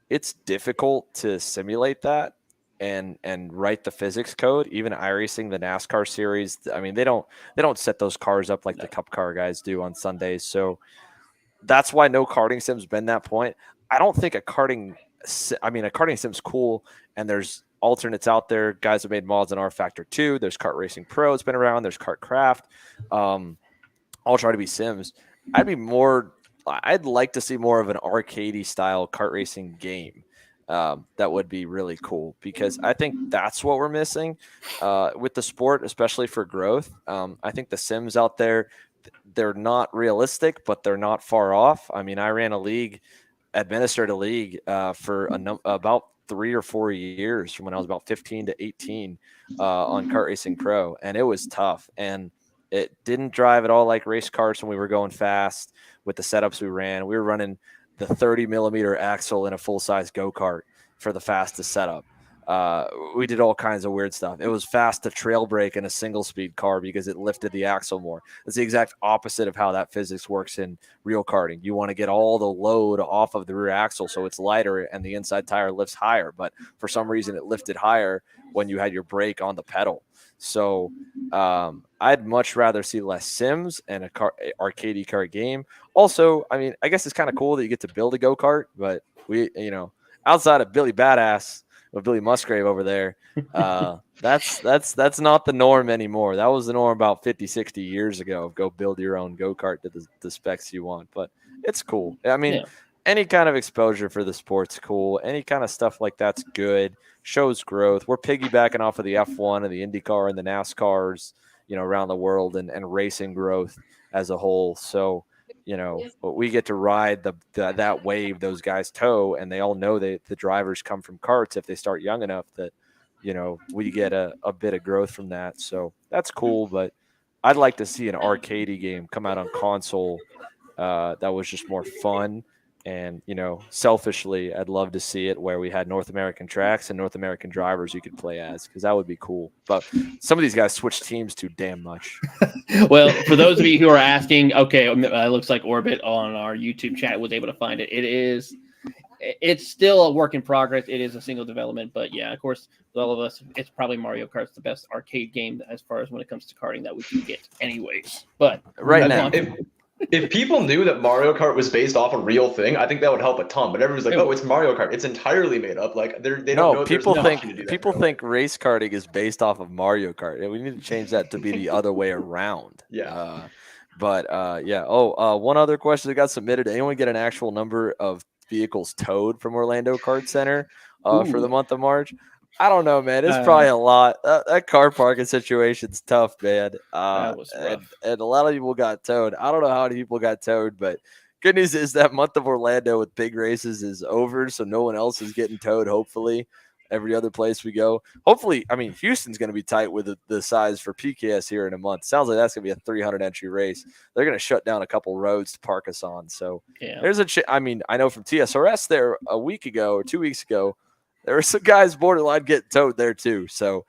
it's difficult to simulate that and write the physics code. Even iRacing, the NASCAR series, I mean, they don't set those cars up like the Cup car guys do on Sundays. So that's why no karting sim's been that point. I don't think a karting sim's cool, and there's alternates out there. Guys have made mods in rFactor 2. There's Kart Racing Pro. It's been around. There's KartCraft. I'll try to be sims. I'd like to see more of an arcadey style kart racing game. That would be really cool, because I think that's what we're missing with the sport, especially for growth. I think the sims out there, they're not realistic, but they're not far off. I mean, I administered a league for about 3 or 4 years, from when I was about 15 to 18 on Kart Racing Pro, and it was tough. And it didn't drive at all like race karts when we were going fast with the setups we ran. We were running the 30 millimeter axle in a full size go-kart for the fastest setup. We did all kinds of weird stuff. It was fast to trail brake in a single speed car because it lifted the axle more. It's the exact opposite of how that physics works in real karting. You want to get all the load off of the rear axle so it's lighter and the inside tire lifts higher. But for some reason, it lifted higher when you had your brake on the pedal. So I'd much rather see less sims and arcade kart game. Also, I mean, I guess it's kind of cool that you get to build a go-kart, but outside of Billy Badass with Billy Musgrave over there, that's not the norm anymore. That was the norm about 50, 60 years ago. Go build your own go-kart to the specs you want, but it's cool. I mean, any kind of exposure for the sport's cool. Any kind of stuff like that's good. Shows growth. We're piggybacking off of the F1 and the IndyCar and the NASCARs, around the world, and racing growth as a whole. So, we get to ride that wave those guys tow, and they all know that the drivers come from karts if they start young enough that, we get a bit of growth from that. So that's cool, but I'd like to see an arcade game come out on console that was just more fun. And, selfishly, I'd love to see it where we had North American tracks and North American drivers you could play as, because that would be cool. But some of these guys switch teams too damn much. Well, for those of you who are asking, okay, it looks like Orbit on our YouTube chat was able to find it. It's still a work in progress. It is a single development, but yeah, of course, with all of us, it's probably Mario Kart's the best arcade game as far as when it comes to karting that we can get anyways. But right now, If people knew that Mario Kart was based off a real thing, I think that would help a ton. But everyone's like, It "Oh, would. it's Mario Kart. It's entirely made up." Like they don't No, know there's people an think option to do that. people in real think race karting is based off of Mario Kart. And we need to change that to be the other way around. Yeah. Yeah. Oh, one other question that got submitted. Did anyone get an actual number of vehicles towed from Orlando Kart Center for the Ooh. month of March? I don't know, man. It's Uh, probably a lot. That car parking situation's tough, man. That was rough. And a lot of people got towed. I don't know how many people got towed, but good news is that month of Orlando with big races is over, so no one else is getting towed. Hopefully, every other place we go. Hopefully, I mean Houston's going to be tight with the size for PKS here in a month. Sounds like that's going to be a 300 entry race. They're going to shut down a couple roads to park us on. So Yeah. there's I mean, I know from TSRS there a week ago or 2 weeks ago, there were some guys borderline getting towed there too. So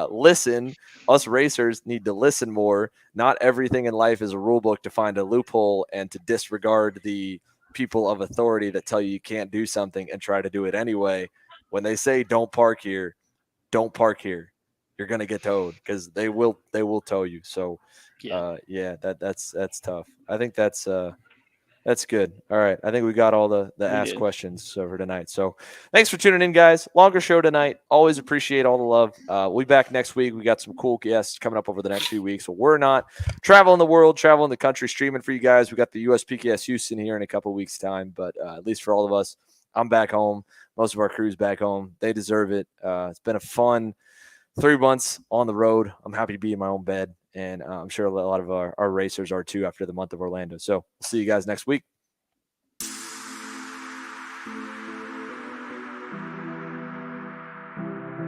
listen, us racers need to listen more. Not everything in life is a rule book to find a loophole and to disregard the people of authority that tell you can't do something and try to do it anyway. When they say don't park here, don't park here. You're gonna get towed because they will tow you. So Yeah. that's tough. I think that's good. All right. I think we got all the ask did. questions for tonight. So thanks for tuning in, guys. Longer show tonight. Always appreciate all the love. We'll be back next week. We got some cool guests coming up over the next few weeks. So we're not traveling the world, traveling the country, streaming for you guys. We got the USPKS Houston here in a couple weeks' time. But at least for all of us, I'm back home. Most of our crew's back home. They deserve it. It's been a fun 3 months on the road. I'm happy to be in my own bed. And I'm sure a lot of our racers are too after the month of Orlando. So we'll see you guys next week.